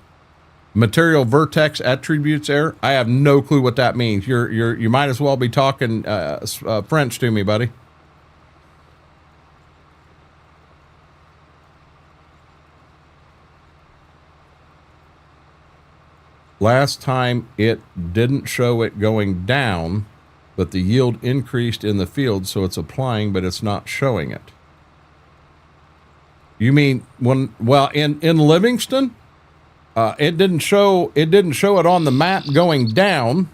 Material vertex attributes error. I have no clue what that means. You might as well be talking French to me, buddy. Last time it didn't show it going down, but the yield increased in the field, so it's applying, but it's not showing it. You mean when, well, in Livingston, it didn't show it on the map going down.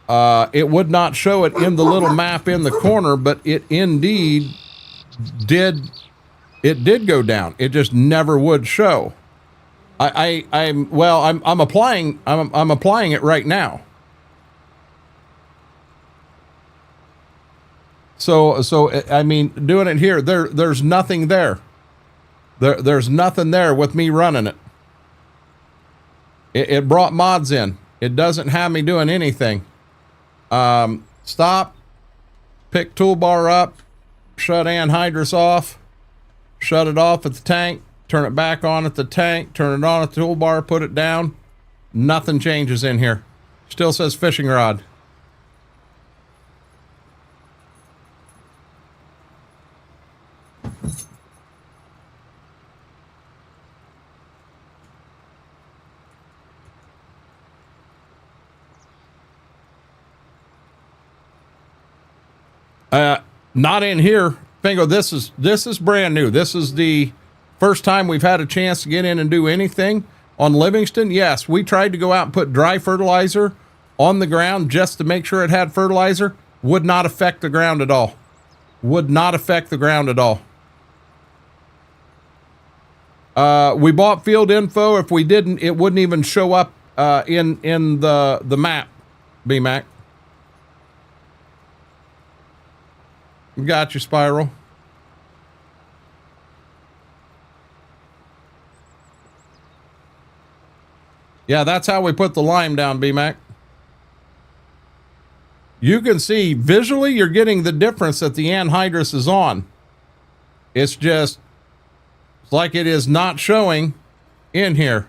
It would not show it in the little map in the corner, but it indeed did. It did go down. It just never would show. I'm applying it right now. So I mean, doing it here, there's nothing there. There's nothing there with me running it. It brought mods in. It doesn't have me doing anything. Stop, pick toolbar up, shut anhydrous off, shut it off at the tank, turn it back on at the tank, turn it on at the toolbar, put it down. Nothing changes in here. Still says fishing rod. Not in here. Bingo, this is brand new. This is the first time we've had a chance to get in and do anything on Livingston. Yes, we tried to go out and put dry fertilizer on the ground just to make sure it had fertilizer. Would not affect the ground at all. Would not affect the ground at all. We bought field info. If we didn't, it wouldn't even show up in the map, BMAC. Got you, Spiral. Yeah, that's how we put the lime down, BMAC. You can see visually you're getting the difference that the anhydrous is on. It's just it's like it is not showing in here.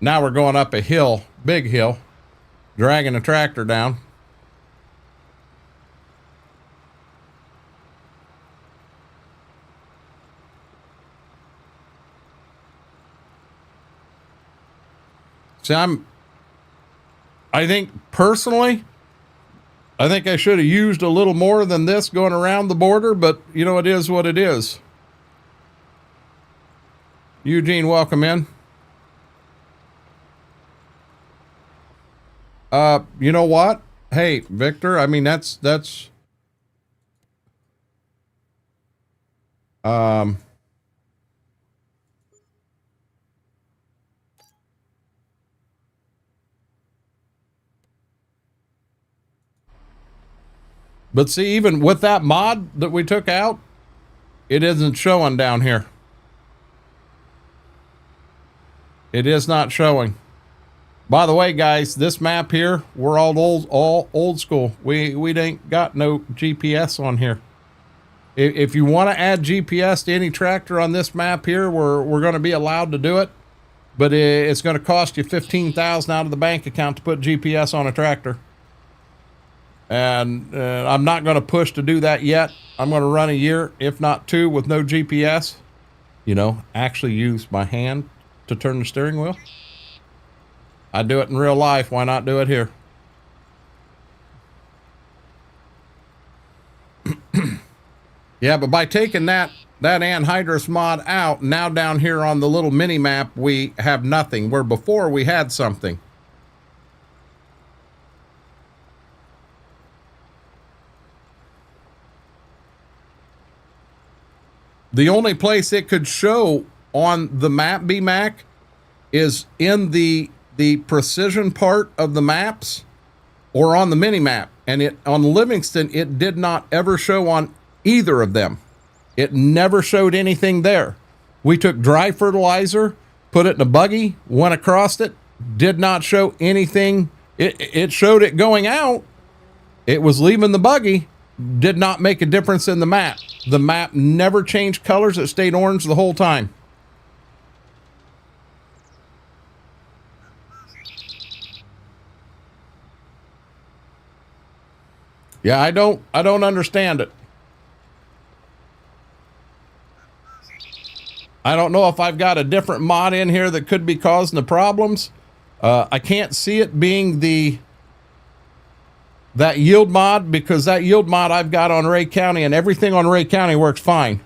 Now we're going up a hill, big hill, dragging a tractor down. See, I think personally, I think I should have used a little more than this going around the border, but you know, it is what it is. Eugene, welcome in. You know what? Hey, Victor, I mean, that's, but see, even with that mod that we took out, it isn't showing down here. It is not showing. By the way, guys, this map here, we're all old school. We ain't got no GPS on here. If you want to add GPS to any tractor on this map here, we're going to be allowed to do it, but it's going to cost you $15,000 out of the bank account to put GPS on a tractor. And I'm not going to push to do that yet. I'm going to run a year, if not two, with no GPS. You know, actually use my hand to turn the steering wheel. I do it in real life. Why not do it here? Yeah, but by taking that anhydrous mod out, now down here on the little mini map, we have nothing, where before we had something. The only place it could show on the map, BMAC, is in the precision part of the maps or on the mini map. And it on Livingston, it did not ever show on either of them. It never showed anything there. We took dry fertilizer, put it in a buggy, went across it, did not show anything. It showed it going out. It was leaving the buggy, did not make a difference in the map. The map never changed colors. It stayed orange the whole time. Yeah, I don't understand it. I don't know if I've got a different mod in here that could be causing the problems. I can't see it being that yield mod, because that yield mod I've got on Ray County, and everything on Ray County works fine.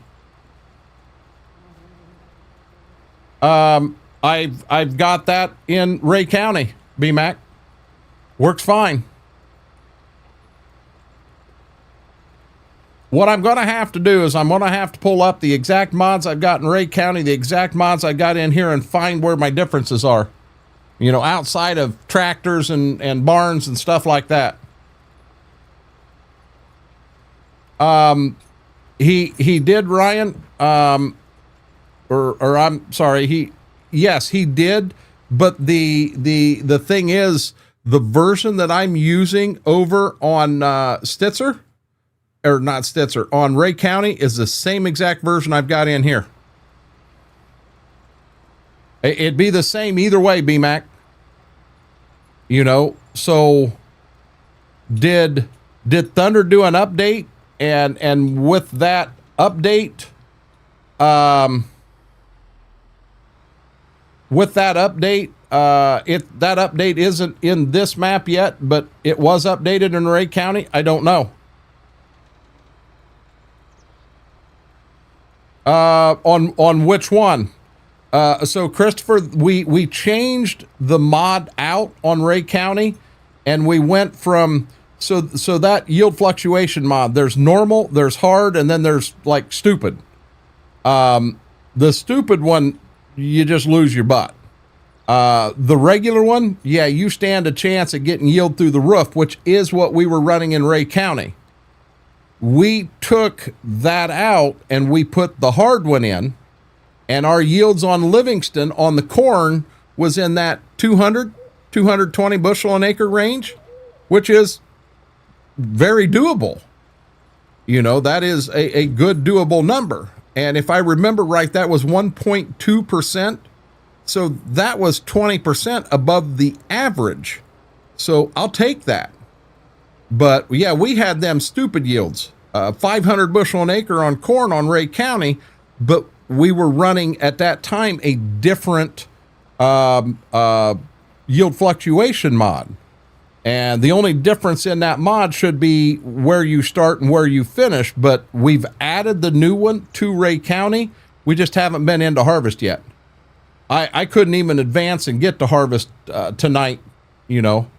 I've got that in Ray County, BMAC. Works fine. What I'm going to have to do is I'm going to have to pull up the exact mods I've got in Ray County, the exact mods I got in here, and find where my differences are. You know, outside of tractors and barns and stuff like that. He did, Ryan, or I'm sorry, yes, he did, but the thing is, the version that I'm using over on Stitzer, or not Stitzer, on Ray County, is the same exact version I've got in here. It'd be the same either way, BMAC. You know, so did Thunder do an update? And with that update, that update isn't in this map yet, but it was updated in Ray County. I don't know. On which one? So Christopher, we changed the mod out on Ray County, and we went from so that yield fluctuation mod, there's normal, there's hard, and then there's like stupid. The stupid one, you just lose your butt. The regular one, yeah, you stand a chance at getting yield through the roof, which is what we were running in Ray County. We took that out and we put the hard one in, and our yields on Livingston on the corn was in that 220 bushel an acre range, which is very doable. You know, that is a good doable number. And if I remember right, that was 1.2%. So that was 20% above the average. So I'll take that. But yeah, we had them stupid yields, 500 bushel an acre on corn on Ray County, but we were running at that time a different yield fluctuation mod. And the only difference in that mod should be where you start and where you finish, but we've added the new one to Ray County. We just haven't been into harvest yet. I couldn't even advance and get to harvest tonight. You know,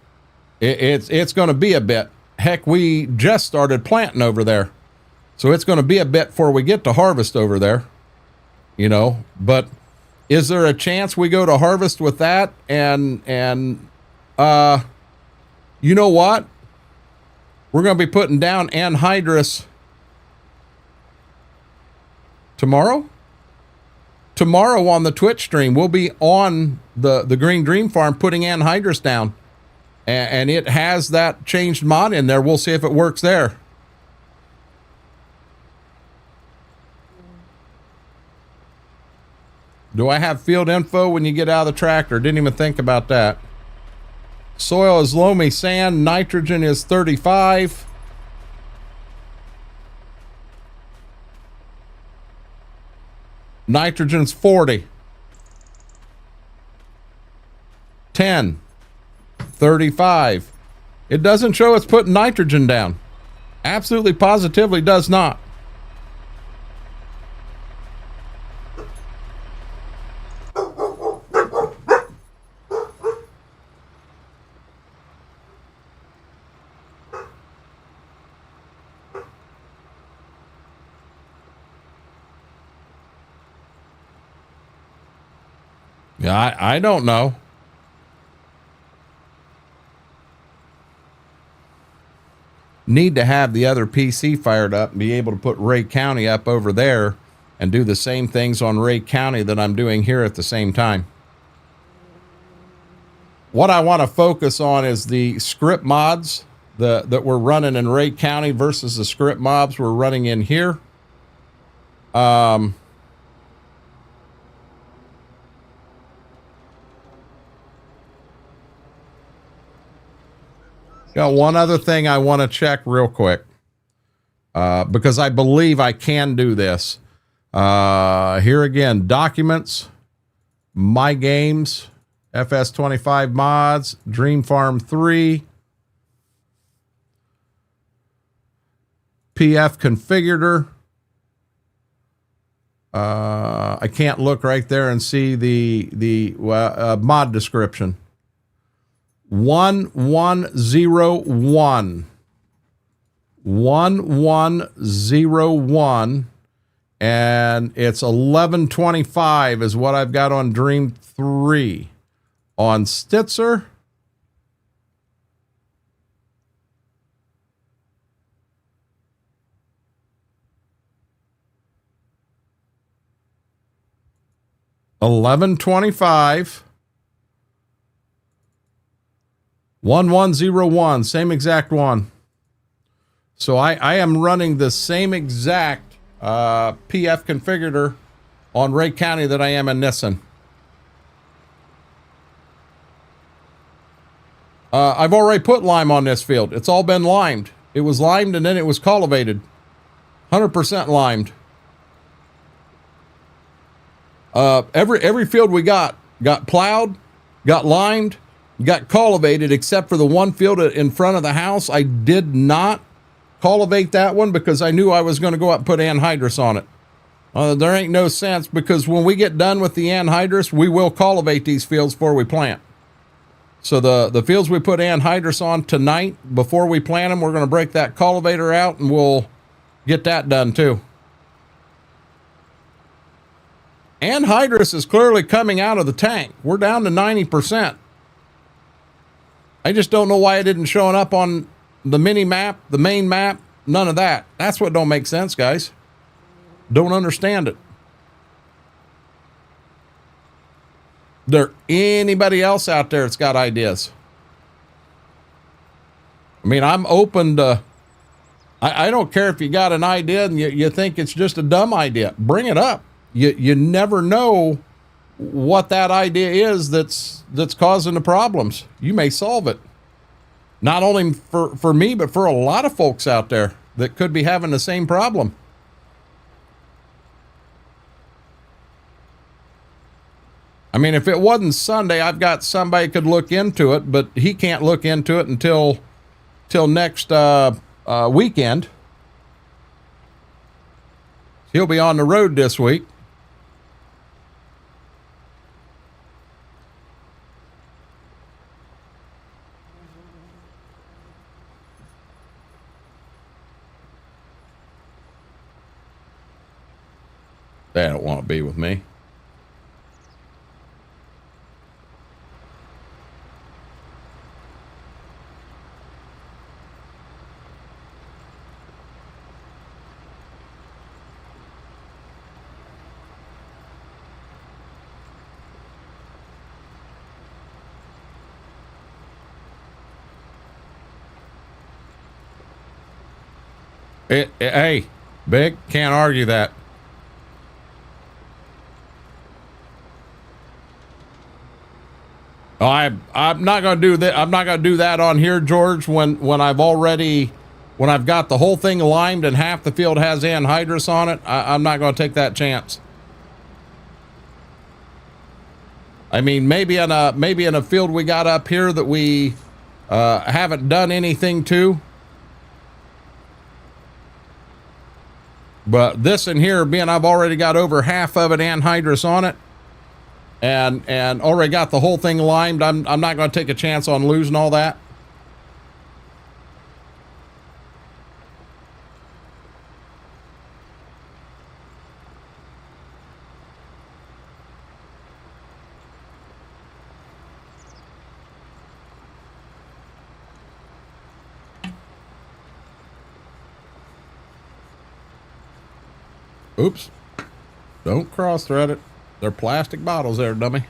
it's going to be a bit. Heck, we just started planting over there, so it's going to be a bit before we get to harvest over there. You know, but is there a chance we go to harvest with that? And you know what? We're going to be putting down anhydrous tomorrow. tomorrow on the Twitch stream, we'll be on the Green Dream Farm putting anhydrous down. And it has that changed mod in there. We'll see if it works there. Do I have field info when you get out of the tractor? Didn't even think about that. Soil is loamy sand. Nitrogen is 35. Nitrogen's 40. 10. 35. It doesn't show it's putting nitrogen down. Absolutely positively does not. Yeah, I don't know. Need to have the other PC fired up and be able to put Ray County up over there and do the same things on Ray County that I'm doing here at the same time. What I want to focus on is the script mods that we're running in Ray County versus the script mobs we're running in here. Got one other thing I want to check real quick, because I believe I can do this. Here again, documents, my games, FS25 mods, Dream Farm 3, PF configurator. I can't look right there and see the mod description. 1101 1101, and it's 1125 is what I've got on Dream 3. On Stitzer, $11.25. 1101, same exact one. So I am running the same exact PF configurator on Ray County that I am in Nissen. I've already put lime on this field. It's all been limed. It was limed and then it was cultivated. 100% limed. Every field we got plowed, got limed, got cultivated, except for the one field in front of the house. I did not cultivate that one because I knew I was going to go out and put anhydrous on it. There ain't no sense, because when we get done with the anhydrous, we will cultivate these fields before we plant. So the fields we put anhydrous on tonight, before we plant them, we're going to break that cultivator out and we'll get that done too. Anhydrous is clearly coming out of the tank. We're down to 90%. I just don't know why it didn't showing up on the mini map, the main map, none of that. That's what don't make sense, guys. Don't understand it. There anybody else out there that's got ideas? I mean, I'm open to, I don't care if you got an idea and you think it's just a dumb idea. Bring it up. You never know what that idea is that's causing the problems. You may solve it. Not only for me, but for a lot of folks out there that could be having the same problem. I mean, if it wasn't Sunday, I've got somebody could look into it, but he can't look into it until next weekend. He'll be on the road this week. They don't want to be with me. Hey, Big, can't argue that. I'm not going to do that. I'm not going to do that on here, George, when I've got the whole thing limed and half the field has anhydrous on it. I'm not going to take that chance. I mean, maybe in a field we got up here that we haven't done anything to. But this in here, being I've already got over half of it anhydrous on it, and already got the whole thing limed, I'm not going to take a chance on losing all that. Oops. Don't cross-thread it. They're plastic bottles there, dummy.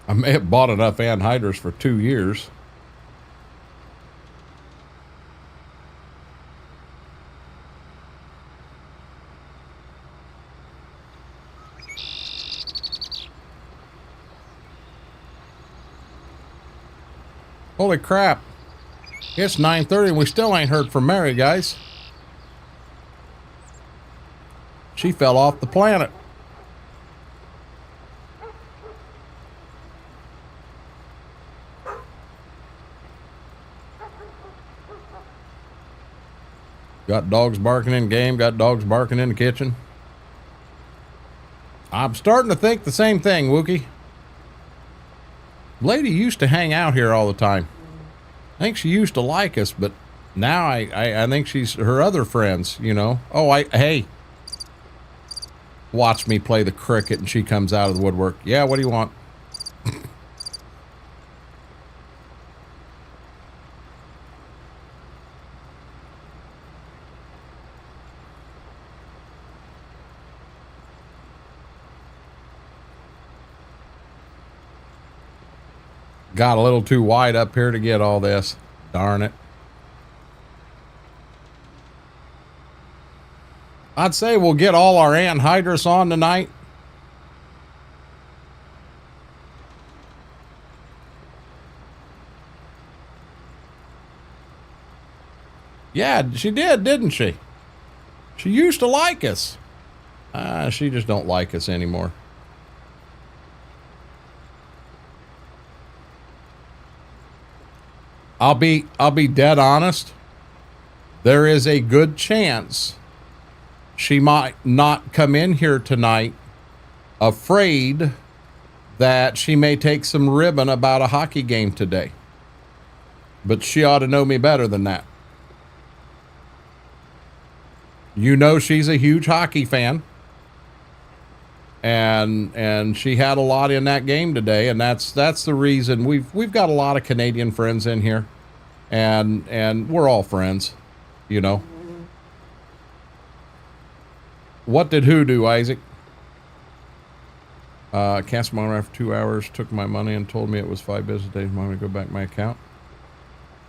I may have bought enough anhydrous for 2 years. Holy crap. It's 9:30 and we still ain't heard from Mary, guys. She fell off the planet. Got dogs barking in game, got dogs barking in the kitchen. I'm starting to think the same thing, Wookie. Lady used to hang out here all the time. I think she used to like us, but now I think she's her other friends, you know. Oh, hey. Watch me play the cricket and she comes out of the woodwork. Yeah, what do you want? Got a little too wide up here to get all this. Darn it. I'd say we'll get all our anhydrous on tonight. Yeah, she did, didn't she? She used to like us. She just don't like us anymore. I'll be dead honest. There is a good chance she might not come in here tonight, afraid that she may take some ribbon about a hockey game today. But she ought to know me better than that. You know she's a huge hockey fan. And she had a lot in that game today, and that's the reason we've got a lot of Canadian friends in here, and we're all friends, you know. What did who do, Isaac? Cast my money after 2 hours, took my money and told me it was 5 business days. I'm going to go back my account.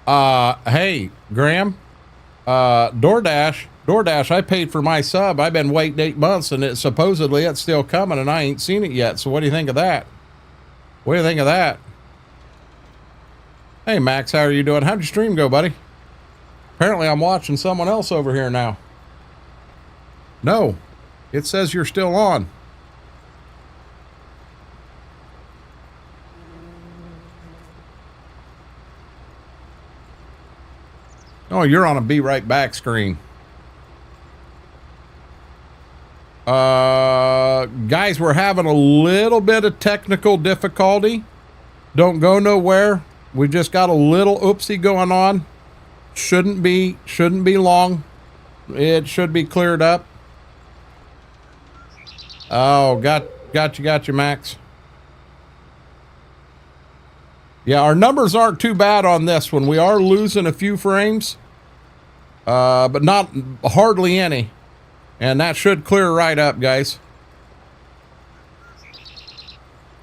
Hey, Graham, DoorDash, I paid for my sub. I've been waiting 8 months, and it's still coming, and I ain't seen it yet. So what do you think of that? What do you think of that? Hey, Max, how are you doing? How'd your stream go, buddy? Apparently I'm watching someone else over here now. No, it says you're still on. Oh, you're on a be right back screen. Guys, we're having a little bit of technical difficulty. Don't go nowhere. We just got a little oopsie going on. Shouldn't be long. It should be cleared up. Oh, got you, Max. Yeah, our numbers aren't too bad on this one. We are losing a few frames. but not hardly any. And that should clear right up, guys.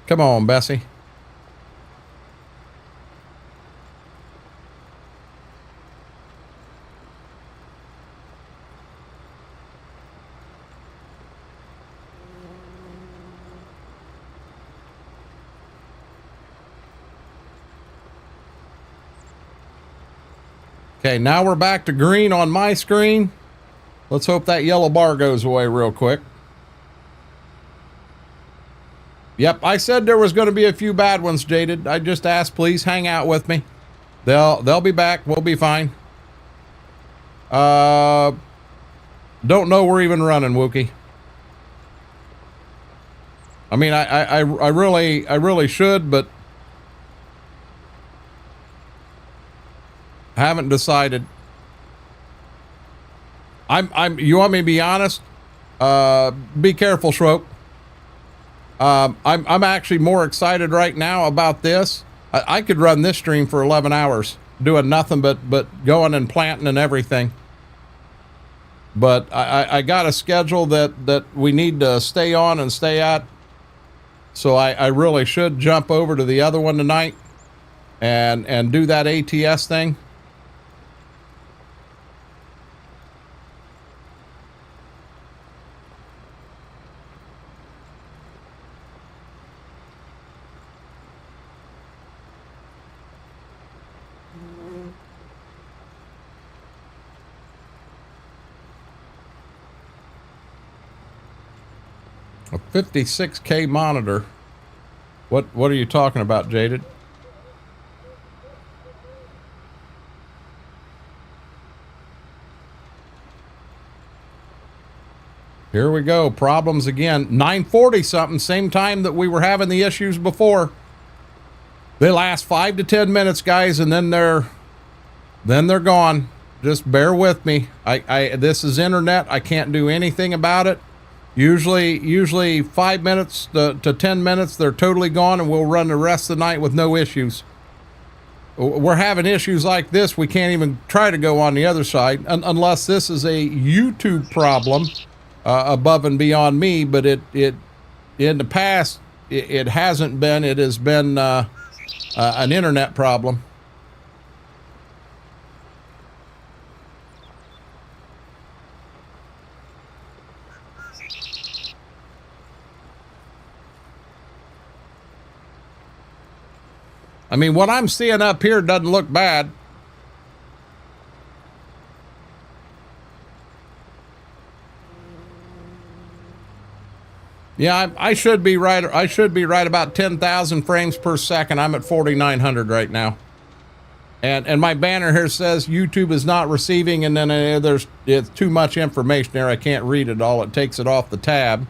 Come on, Bessie. Okay, now we're back to green on my screen. Let's hope that yellow bar goes away real quick. Yep, I said there was going to be a few bad ones, Jaded. I just asked, please hang out with me. They'll be back. We'll be fine. Don't know we're even running, Wookie. I mean, I really should, but haven't decided. You want me to be honest? Be careful, Shroke. I'm actually more excited right now about this. I could run this stream for 11 hours doing nothing but going and planting and everything. But I got a schedule that we need to stay on and stay at. So I really should jump over to the other one tonight and do that ATS thing. A 56K monitor. What are you talking about, Jaded? Here we go. Problems again. 940 something. Same time that we were having the issues before. They last 5 to 10 minutes, guys, and then they're gone. Just bear with me. This is internet. I can't do anything about it. Usually 5 minutes to 10 minutes, they're totally gone, and we'll run the rest of the night with no issues. We're having issues like this. We can't even try to go on the other side unless this is a YouTube problem above and beyond me. But it in the past, it hasn't been. It has been an internet problem. I mean, what I'm seeing up here doesn't look bad. Yeah, I should be right. I should be right about 10,000 frames per second. I'm at 4,900 right now. And my banner here says YouTube is not receiving, and then it's too much information there. I can't read it all. It takes it off the tab.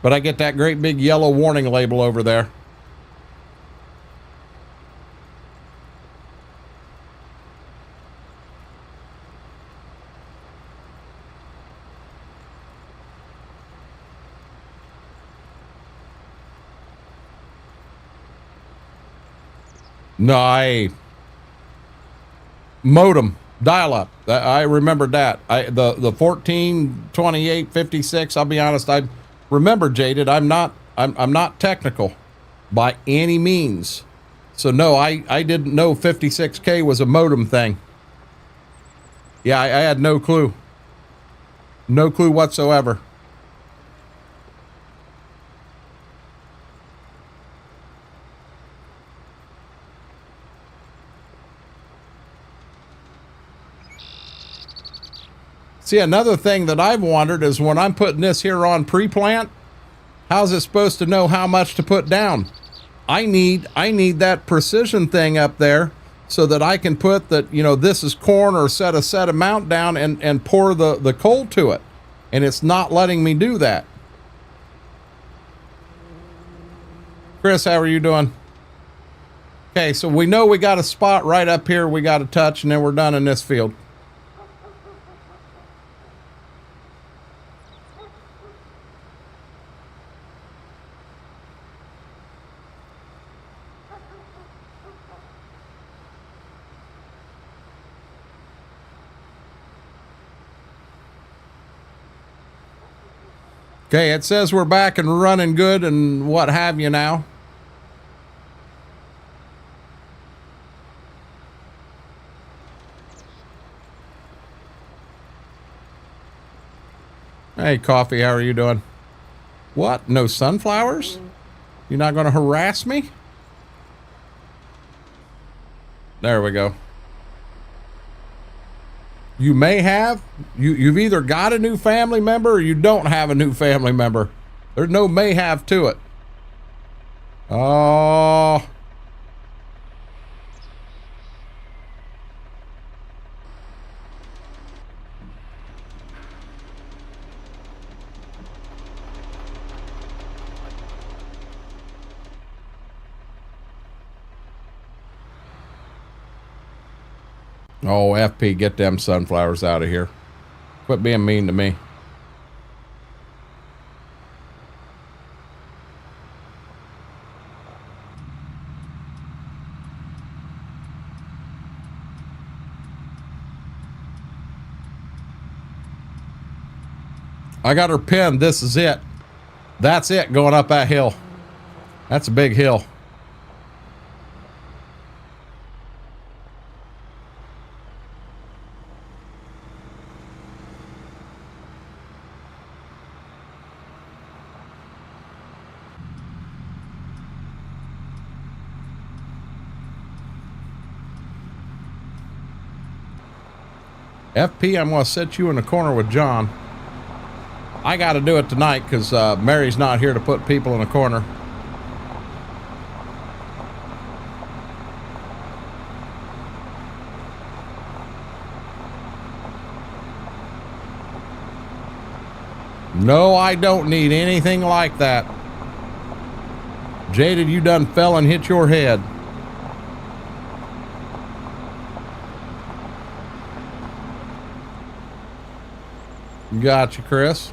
But I get that great big yellow warning label over there. No, modem dial-up. I remember that. The 14, 28, 56. I'll be honest. I remember, Jaded. I'm not technical by any means. So no, I didn't know 56K was a modem thing. Yeah, I had no clue. No clue whatsoever. See, another thing that I've wondered is when I'm putting this here on pre-plant, how's it supposed to know how much to put down? I need that precision thing up there so that I can put that, you know, this is corn, or set a set amount down and pour the coal to it. And it's not letting me do that. Chris, how are you doing? Okay, so we know we got a spot right up here we got to touch, and then we're done in this field. Okay, it says we're back and running good and what have you now. Hey, Coffee, how are you doing? What? No sunflowers? You're not going to harass me? There we go. You may have. You've either got a new family member or you don't have a new family member. There's no may have to it. Oh. Oh, FP, get them sunflowers out of here. Quit being mean to me. I got her pinned. This is it. That's it going up that hill. That's a big hill. FP, I'm going to set you in the corner with John. I got to do it tonight because Mary's not here to put people in a corner. No, I don't need anything like that. Jaded, you done fell and hit your head. Gotcha, Chris.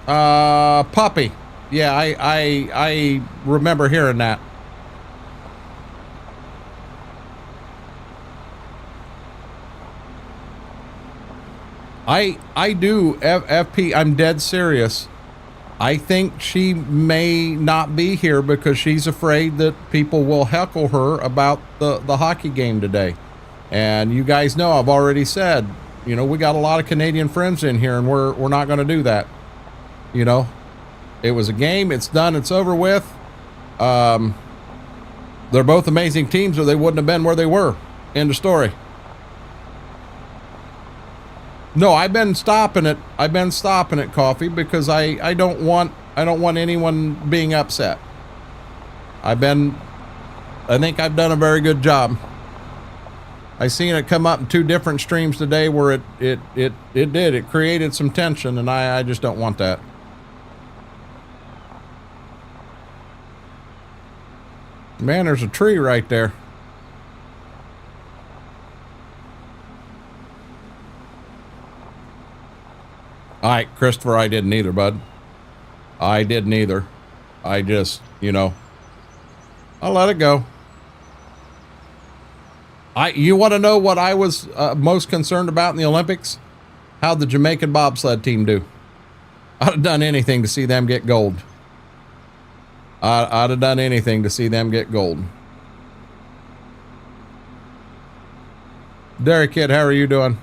Puppy. Yeah, I remember hearing that. I do, FP, I'm dead serious. I think she may not be here because she's afraid that people will heckle her about the hockey game today. And you guys know, I've already said, you know, we got a lot of Canadian friends in here and we're not going to do that. You know, it was a game. It's done. It's over with. They're both amazing teams or they wouldn't have been where they were. End of story. No, I've been stopping it. I've been stopping it, Coffee, because I don't want anyone being upset. I think I've done a very good job. I seen it come up in 2 different streams today where it created some tension, and I just don't want that. Man, there's a tree right there. All right, Christopher, I didn't either, bud. I didn't either. I just, you know, I'll let it go. You want to know what I was most concerned about in the Olympics? How'd the Jamaican bobsled team do? I'd have done anything to see them get gold. I'd have done anything to see them get gold. Derek Kid, how are you doing?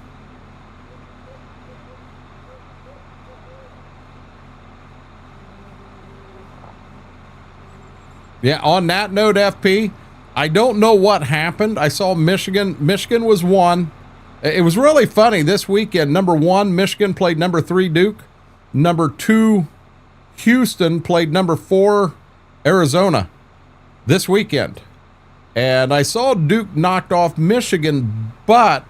Yeah, on that note, FP, I don't know what happened. I saw Michigan was 1. It was really funny this weekend. Number 1, Michigan played number 3, Duke. Number 2, Houston played number 4, Arizona this weekend. And I saw Duke knocked off Michigan, but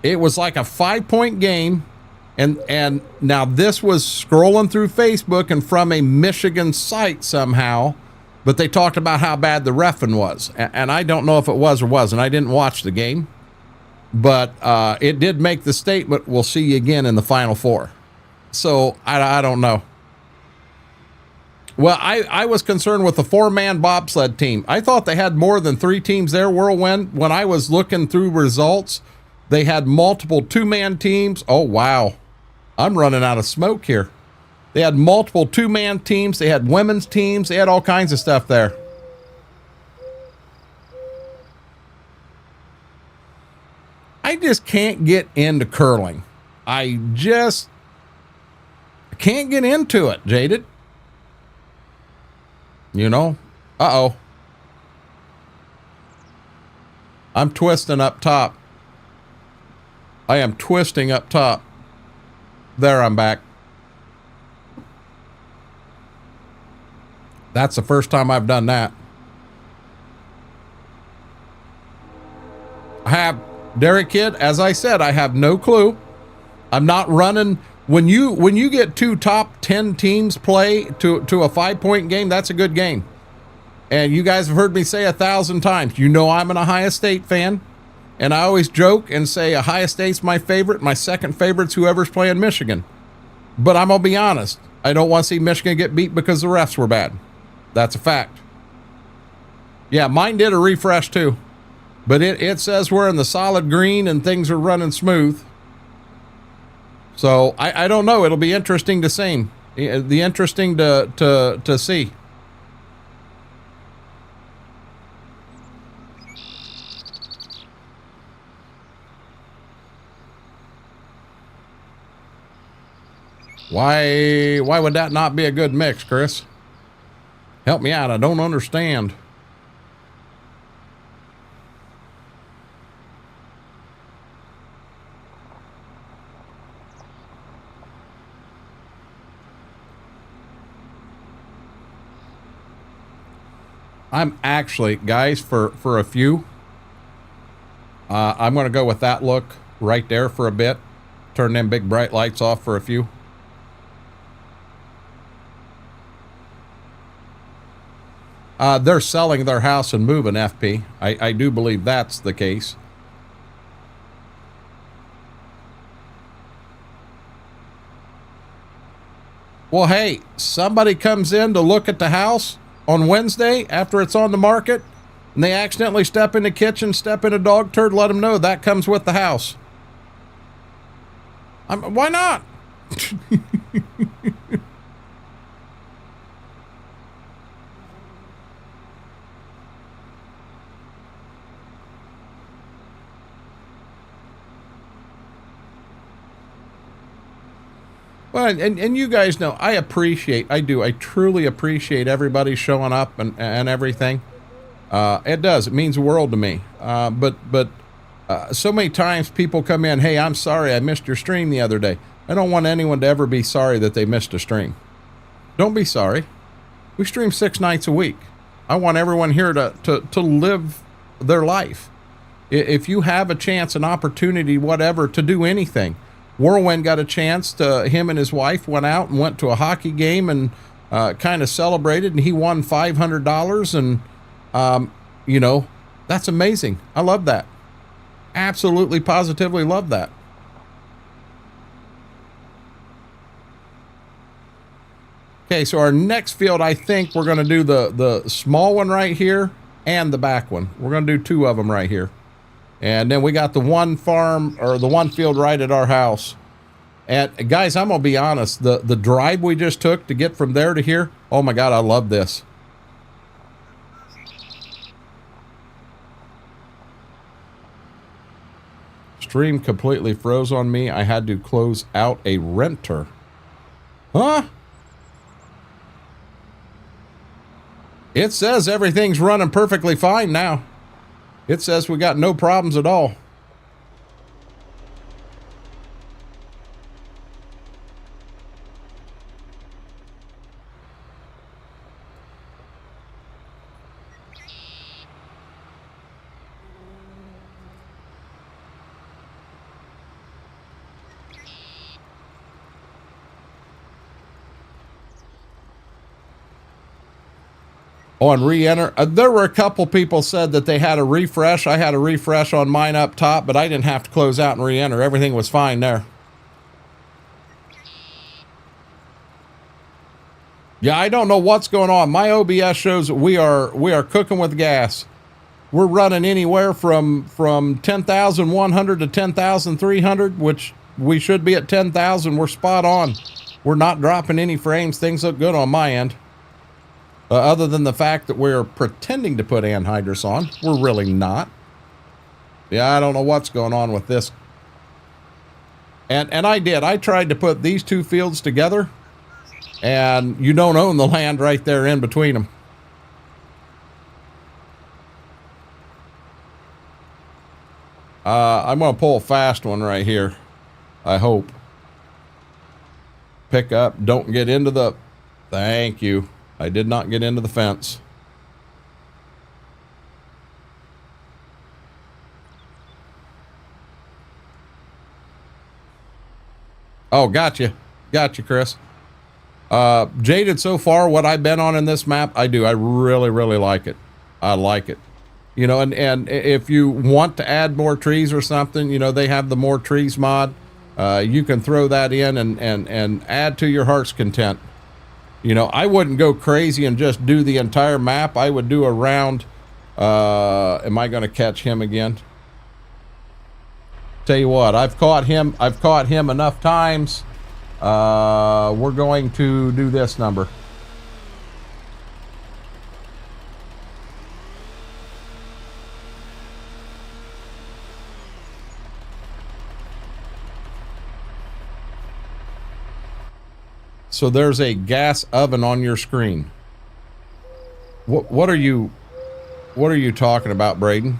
it was like a 5-point game. And now this was scrolling through Facebook and from a Michigan site somehow. But they talked about how bad the reffing was. And I don't know if it was or wasn't. I didn't watch the game. But it did make the statement, we'll see you again in the Final Four. So I don't know. Well, I was concerned with the 4-man bobsled team. I thought they had more than 3 teams there, Whirlwind. When I was looking through results, They had multiple two-man teams. Oh, wow. I'm running out of smoke here. They had multiple two-man teams. They had women's teams. They had all kinds of stuff there. I just can't get into curling. I just can't get into it, Jaded. You know? Uh-oh. I'm twisting up top. I am twisting up top. There, I'm back. That's the first time I've done that. I have, Derek Kid, as I said, I have no clue. I'm not running. When you get two top 10 teams play to a 5-point game, that's a good game. And you guys have heard me say 1,000 times, you know I'm an Ohio State fan. And I always joke and say Ohio State's my favorite. My second favorite's whoever's playing Michigan. But I'm going to be honest. I don't want to see Michigan get beat because the refs were bad. That's a fact. Yeah, mine did a refresh too. But it says we're in the solid green and things are running smooth. So I don't know. It'll be interesting to see. Interesting to see. Why would that not be a good mix, Chris? Help me out. I don't understand. I'm actually, guys, for a few, I'm going to go with that look right there for a bit. Turn them big bright lights off for a few. They're selling their house and moving, FP. I do believe that's the case. Well, hey, somebody comes in to look at the house on Wednesday after it's on the market, and they accidentally step in the kitchen, step in a dog turd, let them know that comes with the house. Why not? Well, and you guys know, I truly appreciate everybody showing up and everything. It does. It means the world to me. But so many times people come in, hey, I'm sorry I missed your stream the other day. I don't want anyone to ever be sorry that they missed a stream. Don't be sorry. We stream 6 nights a week. I want everyone here to live their life. If you have a chance, an opportunity, whatever, to do anything. Whirlwind got a chance to, him and his wife went out and went to a hockey game and kind of celebrated, and he won $500. And, you know, that's amazing. I love that. Absolutely, positively love that. Okay, so our next field, I think we're going to do the small one right here and the back one. We're going to do 2 of them right here. And then we got the one farm, or the one field right at our house. And guys, I'm going to be honest, the drive we just took to get from there to here, oh my God, I love this. Stream completely froze on me. I had to close out a renter. Huh? It says everything's running perfectly fine now. It says we got no problems at all. Oh, and re-enter. There were a couple people said that they had a refresh. I had a refresh on mine up top, but I didn't have to close out and re-enter. Everything was fine there. Yeah, I don't know what's going on. My OBS shows that we are cooking with gas. we're running anywhere from 10,100 to 10,300, which we should be at 10,000. We're spot on. We're not dropping any frames. Things look good on my end. Other than the fact that we're pretending to put anhydrous on, we're really not. Yeah, I don't know what's going on with this. And I tried to put these two fields together, and you don't own the land right there in between them. I'm going to pull a fast one right here. I hope. Pick up. Don't get into the... Thank you. I did not get into the fence. Oh, gotcha. Gotcha, Chris. Jaded so far, what I've been on in this map, I do. I really, really like it. I like it. You know, and if you want to add more trees or something, you know, they have the more trees mod. You can throw that in and add to your heart's content. You know, I wouldn't go crazy and just do the entire map. I would do a round. Am I going to catch him again? Tell you what, I've caught him enough times. We're going to do this number. So there's a gas oven on your screen. What are you talking about, Braden?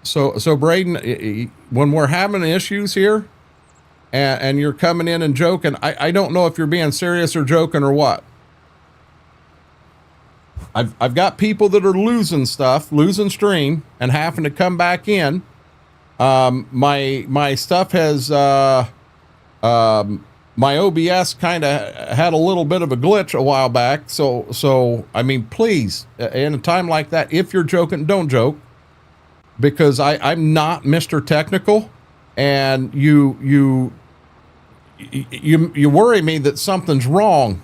So Braden, when we're having issues here and you're coming in and joking, I don't know if you're being serious or joking or what. I've got people that are losing stuff, losing stream, and having to come back in. My stuff has my OBS kind of had a little bit of a glitch a while back. So I mean, please, in a time like that, if you're joking, don't joke, because I'm not Mr. Technical, and you worry me that something's wrong.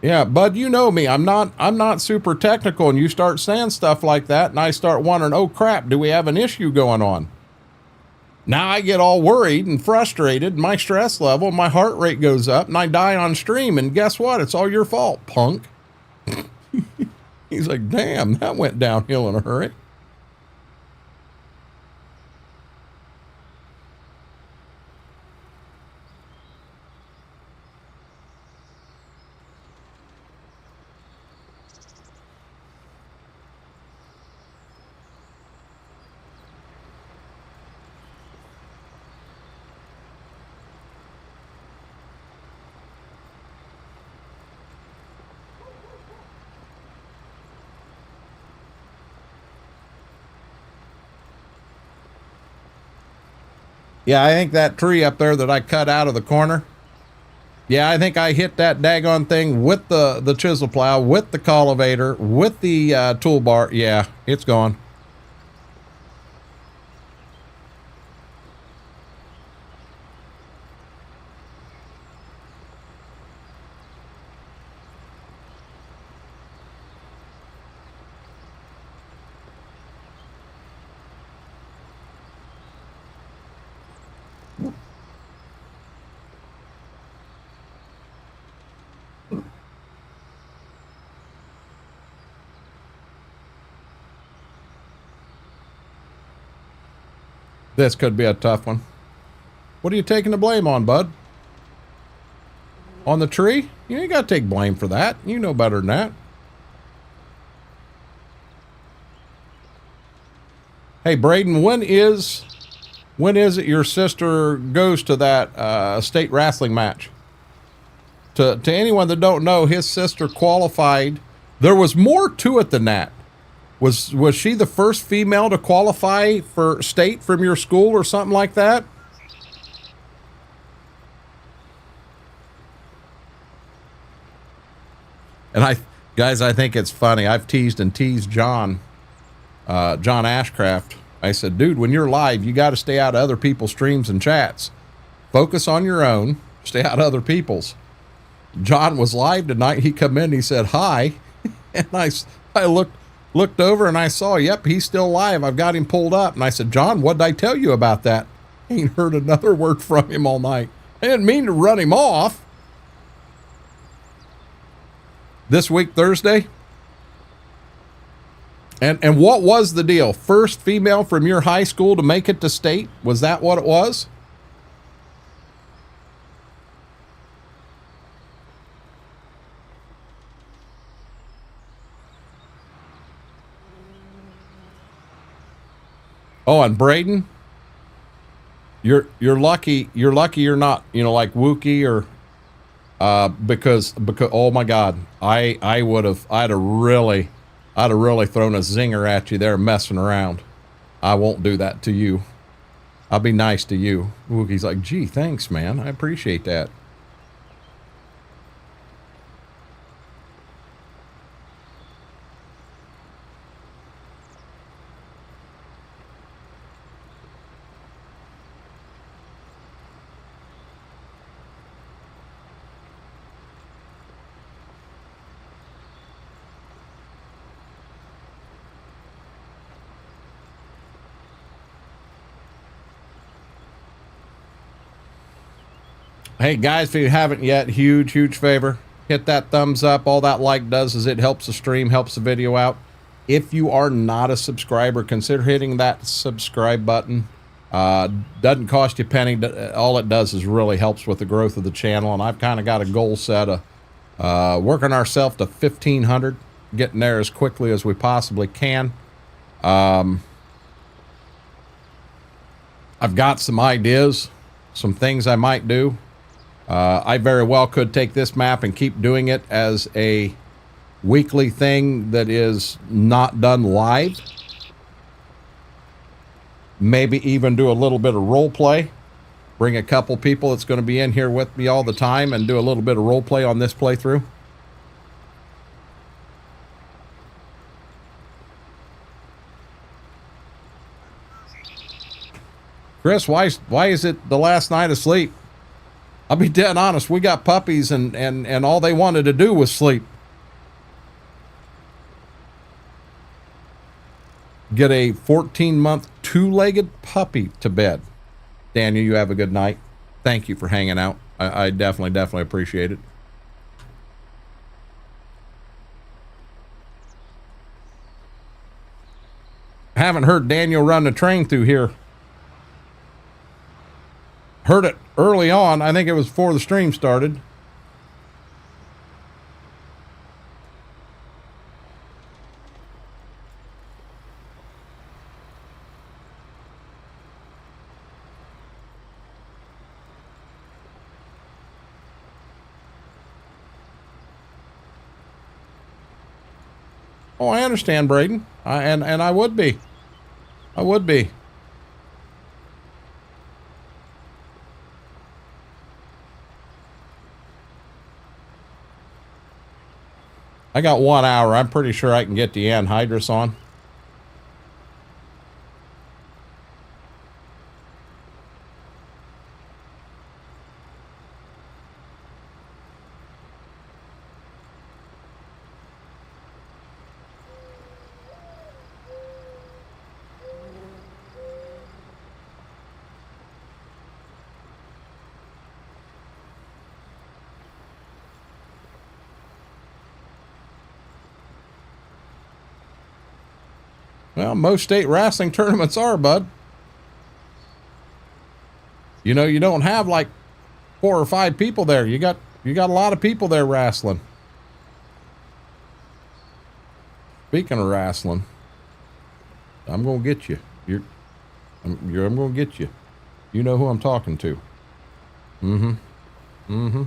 Yeah, bud, you know me. I'm not super technical, and you start saying stuff like that, and I start wondering, oh crap, do we have an issue going on? Now I get all worried and frustrated, and my stress level, my heart rate goes up, and I die on stream, and guess what? It's all your fault, punk. He's like, damn, that went downhill in a hurry. Yeah, I think that tree up there that I cut out of the corner. Yeah, I think I hit that daggone thing with the chisel plow, with the cultivator, with the toolbar. Yeah, it's gone. This could be a tough one. What are you taking the blame on, bud? On the tree? You ain't got to take blame for that. You know better than that. Hey, Braden, when is it your sister goes to that state wrestling match? To anyone that don't know, his sister qualified. There was more to it than that. Was she the first female to qualify for state from your school or something like that? And guys, I think it's funny. I've teased John Ashcraft. I said, dude, when you're live, you got to stay out of other people's streams and chats. Focus on your own. Stay out of other people's. John was live tonight. He come in. He said hi, and I looked over and I saw, yep, he's still live. I've got him pulled up, and I said, John, what did I tell you about that? Ain't heard another word from him all night. I didn't mean to run him off. This week, Thursday. And what was the deal? First female from your high school to make it to state? Was that what it was? Oh, and Braden, you're lucky you're not, like Wookie or because oh my God, I'd have really thrown a zinger at you there messing around. I won't do that to you. I'll be nice to you. Wookie's like, gee, thanks, man. I appreciate that. Hey guys, if you haven't yet, huge favor, hit that thumbs up. All that like does is it helps the stream, helps the video out. If you are not a subscriber, consider hitting that subscribe button. Doesn't cost you a penny. All it does is really helps with the growth of the channel. And I've kind of got a goal set of working ourselves to 1,500, getting there as quickly as we possibly can. I've got some ideas, some things I might do. I very well could take this map and keep doing it as a weekly thing that is not done live. Maybe even do a little bit of role play. Bring a couple people that's going to be in here with me all the time and do a little bit of role play on this playthrough. Chris, why is it the last night of sleep? I'll be dead honest. We got puppies and all they wanted to do was sleep. Get a 14-month two-legged puppy to bed. Daniel, you have a good night. Thank you for hanging out. I definitely appreciate it. Haven't heard Daniel run the train through here. Heard it early on. I think it was before the stream started. Oh, I understand, Braden. And I would be. I would be. I got 1 hour. I'm pretty sure I can get the anhydrous on. Well, most state wrestling tournaments are, bud. You know, you don't have like 4 or 5 people there. You got a lot of people there wrestling. Speaking of wrestling, I'm gonna get you. I'm gonna get you. You know who I'm talking to. Mm-hmm.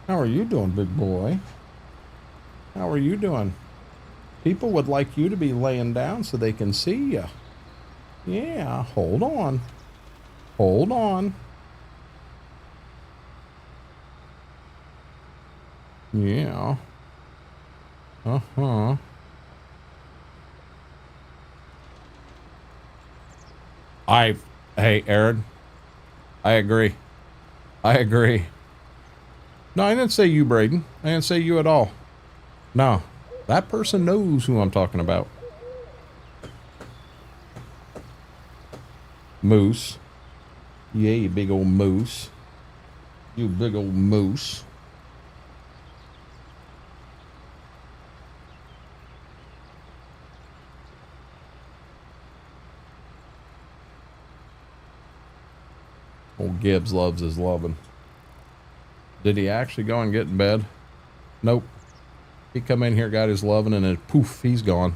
How are you doing, big boy? How are you doing? People would like you to be laying down so they can see you. Yeah, hold on. Hold on. Yeah. Uh-huh. Hey, Aaron, I agree. I agree. No, I didn't say you, Braden. I didn't say you at all. No, that person knows who I'm talking about. Moose. Yeah, you big old moose. You big old moose. Old Gibbs loves his loving. Did he actually go and get in bed? Nope. He come in here, got his loving, and then poof, he's gone.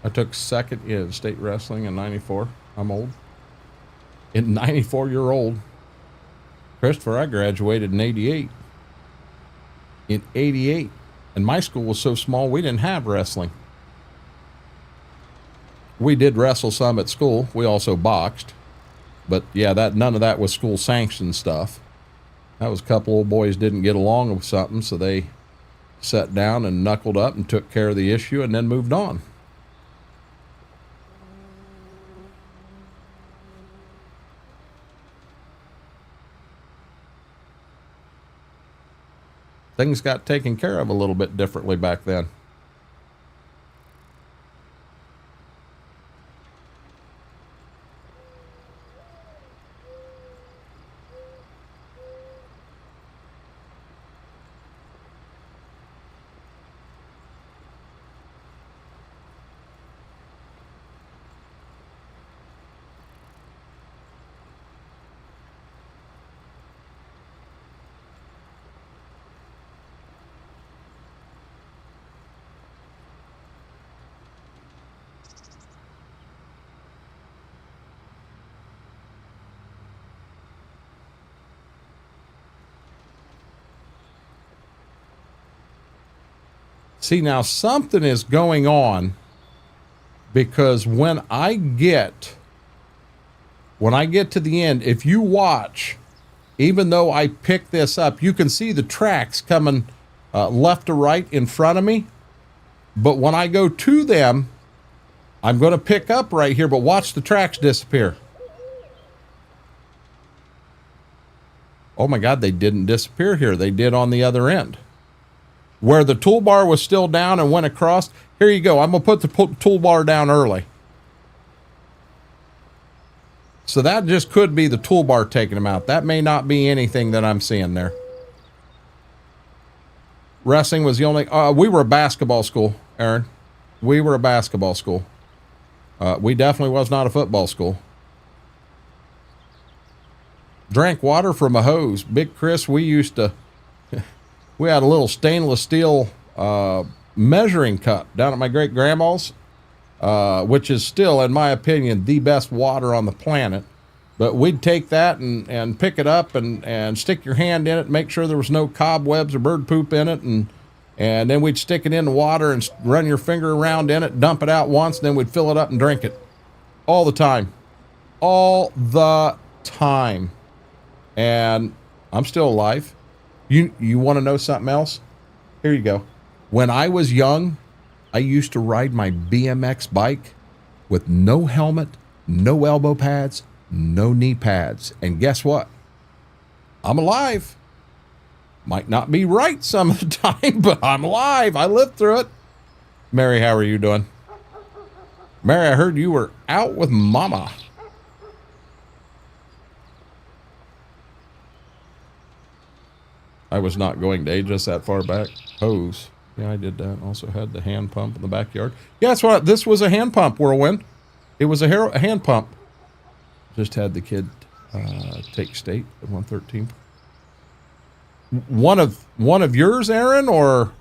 I took second in state wrestling in 94. I'm old. In 94-year-old. Christopher, I graduated in 88. In 88. And my school was so small, we didn't have wrestling. We did wrestle some at school. We also boxed. But yeah, none of that was school sanctioned stuff. That was a couple old boys didn't get along with something, so they sat down and knuckled up and took care of the issue and then moved on. Things got taken care of a little bit differently back then. See, now something is going on, because when I get to the end, if you watch, even though I pick this up, you can see the tracks coming left to right in front of me. But when I go to them, I'm going to pick up right here, but watch the tracks disappear. Oh my God, they didn't disappear here. They did on the other end. Where the toolbar was still down and went across, here you go. I'm going to put the toolbar down early. So that just could be the toolbar taking them out. That may not be anything that I'm seeing there. Wrestling was the only... we were a basketball school, Aaron. We were a basketball school. We definitely was not a football school. Drank water from a hose. Big Chris, we used to... We had a little stainless steel measuring cup down at my great-grandma's, which is still, in my opinion, the best water on the planet. But we'd take that and pick it up and stick your hand in it, make sure there was no cobwebs or bird poop in it, and then we'd stick it in the water and run your finger around in it, dump it out once, and then we'd fill it up and drink it. All the time. All the time. And I'm still alive. You want to know something else? Here you go. When I was young, I used to ride my BMX bike with no helmet, no elbow pads, no knee pads. And guess what? I'm alive. Might not be right some of the time, but I'm alive. I lived through it. Mary, how are you doing? Mary, I heard you were out with Mama. I was not going to age us that far back. Hose. Yeah, I did that. Also had the hand pump in the backyard. Yeah, that's what this was, a hand pump, Whirlwind. It was a hand pump. Just had the kid take state at 113. One of yours, Aaron, or?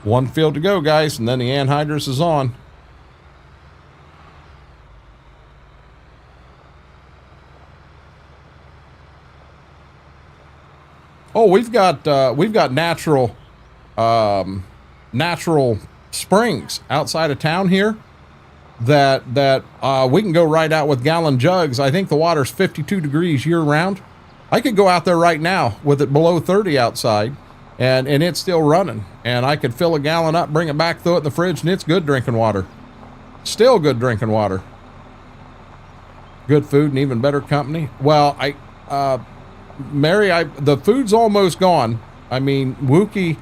One field to go, guys, and then the anhydrous is on. Oh, we've got natural springs outside of town here that we can go right out with gallon jugs. I think the water's 52 degrees year round. I could go out there right now with it below 30 outside. And it's still running, and I could fill a gallon up, bring it back, throw it in the fridge, and it's good drinking water. Still good drinking water. Good food and even better company. Well, Mary, the food's almost gone. I mean, Wookie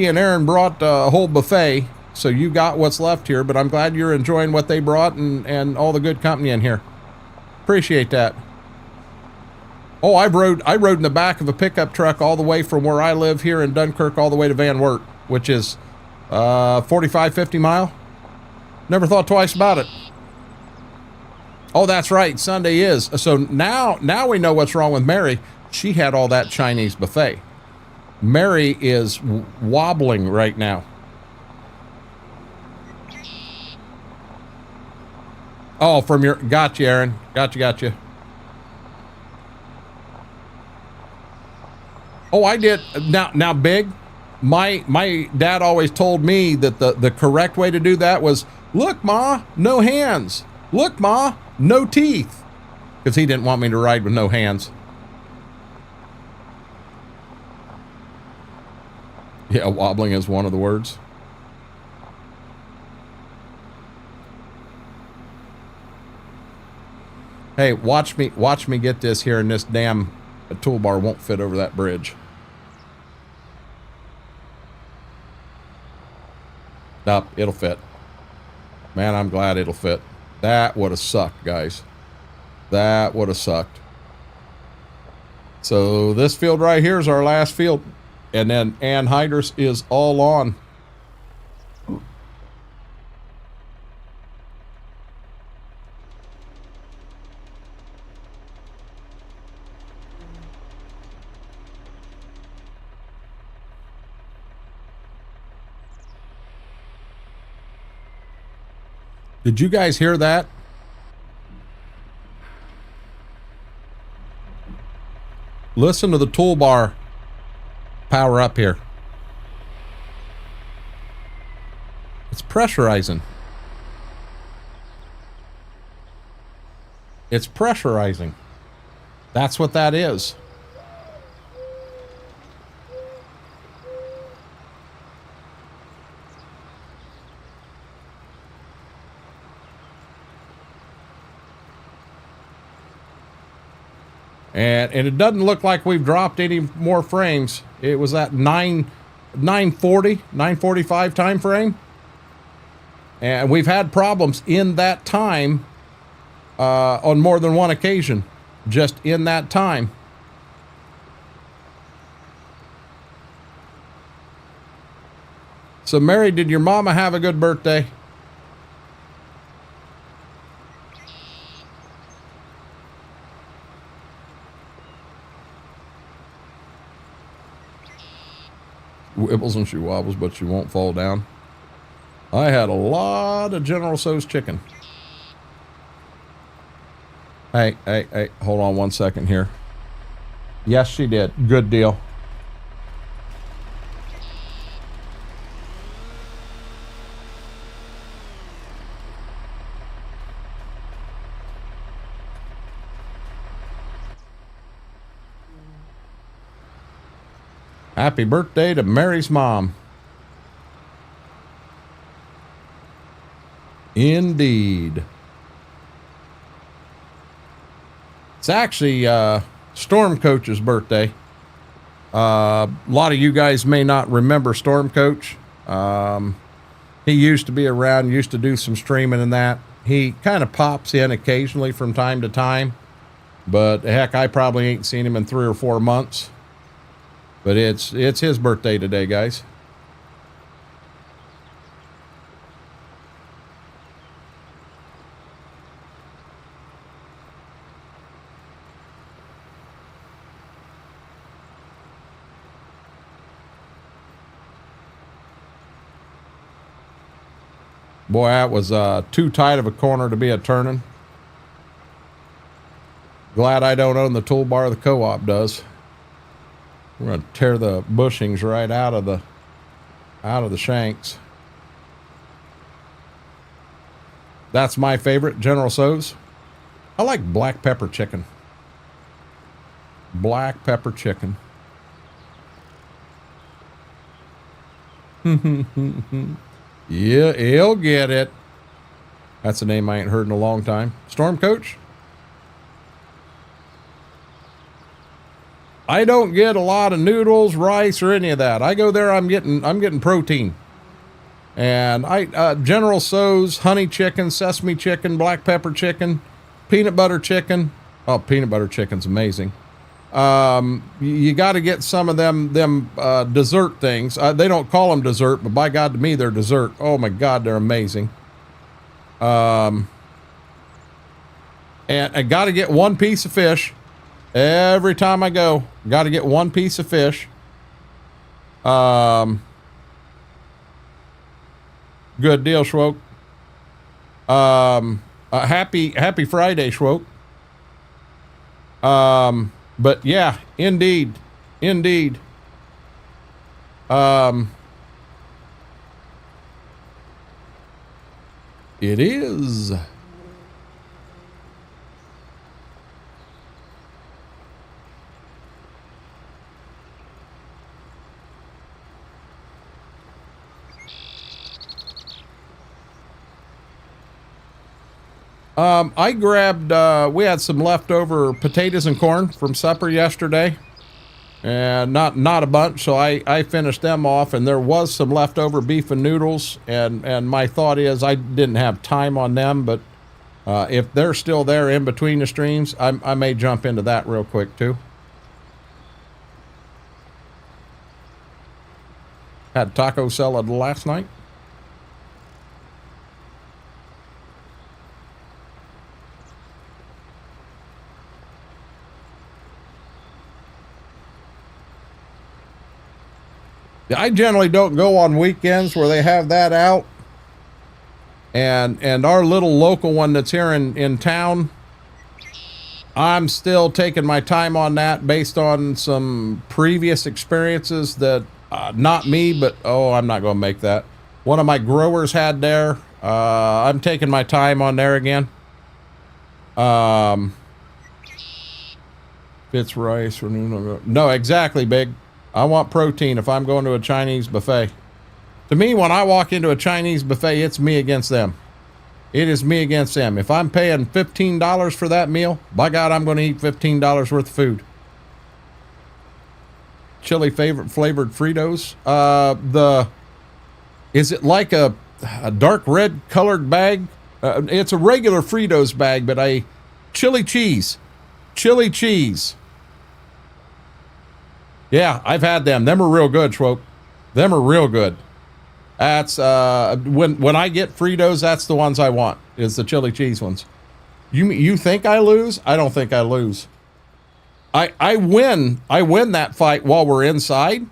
and Aaron brought a whole buffet, so you got what's left here, but I'm glad you're enjoying what they brought and all the good company in here. Appreciate that. Oh, I rode in the back of a pickup truck all the way from where I live here in Dunkirk all the way to Van Wert, which is 45, 50 mile. Never thought twice about it. Oh, that's right. Sunday is. So now we know what's wrong with Mary. She had all that Chinese buffet. Mary is wobbling right now. Oh, from your, got you, Aaron. Got you. Oh, I did. Now, Big, my dad always told me that the correct way to do that was, look, Ma, no hands. Look, Ma, no teeth. Because he didn't want me to ride with no hands. Yeah, wobbling is one of the words. Hey, watch me get this here, and this damn toolbar won't fit over that bridge. Nope, it'll fit. Man, I'm glad it'll fit. That would have sucked, guys. That would have sucked. So this field right here is our last field. And then anhydrous is all on. Did you guys hear that? Listen to the toolbar power up here. It's pressurizing. It's pressurizing. That's what that is. And it doesn't look like we've dropped any more frames. It was at 9:45 time frame. And we've had problems in that time on more than one occasion, just in that time. So Mary, did your mama have a good birthday? Wibbles and she wobbles, but she won't fall down. I had a lot of General Tso's chicken. Hey, hold on 1 second here. Yes, she did. Good deal. Happy birthday to Mary's mom. Indeed. It's actually Storm Coach's birthday. A lot of you guys may not remember Storm Coach. He used to be around, used to do some streaming and that. He kind of pops in occasionally from time to time. But heck, I probably ain't seen him in 3 or 4 months. But it's his birthday today, guys. Boy, that was too tight of a corner to be a turning. Glad I don't own the toolbar, the co-op does. We're gonna tear the bushings right out of the shanks. That's my favorite, General So's. I like black pepper chicken. Black pepper chicken. Yeah, he'll get it. That's a name I ain't heard in a long time. Storm Coach? I don't get a lot of noodles, rice, or any of that. I go there, I'm getting protein. And General So's, honey chicken, sesame chicken, black pepper chicken, peanut butter chicken. Oh, peanut butter chicken's amazing. You got to get some of them dessert things. They don't call them dessert, but by God, to me, they're dessert. Oh my God, they're amazing. And I got to get one piece of fish every time I go. Got to get one piece of fish. Good deal, Schwoke. Happy Friday, Schwoke. But yeah, indeed. It is. I grabbed, we had some leftover potatoes and corn from supper yesterday, and not a bunch, so I finished them off, and there was some leftover beef and noodles, and my thought is I didn't have time on them, but if they're still there in between the streams, I may jump into that real quick too. Had taco salad last night. I generally don't go on weekends where they have that out. And our little local one that's here in town, I'm still taking my time on that based on some previous experiences that, not me, but, I'm not going to make that. One of my growers had there. I'm taking my time on there again. Fitz rice or no, exactly, Big. I want protein if I'm going to a Chinese buffet. To me, when I walk into a Chinese buffet, it's me against them. It is me against them. If I'm paying $15 for that meal, by God, I'm going to eat $15 worth of food. Chili flavored Fritos. Is it like a dark red colored bag? It's a regular Fritos bag, but chili cheese. Chili cheese. Yeah, I've had them. Them are real good, Schwope. Them are real good. That's when I get Fritos, that's the ones I want. Is the chili cheese ones. You think I lose? I don't think I lose. I win that fight while we're inside.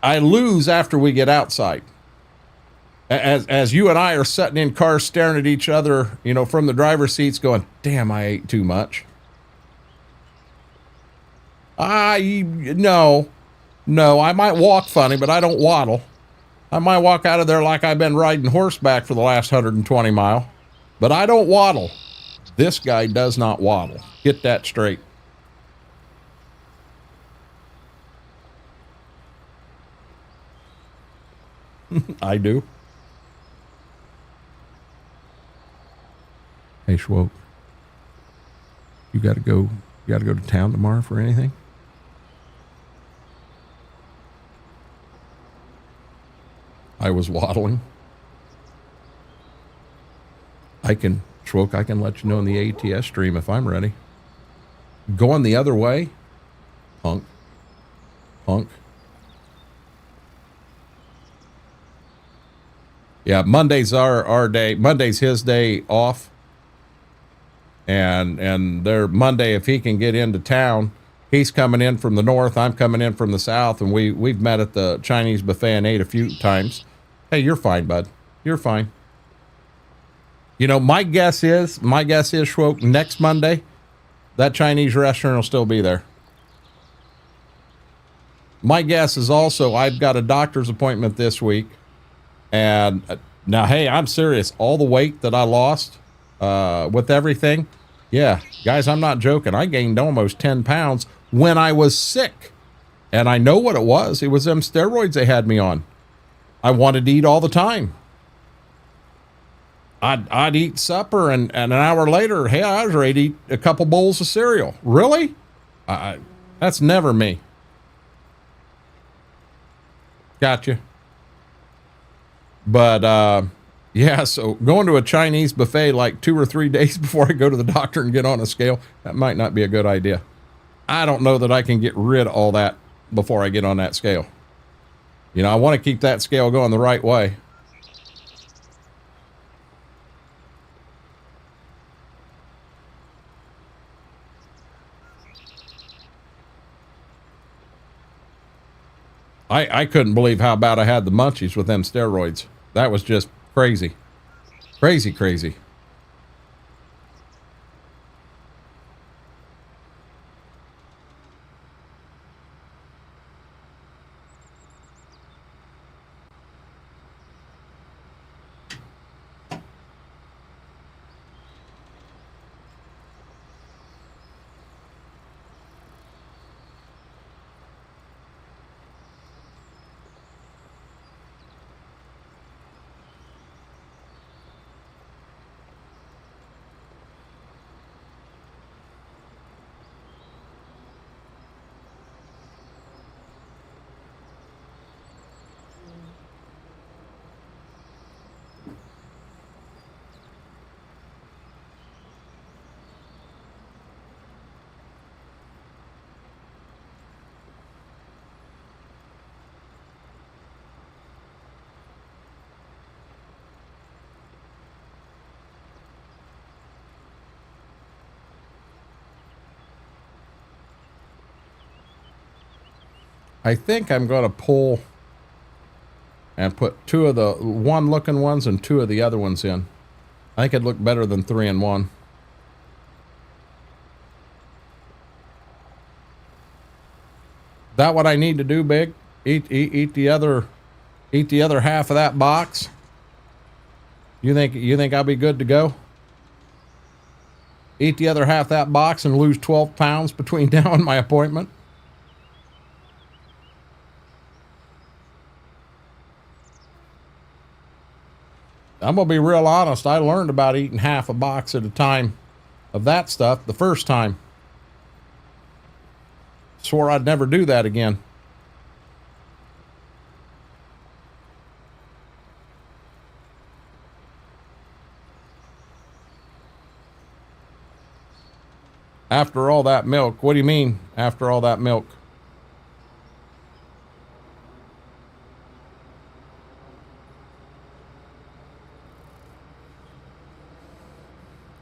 I lose after we get outside. As you and I are sitting in cars staring at each other, from the driver's seats going, damn, I ate too much. No, I might walk funny, but I don't waddle. I might walk out of there like I've been riding horseback for the last 120 mile, but I don't waddle. This guy does not waddle. Get that straight. I do. Hey, Schwoke, you gotta go to town tomorrow for anything? I was waddling. I can let you know in the ATS stream if I'm ready. Going the other way? Punk. Punk. Yeah, Monday's our day. Monday's his day off. And they're Monday, if he can get into town, he's coming in from the north, I'm coming in from the south, and we've met at the Chinese buffet and ate a few times. Hey, you're fine, bud. You're fine. You know, my guess is, Schwoke, next Monday, that Chinese restaurant will still be there. My guess is also, I've got a doctor's appointment this week. And now, hey, I'm serious. All the weight that I lost with everything, yeah, guys, I'm not joking. I gained almost 10 pounds when I was sick. And I know what it was. It was them steroids they had me on. I wanted to eat all the time. I'd eat supper, and an hour later, hey, I was ready to eat a couple bowls of cereal. Really? That's never me. Gotcha. But, yeah, so going to a Chinese buffet like 2 or 3 days before I go to the doctor and get on a scale, that might not be a good idea. I don't know that I can get rid of all that before I get on that scale. You know, I want to keep that scale going the right way. I couldn't believe how bad I had the munchies with them steroids. That was just crazy. Crazy, crazy. I think I'm going to pull and put 2 of the one looking ones and 2 of the other ones in. I think it'd look better than 3 in 1. That what I need to do, Big? Eat the other half of that box. You think I'll be good to go? Eat the other half of that box and lose 12 pounds between now and my appointment? I'm going to be real honest. I learned about eating half a box at a time of that stuff the first time. Swore I'd never do that again. After all that milk? What do you mean, after all that milk?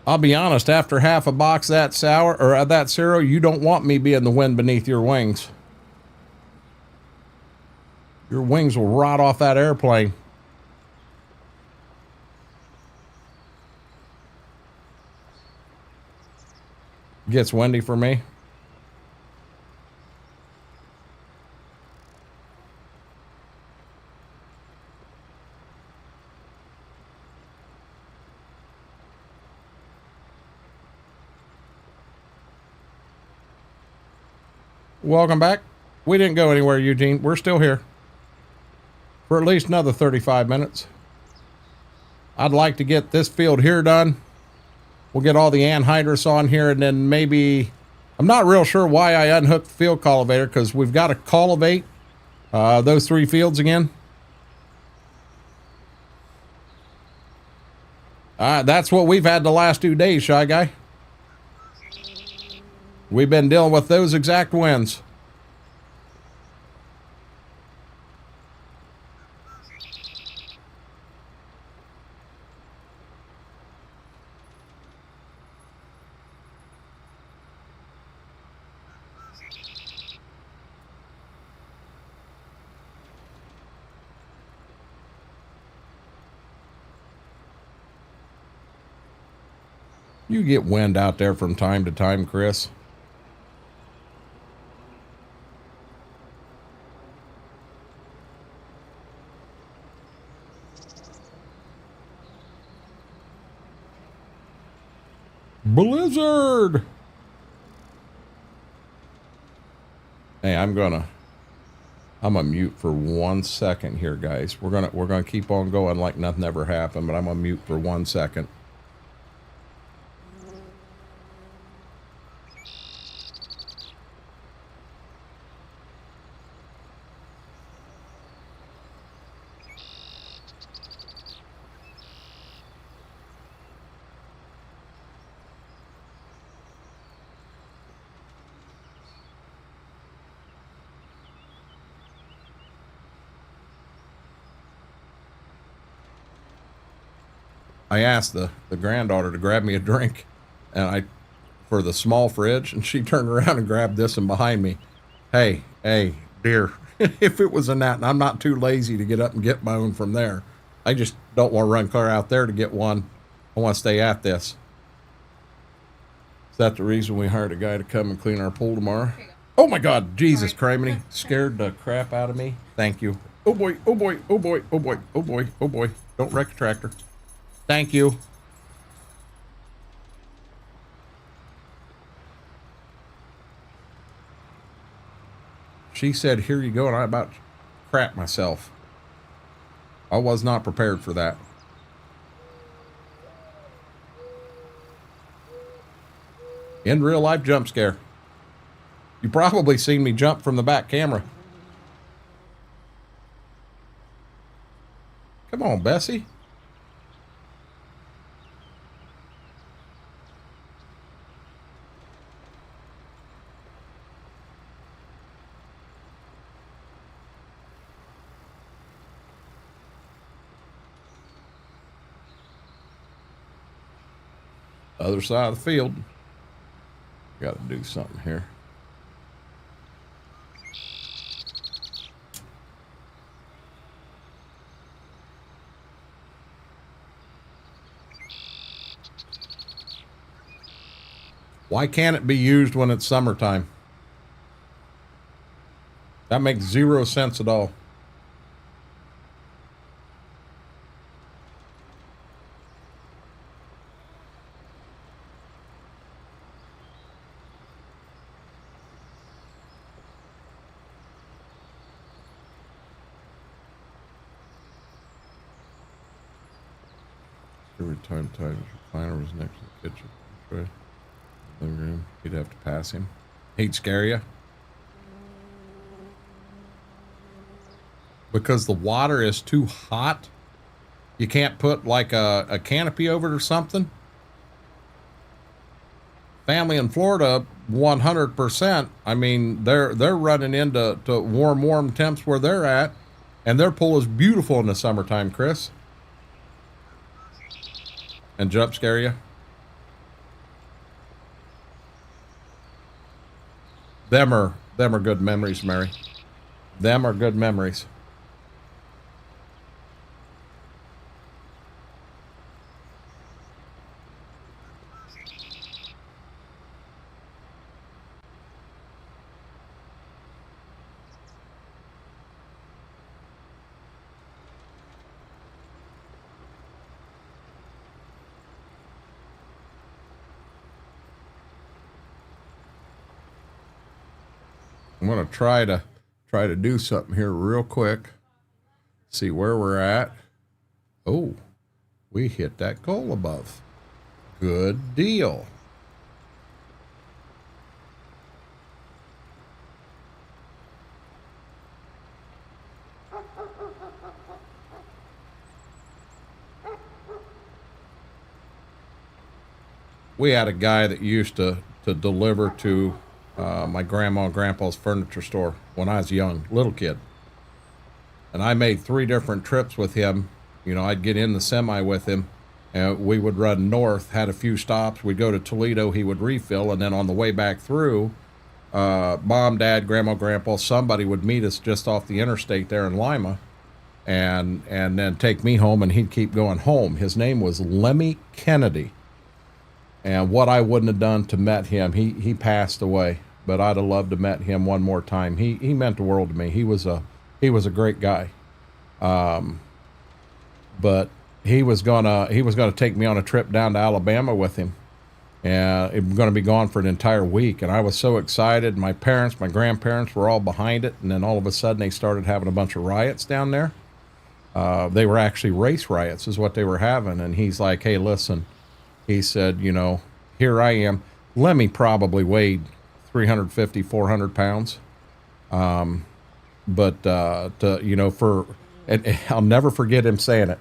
I'll be honest, after half a box of that sour or that cereal, you don't want me being the wind beneath your wings. Your wings will rot off that airplane. Gets windy for me. Welcome back. We didn't go anywhere, Eugene. We're still here for at least another 35 minutes. I'd like to get this field here done. We'll get all the anhydrous on here, and then maybe, I'm not real sure why I unhooked the field cultivator, because we've got to cultivate those 3 fields again. That's what we've had the last 2 days, Shy Guy. We've been dealing with those exact winds. You get wind out there from time to time, Chris. Blizzard. Hey, I'm gonna mute for 1 second here, guys. We're gonna keep on going like nothing ever happened, but I'm gonna mute for 1 second. I asked the granddaughter to grab me a drink, and for the small fridge, and she turned around and grabbed this one behind me. Hey, Deere, if it was in that, and I'm not too lazy to get up and get my own from there. I just don't want to run clear out there to get one. I want to stay at this. Is that the reason we hired a guy to come and clean our pool tomorrow? Oh my God, Jesus criminy, scared the crap out of me. Thank you. Oh boy, oh boy, oh boy, oh boy, oh boy, oh boy. Don't wreck a tractor. Thank you. She said, here you go, and I about crap myself. I was not prepared for that. In real life jump scare. You probably seen me jump from the back camera. Come on, Bessie. Other side of the field. Got to do something here. Why can't it be used when it's summertime? That makes zero sense at all. Every time his recliner was next to the kitchen tray, living room, he'd have to pass him. He'd scare you. Because the water is too hot. You can't put like a canopy over it or something. Family in Florida, 100%. I mean, they're running into warm temps where they're at, and their pool is beautiful in the summertime, Chris. And jump scare you? Them are good memories, Mary. Them are good memories. I'm going to try to do something here real quick. See where we're at. Oh, we hit that goal above. Good deal. We had a guy that used to to deliver to my grandma and grandpa's furniture store when I was young, little kid. And I made 3 different trips with him. You know, I'd get in the semi with him, and we would run north, had a few stops. We'd go to Toledo, he would refill, and then on the way back through, mom, dad, grandma, grandpa, somebody would meet us just off the interstate there in Lima, and then take me home, and he'd keep going home. His name was Lemmy Kennedy. And what I wouldn't have done to met him, he passed away, but I'd have loved to met him one more time. He meant the world to me. He was a great guy. But he was gonna take me on a trip down to Alabama with him, and it was gonna be gone for an entire week. And I was so excited. My parents, my grandparents were all behind it, and then all of a sudden they started having a bunch of riots down there. They were actually race riots, is what they were having. And he's like, "Hey, listen," he said, "you know, here I am." Lemmy probably weighed 350, 400 pounds. But and I'll never forget him saying it.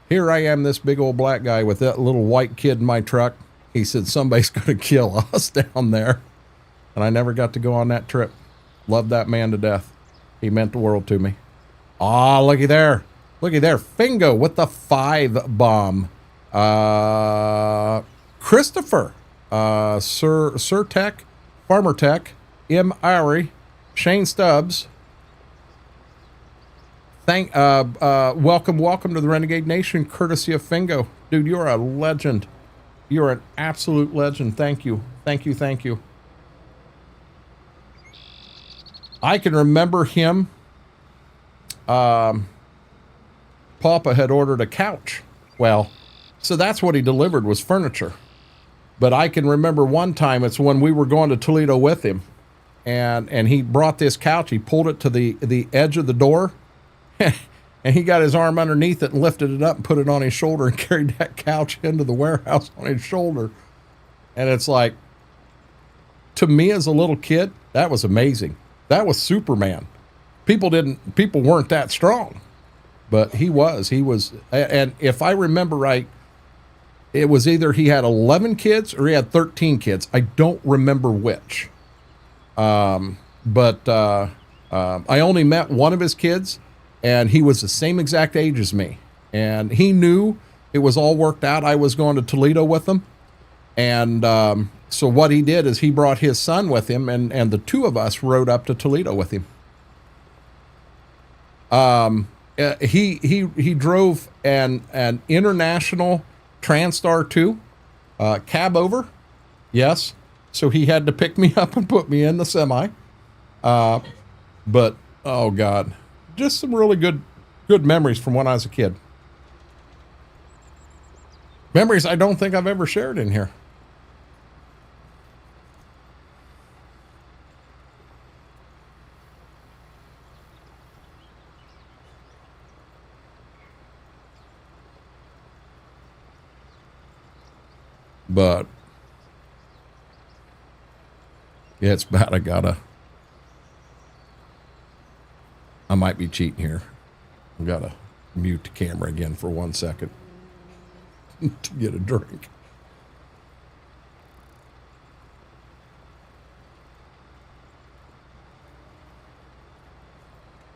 "Here I am, this big old black guy with that little white kid in my truck." He said, "Somebody's going to kill us down there." And I never got to go on that trip. Loved that man to death. He meant the world to me. Ah, looky there. Looky there. Fingo with the 5 bomb. Christopher, Sir Tech, Farmer Tech, M. Irie, Shane Stubbs. Welcome to the Renegade Nation, courtesy of Fingo. Dude, you're a legend. You're an absolute legend. Thank you. Thank you. Thank you. I can remember him. Papa had ordered a couch. Well, so that's what he delivered, was furniture. But I can remember one time, it's when we were going to Toledo with him, and he brought this couch. He pulled it to the edge of the door, and he got his arm underneath it and lifted it up and put it on his shoulder and carried that couch into the warehouse on his shoulder. And it's like, to me as a little kid, that was amazing. That was Superman. People weren't that strong, but he was. And if I remember right, it was either he had 11 kids or he had 13 kids. I don't remember which. But I only met one of his kids, and he was the same exact age as me. And he knew it was all worked out. I was going to Toledo with him. And so what he did is he brought his son with him, and the 2 of us rode up to Toledo with him. He drove an International TranStar 2 cab over. Yes. So he had to pick me up and put me in the semi. But, oh God, just some really good memories from when I was a kid. Memories I don't think I've ever shared in here. But yeah, it's bad. I might be cheating here. I gotta mute the camera again for 1 second to get a drink.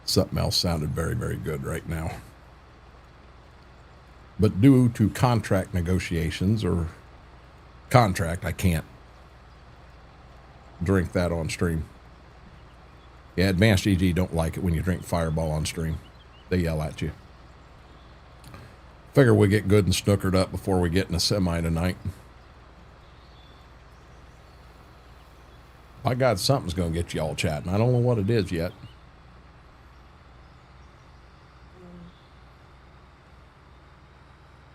Something else sounded very, very good right now. But due to contract negotiations or contract, I can't drink that on stream. Yeah, Advanced EG don't like it when you drink Fireball on stream. They yell at you. Figure we get good and snookered up before we get in a semi tonight. By God, something's going to get you all chatting. I don't know what it is yet.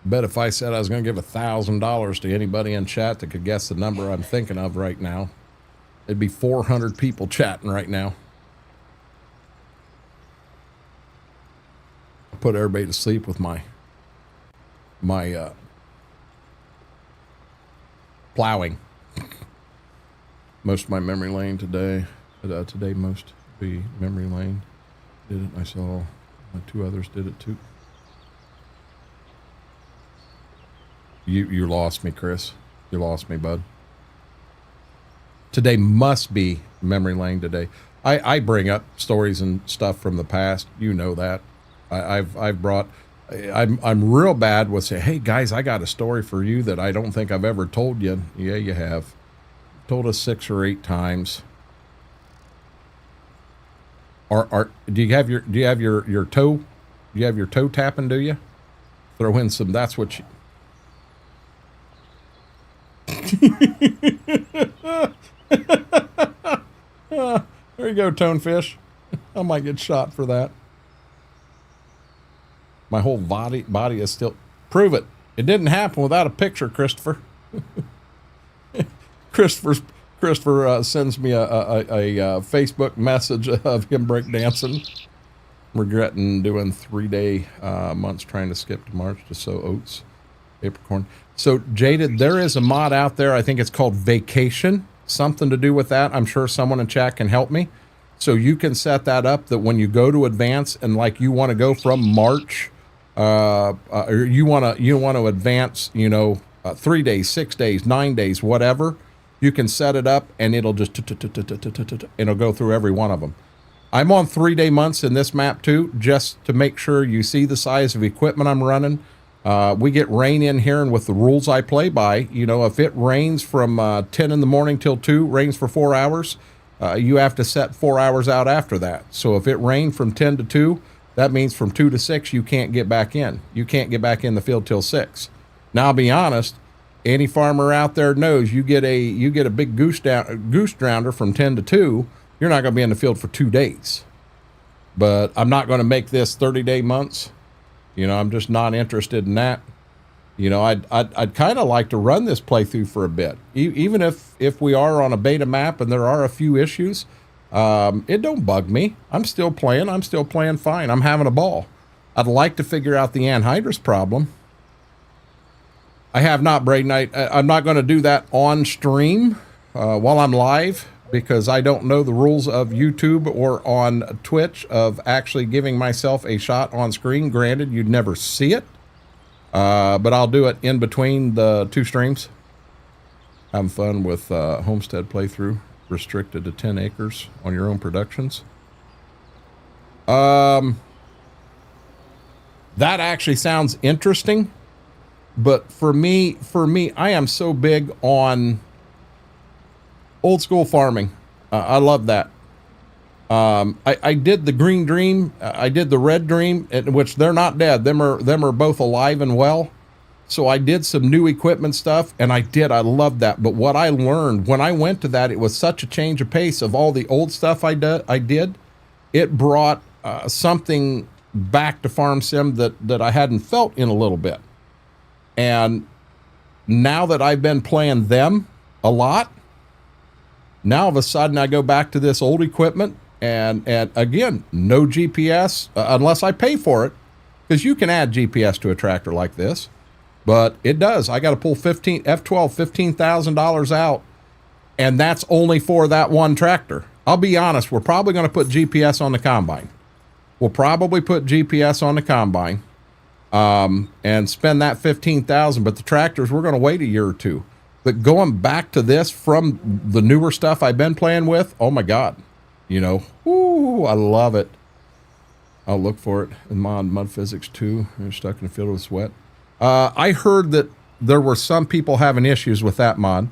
Bet if I said I was going to give $1,000 to anybody in chat that could guess the number I'm thinking of right now, it'd be 400 people chatting right now. I put everybody to sleep with my plowing. Most of my memory lane today most be memory lane. Did it. I saw 2 others did it too. You lost me, Chris. You lost me, bud. Today must be memory lane today. I bring up stories and stuff from the past. You know that. I've brought. I'm real bad with say, hey guys, I got a story for you that I don't think I've ever told you. Yeah, you have. Told us 6 or 8 times. Do you have your toe? Do you have your toe tapping? Do you throw in some? That's what you. There you go, Tonefish. I might get shot for that. My whole body is still. Prove it. It didn't happen without a picture, Christopher. Christopher sends me a Facebook message of him breakdancing. Regretting doing 3-day months trying to skip to March to sow oats, apricorn. So, Jaded, there is a mod out there. I think it's called Vacation. Something to do with that. I'm sure someone in chat can help me. So you can set that up that when you go to advance and like you want to go from March, or you want to advance, 3 days, 6 days, 9 days, whatever. You can set it up and it'll just it'll go through every one of them. I'm on 3-day months in this map too, just to make sure you see the size of equipment I'm running. We get rain in here, and with the rules I play by, if it rains from 10 in the morning till 2, rains for 4 hours, you have to set 4 hours out after that. So if it rained from 10 to 2, that means from 2 to 6, you can't get back in. You can't get back in the field till 6. Now, I'll be honest, any farmer out there knows you get a big goose drounder from 10 to 2, you're not going to be in the field for 2 days. But I'm not going to make this 30-day months. I'm just not interested in that. I'd kind of like to run this playthrough for a bit. Even if we are on a beta map and there are a few issues, it don't bug me. I'm still playing fine. I'm having a ball. I'd like to figure out the anhydrous problem. I have not, Braden. I'm not going to do that on stream while I'm live, because I don't know the rules of YouTube or on Twitch of actually giving myself a shot on screen. Granted, you'd never see it, but I'll do it in between the 2 streams. Having fun with homestead playthrough, restricted to 10 acres on your own productions. That actually sounds interesting, but for me, I am so big on old school farming. I love that. I did the green dream. I did the red dream, which they're not dead. Them are both alive and well. So I did some new equipment stuff, and I loved that. But what I learned when I went to that, it was such a change of pace of all the old stuff I did. It brought something back to Farm Sim that I hadn't felt in a little bit. And now that I've been playing them a lot, now all of a sudden I go back to this old equipment, and again, no GPS unless I pay for it, because you can add GPS to a tractor like this, but it does. I got to pull $15,000 out, and that's only for that one tractor. I'll be honest, we're probably going to put GPS on the combine. We'll probably put GPS on the combine and spend that $15,000, but the tractors, we're going to wait a year or two. But going back to this from the newer stuff I've been playing with, oh my God, ooh, I love it. I'll look for it in Mud Physics 2. You're stuck in the field with sweat. I heard that there were some people having issues with that mod.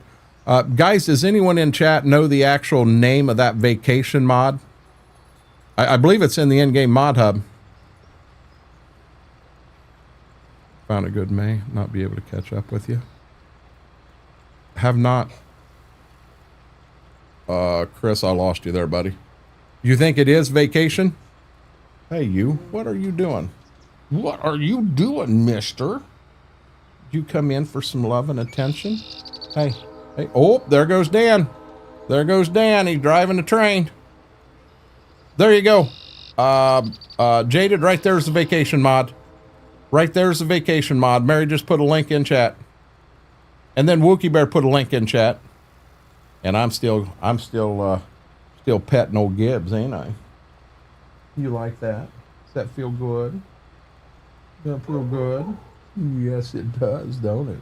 Guys, does anyone in chat know the actual name of that vacation mod? I believe it's in the in-game mod hub. Found a good May, not be able to catch up with you. Have not. Chris, I lost you there, buddy. You think it is vacation? Hey, you. What are you doing? What are you doing, mister? You come in for some love and attention? Hey. Oh, there goes Dan. There goes Dan. He's driving the train. There you go. Jaded, right there's the vacation mod. Right there's the vacation mod. Mary just put a link in chat. And then Wookie Bear put a link in chat. And I'm still petting old Gibbs, ain't I? You like that? Does that feel good? Does that feel good? Yes, it does, don't it?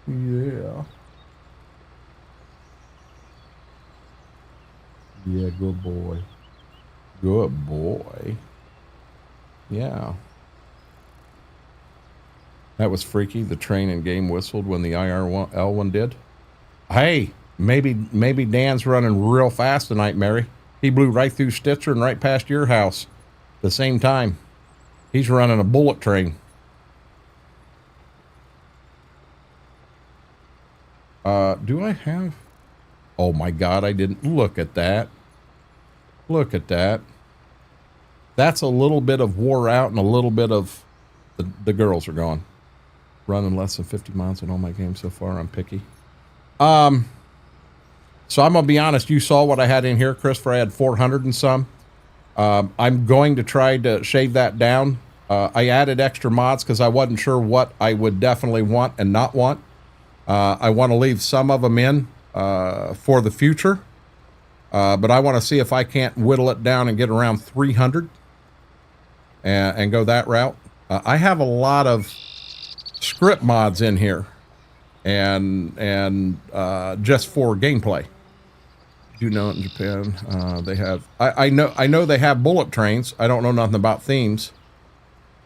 Yeah. Yeah, good boy. Good boy. Yeah. That was freaky. The train and game whistled when the IRL one did. Hey, maybe Dan's running real fast tonight, Mary. He blew right through Stitzer and right past your house at the same time. He's running a bullet train. Do I have... Oh my God, I didn't look at that. Look at that. That's a little bit of wore out and a little bit of the girls are gone. Running less than 50 miles in all my games so far. I'm picky. So I'm going to be honest. You saw what I had in here, Christopher. I had 400 and some. I'm going to try to shave that down. I added extra mods because I wasn't sure what I would definitely want and not want. I want to leave some of them in for the future. But I want to see if I can't whittle it down and get around 300 and go that route. I have a lot of script mods in here and just for gameplay. You know, in Japan they have I know they have bullet trains. I don't know nothing about themes.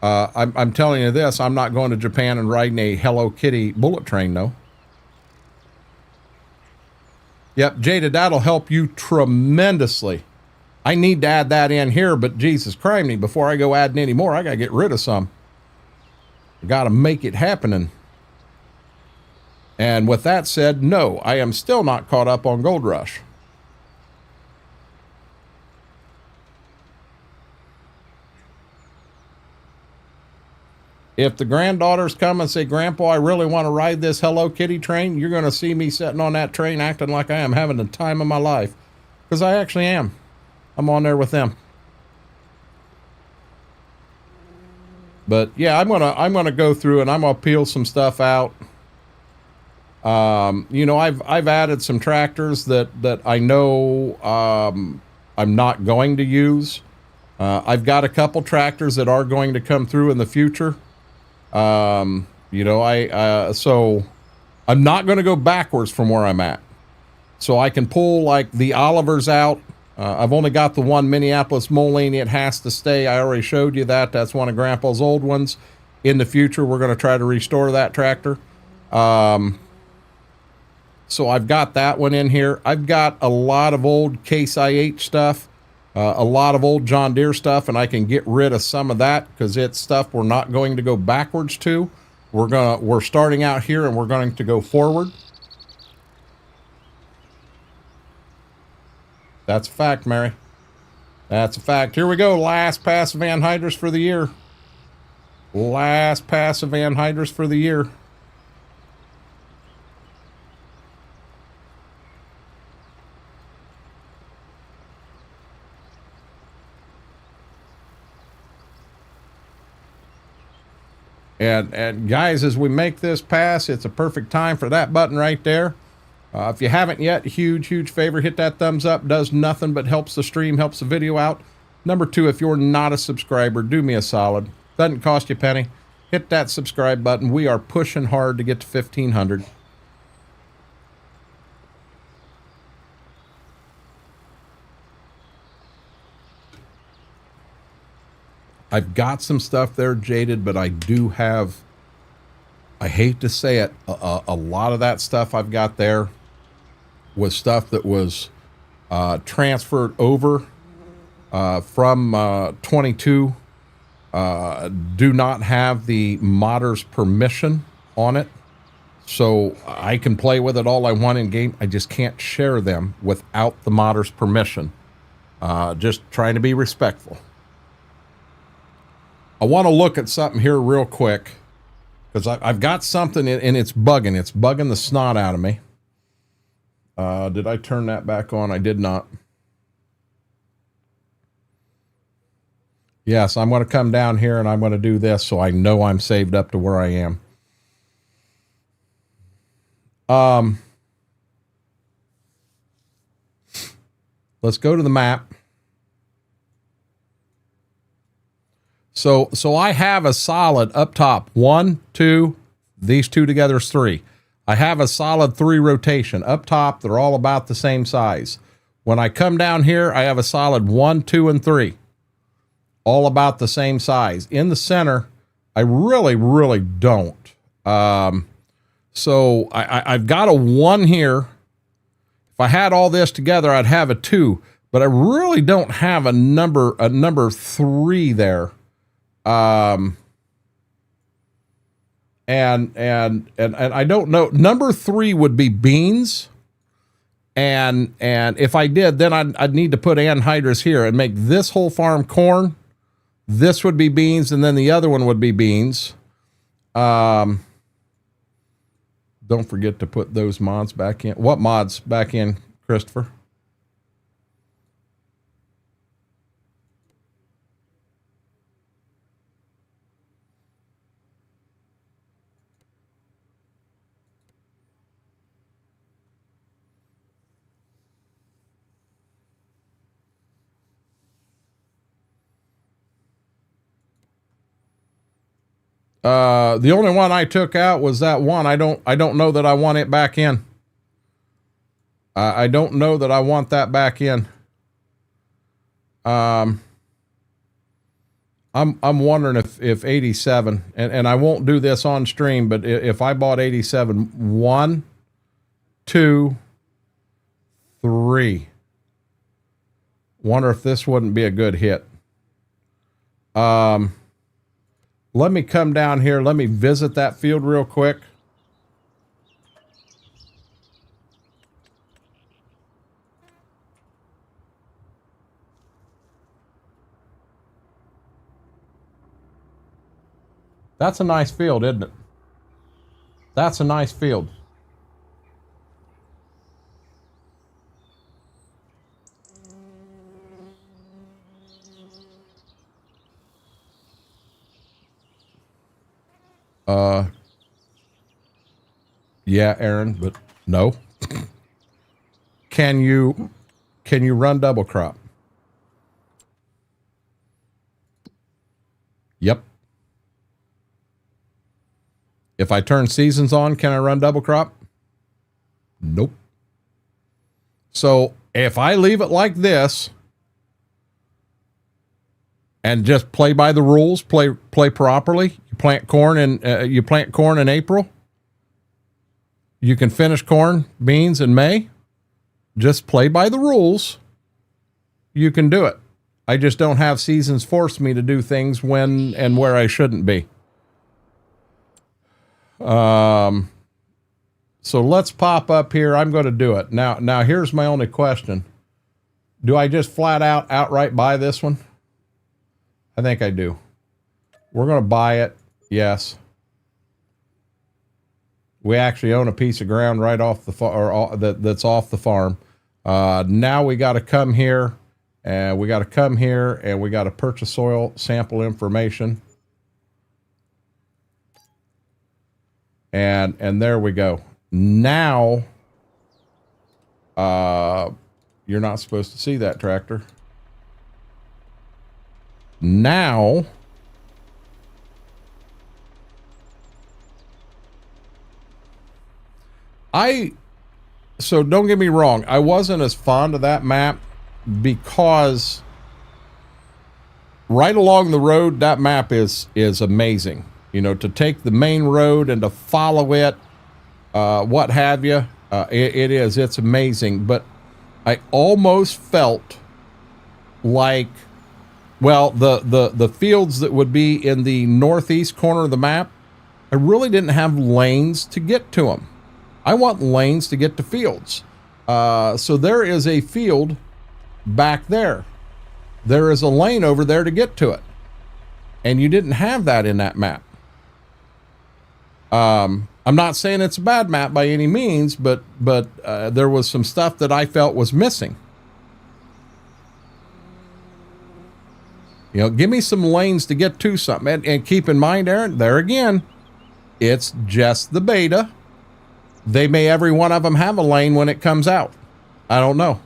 I'm telling you this, I'm not going to Japan and riding a Hello Kitty bullet train, no. Yep, Jada, that'll help you tremendously. I need to add that in here, but Jesus Christ, before I go adding any more, I got to get rid of some. I got to make it happening. And with that said, no, I am still not caught up on Gold Rush. If the granddaughters come and say, Grandpa, I really want to ride this Hello Kitty train, you're going to see me sitting on that train acting like I am having the time of my life. Because I actually am. I'm on there with them. But yeah, I'm gonna go through and I'm gonna peel some stuff out. You know, I've added some tractors that I know I'm not going to use. I've got a couple tractors that are going to come through in the future. You know, so I'm not going to go backwards from where I'm at. So I can pull like the Olivers out. I've only got the one Minneapolis Moline. It has to stay. I already showed you that. That's one of Grandpa's old ones. In the future, we're going to try to restore that tractor. So I've got that one in here. I've got a lot of old Case IH stuff. A lot of old John Deere stuff, and I can get rid of some of that because it's stuff we're not going to go backwards to. We're starting out here and we're going to go forward. That's a fact, Mary. That's a fact. Here we go. Last pass of anhydrous for the year. Last pass of anhydrous for the year. And guys, as we make this pass, it's a perfect time for that button right there. If you haven't yet, huge favor, hit that thumbs up. Does nothing but helps the stream, helps the video out. Number 2, if you're not a subscriber, do me a solid. Doesn't cost you a penny. Hit that subscribe button. We are pushing hard to get to 1,500. I've got some stuff there, Jaded, but I do have, I hate to say it, a lot of that stuff I've got there was stuff that was transferred over from 22. Do not have the modder's permission on it. So I can play with it all I want in game. I just can't share them without the modder's permission. Just trying to be respectful. I want to look at something here real quick because I've got something and it's bugging. It's bugging the snot out of me. Did I turn that back on? I did not. Yes, I'm going to come down here and I'm going to do this so I know I'm saved up to where I am. Let's go to the map. So I have a solid up top. 1, 2, these two together is 3. I have a solid 3 rotation. Up top, they're all about the same size. When I come down here, I have a solid 1, 2, and 3. All about the same size. In the center, I really don't. So I've got a 1 here. If I had all this together, I'd have a 2, but I really don't have a number 3 there. And I don't know. Number 3 would be beans. And if I did, then I'd need to put anhydrous here and make this whole farm corn. This would be beans, and then the other one would be beans. Don't forget to put those mods back in. What mods back in, Christopher? The only one I took out was that one. I don't know that I want it back in. I don't know that I want that back in. I'm wondering if 87, and I won't do this on stream, but if I bought 87, 1, 2, 3. Wonder if this wouldn't be a good hit. Let me come down here. Let me visit that field real quick. That's a nice field, isn't it? That's a nice field. Yeah, Aaron, but no. Can you run double crop? Yep. If I turn seasons on, can I run double crop? Nope. So if I leave it like this and just play by the rules, play properly, you plant corn in April. You can finish corn, beans in May. Just play by the rules. You can do it. I just don't have seasons force me to do things when and where I shouldn't be. So let's pop up here. I'm going to do it. Now here's my only question. Do I just flat out outright buy this one? I think I do. We're going to buy it. Yes. We actually own a piece of ground right off the farm, that's off the farm. Now we got to come here, and we got to purchase soil sample information. And there we go. Now, you're not supposed to see that tractor. Now, so don't get me wrong, I wasn't as fond of that map because right along the road, that map is amazing. You know, to take the main road and to follow it, what have you, it's amazing. But I almost felt like, well, the fields that would be in the northeast corner of the map, I really didn't have lanes to get to them. I want lanes to get to fields. So there is a field back there. There is a lane over there to get to it. And you didn't have that in that map. I'm not saying it's a bad map by any means, but there was some stuff that I felt was missing. You know, give me some lanes to get to something. And keep in mind, Aaron, there again, it's just the beta. They may, every one of them, have a lane when it comes out. I don't know.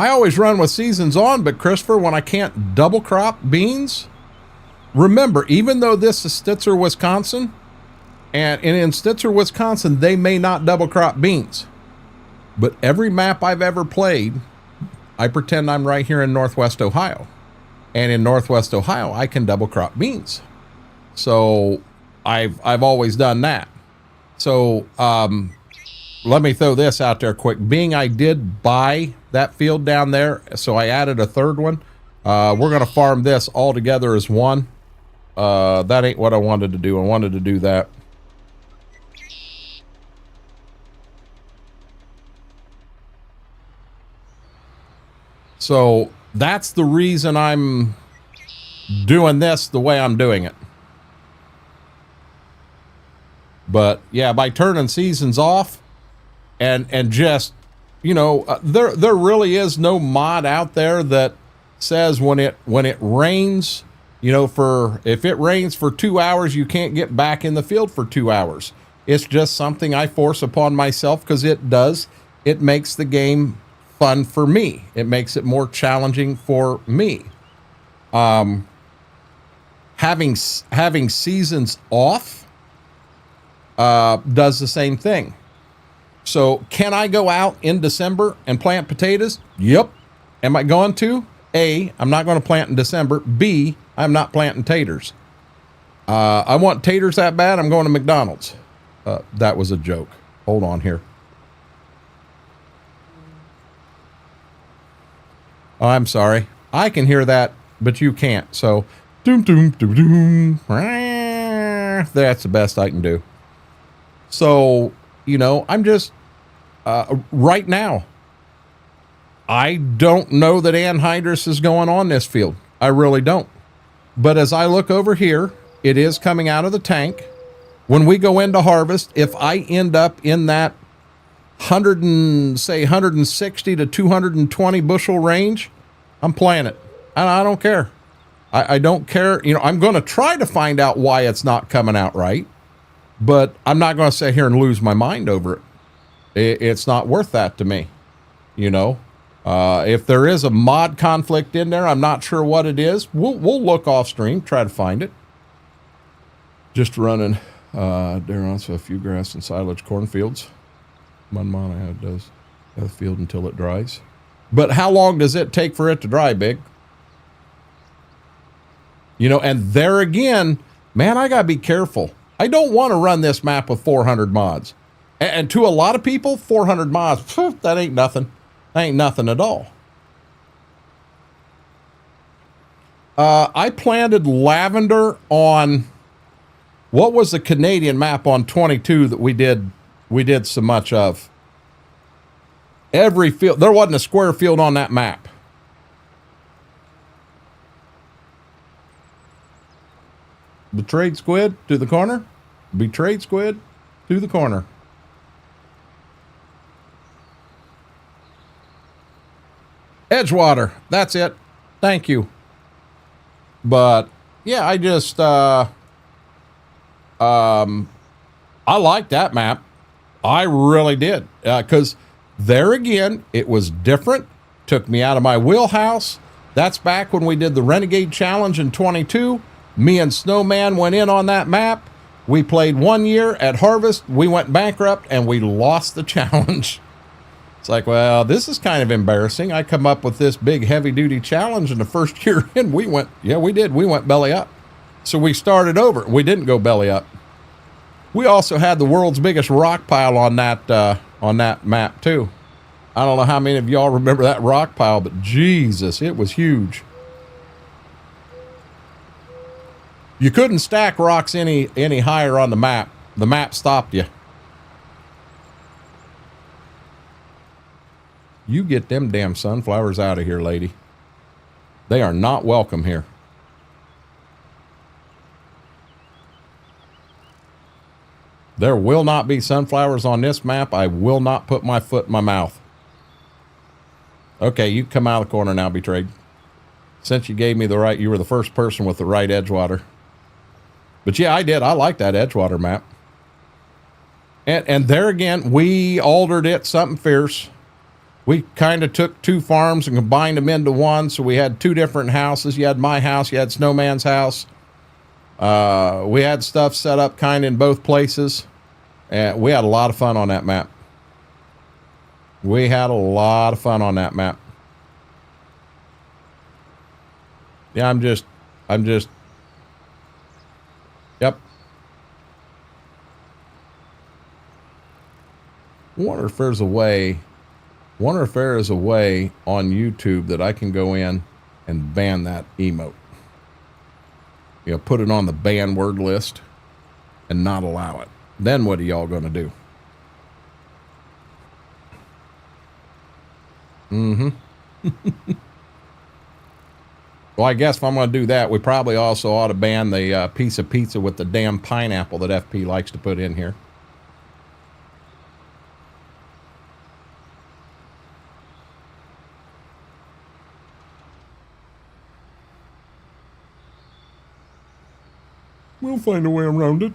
I always run with seasons on, but Christopher, when I can't double crop beans, remember, even though this is Stitzer, Wisconsin, and in Stitzer, Wisconsin, they may not double crop beans. But every map I've ever played, I pretend I'm right here in Northwest Ohio. And in Northwest Ohio, I can double crop beans. So I've always done that. So let me throw this out there quick. Being I did buy that field down there, so I added a third one. We're going to farm this all together as one. That ain't what I wanted to do. I wanted to do that. So that's the reason I'm doing this the way I'm doing it. But yeah, by turning seasons off and just, you know, there really is no mod out there that says when it rains, you know, if it rains for 2 hours, you can't get back in the field for 2 hours. It's just something I force upon myself because it makes the game fun for me. It makes it more challenging for me. Having seasons off does the same thing. So can I go out in December and plant potatoes? Yep. Am I going to? A, I'm not going to plant in December. B, I'm not planting taters. I want taters that bad, I'm going to McDonald's. That was a joke. Hold on here. Oh, I'm sorry. I can hear that, but you can't. So, doom, doom, doom, doom. That's the best I can do. So, you know, I'm just, right now, I don't know that anhydrous is going on this field. I really don't. But as I look over here, it is coming out of the tank. When we go into harvest, if I end up in that 160 to 220 bushel range, I'm playing it. And I don't care. I don't care. You know, I'm going to try to find out why it's not coming out right, but I'm not going to sit here and lose my mind over it. It's not worth that to me. You know, if there is a mod conflict in there, I'm not sure what it is. We'll look off stream, try to find it. Just running there also a few grass and silage cornfields. Munmana does the field until it dries. But how long does it take for it to dry, Big? You know, and there again, man, I gotta be careful. I don't want to run this map with 400 mods. And to a lot of people, 400 mods, that ain't nothing. That ain't nothing at all. I planted lavender on, what was the Canadian map on 22 that we did so much of? Every field, there wasn't a square field on that map. Betrayed squid to the corner. Betrayed squid to the corner. Edgewater, that's it. Thank you. But yeah, I just I like that map. I really did, because there again, it was different. Took me out of my wheelhouse. That's back when we did the Renegade Challenge in 22. Me and Snowman went in on that map. We played 1 year at harvest. We went bankrupt and we lost the challenge. It's like, well, this is kind of embarrassing. I come up with this big heavy duty challenge, and the first year in, we went belly up. So we started over. We didn't go belly up. We also had the world's biggest rock pile on that map too. I don't know how many of y'all remember that rock pile, but Jesus, it was huge. You couldn't stack rocks any higher on the map. The map stopped you. You get them damn sunflowers out of here, lady. They are not welcome here. There will not be sunflowers on this map. I will not put my foot in my mouth. Okay, you come out of the corner now, Betrayed. Since you gave me the right, you were the first person with the right Edgewater. But yeah, I did. I like that Edgewater map. And there again, we altered it something fierce. We kind of took two farms and combined them into one. So we had two different houses. You had my house, you had Snowman's house. We had stuff set up kind of in both places. And we had a lot of fun on that map. We had a lot of fun on that map. Yeah, I'm just, yep. Wonder if there's a way on YouTube that I can go in and ban that emote. You know, put it on the ban word list and not allow it. Then what are y'all going to do? Well, I guess if I'm going to do that, we probably also ought to ban the piece of pizza with the damn pineapple that FP likes to put in here. We'll find a way around it.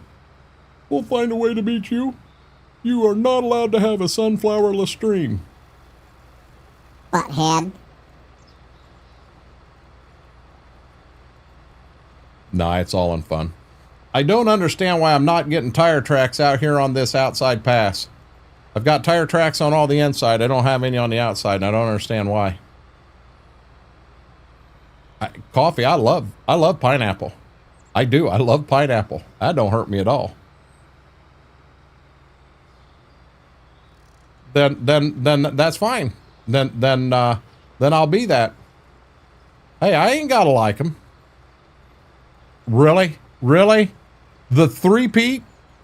We'll find a way to beat you. You are not allowed to have a sunflowerless stream. Butthead. Nah, it's all in fun. I don't understand why I'm not getting tire tracks out here on this outside pass. I've got tire tracks on all the inside. I don't have any on the outside, and I don't understand why. Coffee, I love pineapple. I do. I love pineapple. That don't hurt me at all. Then that's fine. Then I'll be that. Hey, I ain't gotta like them. Really? The three-peat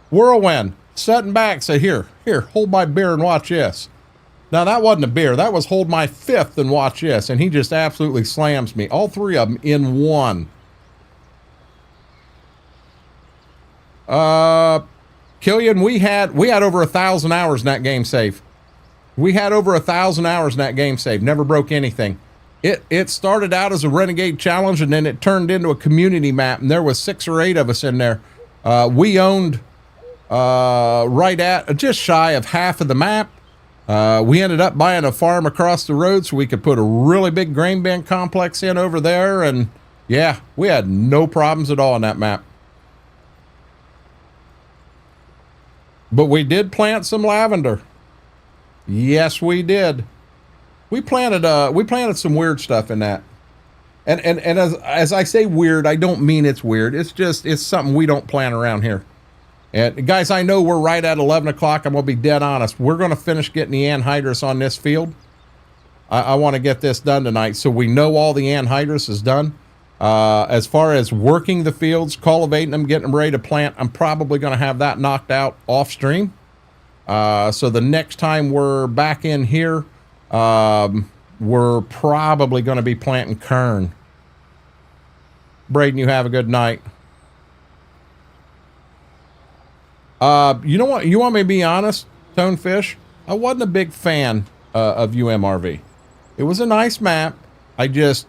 whirlwind setting back. Say, here, hold my beer and watch this. Now that wasn't a beer. That was hold my fifth and watch this. And he just absolutely slams me. All three of them in one. Killian, we had over 1,000 hours in that game save. We had over 1,000 hours in that game save. Never broke anything. It started out as a Renegade challenge, and then it turned into a community map, and there was 6 or 8 of us in there. We owned right at just shy of half of the map. We ended up buying a farm across the road so we could put a really big grain bin complex in over there, and yeah, we had no problems at all on that map. But we did plant some lavender. Yes, we did. We planted some weird stuff in that. And as I say weird, I don't mean it's weird. It's something we don't plant around here. And guys, I know we're right at 11 o'clock. I'm going to be dead honest. We're going to finish getting the anhydrous on this field. I want to get this done tonight so we know all the anhydrous is done. As far as working the fields, cultivating them, getting them ready to plant, I'm probably going to have that knocked out off stream. So the next time we're back in here, we're probably going to be planting kern. Braden, you have a good night. You know what? You want me to be honest, Tonefish? I wasn't a big fan of UMRV. It was a nice map. I didn't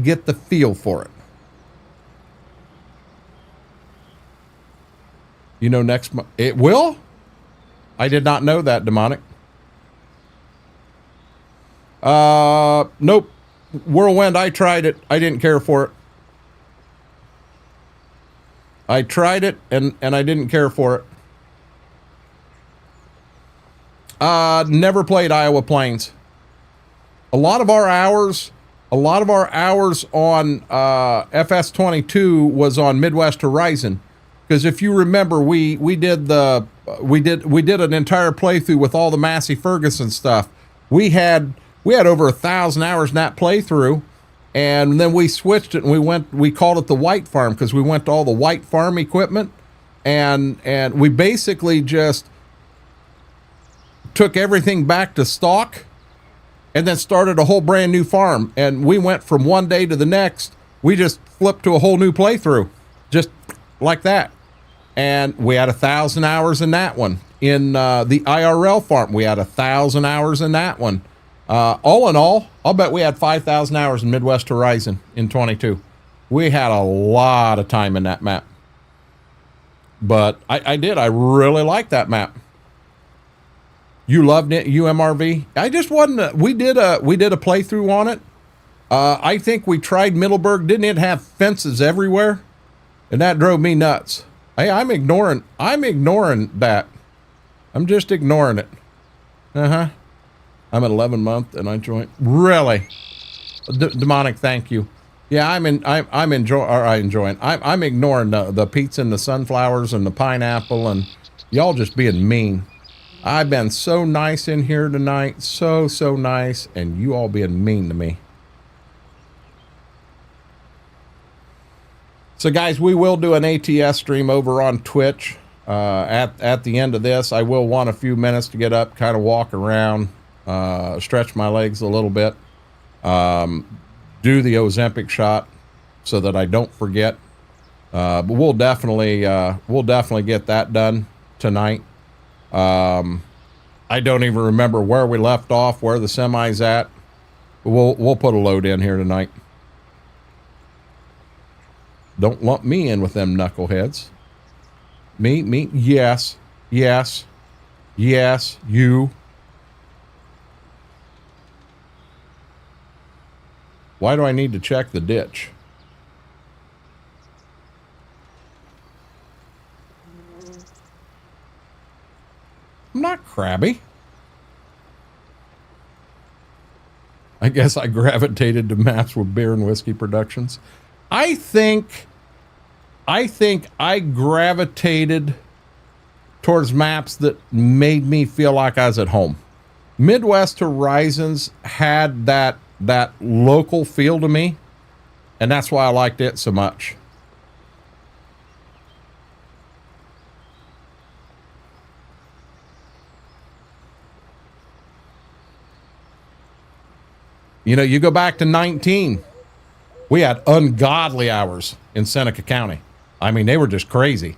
get the feel for it. You know, next month it will. I did not know that, Demonic. Nope. Whirlwind, I tried it. I didn't care for it. I tried it and I didn't care for it. Never played Iowa Plains. A lot of our hours on FS25 was on Midwest Horizon, because if you remember, we did an entire playthrough with all the Massey Ferguson stuff. We had over 1,000 hours in that playthrough, and then we switched it and we called it the White Farm, because we went to all the White Farm equipment, and we basically just took everything back to stock and then started a whole brand new farm. And we went from one day to the next. We just flipped to a whole new playthrough, just like that. And we had 1,000 hours in that one. In the IRL farm, we had 1,000 hours in that one. All in all, I'll bet we had 5,000 hours in Midwest Horizon in 22. We had a lot of time in that map. But I really liked that map. You loved it, UMRV? I just wasn't, we did a playthrough on it. I think we tried Middleburg. Didn't it have fences everywhere? And that drove me nuts. Hey, I'm ignoring that. I'm just ignoring it. I'm at 11 month and I joined. Really? Demonic, thank you. Yeah, I'm ignoring the pizza and the sunflowers and the pineapple and y'all just being mean. I've been so nice in here tonight. So nice. And you all being mean to me. So guys, we will do an ATS stream over on Twitch. At the end of this, I will want a few minutes to get up, kind of walk around, stretch my legs a little bit, do the Ozempic shot so that I don't forget. But we'll definitely get that done tonight. I don't even remember where we left off, where the semi's at. We'll put a load in here tonight. Don't lump me in with them knuckleheads. Me, yes, you. Why do I need to check the ditch? I'm not crabby. I guess I gravitated to maps with beer and whiskey productions. I think I gravitated towards maps that made me feel like I was at home. Midwest Horizons had that local feel to me, and that's why I liked it so much. You know, you go back to 19, we had ungodly hours in Seneca County. I mean, they were just crazy.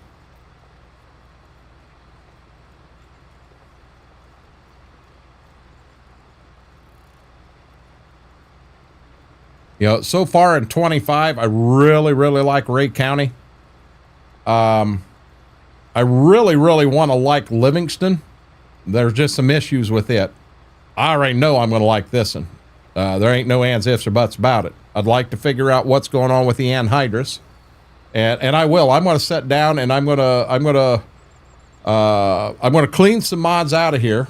You know, so far in 25, I really like Ray County. I really want to like Livingston. There's just some issues with it. I already know I'm going to like this one. There ain't no ands, ifs, or buts about it. I'd like to figure out what's going on with the anhydrous, and I will. I'm going to sit down and I'm going to clean some mods out of here,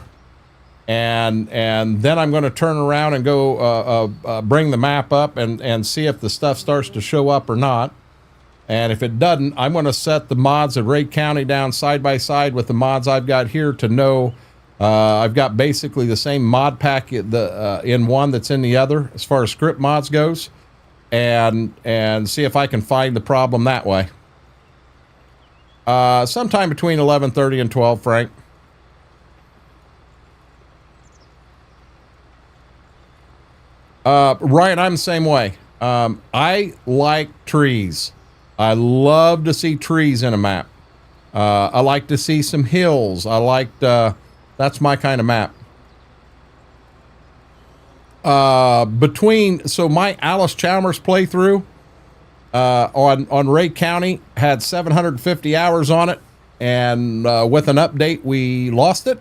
and then I'm going to turn around and go bring the map up and see if the stuff starts to show up or not. And if it doesn't, I'm going to set the mods of Ray County down side by side with the mods I've got here to know. I've got basically the same mod pack in one that's in the other as far as script mods goes, and see if I can find the problem that way. Sometime between 11:30 and 12, Frank. Ryan, I'm the same way. I like trees. I love to see trees in a map. I like to see some hills. I like that's my kind of map. So my Alice Chalmers playthrough on Ray County had 750 hours on it, and with an update we lost it.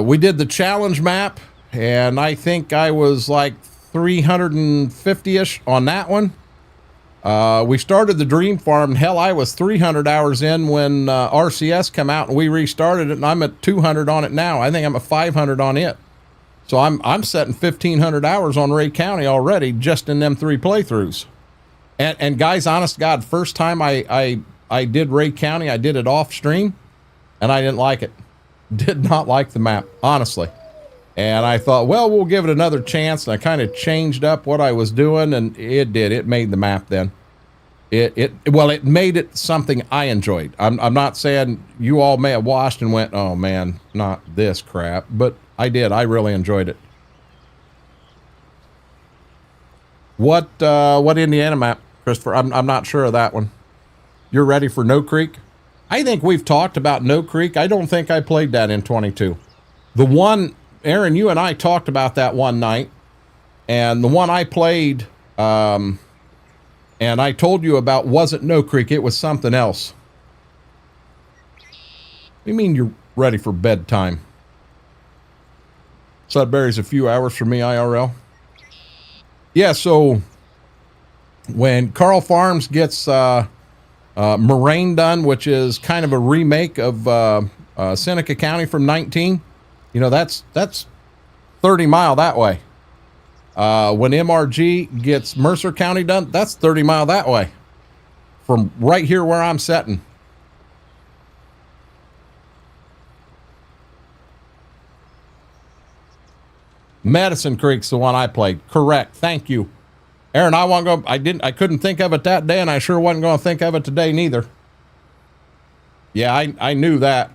We did the challenge map, and I think I was like 350-ish on that one. We started the Dream Farm. Hell, I was 300 hours in when RCS came out and we restarted it, and I'm at 200 on it now. I think I'm at 500 on it. So I'm setting 1,500 hours on Ray County already just in them 3 playthroughs. And guys, honest to God, first time I did Ray County, I did it off stream, and I didn't like it. Did not like the map, honestly. And I thought, well, we'll give it another chance. And I kind of changed up what I was doing, and it did. It made the map then. It made it something I enjoyed. I'm not saying you all may have watched and went, oh man, not this crap, but I did. I really enjoyed it. What Indiana map, Christopher? I'm not sure of that one. You're ready for No Creek? I think we've talked about No Creek. I don't think I played that in 22. The one, Aaron, you and I talked about that one night, and the one I played, and I told you about wasn't No Creek. It was something else. you mean you're ready for bedtime? Sudbury's a few hours from me, IRL. Yeah, so when Carl Farms gets Moraine done, which is kind of a remake of Seneca County from 19, you know, that's 30 mile that way. When MRG gets Mercer County done, that's 30 mile that way from right here where I'm setting. Medicine Creek's the one I played. Correct. Thank you. Aaron, I couldn't think of it that day, and I sure wasn't going to think of it today neither. Yeah, I knew that.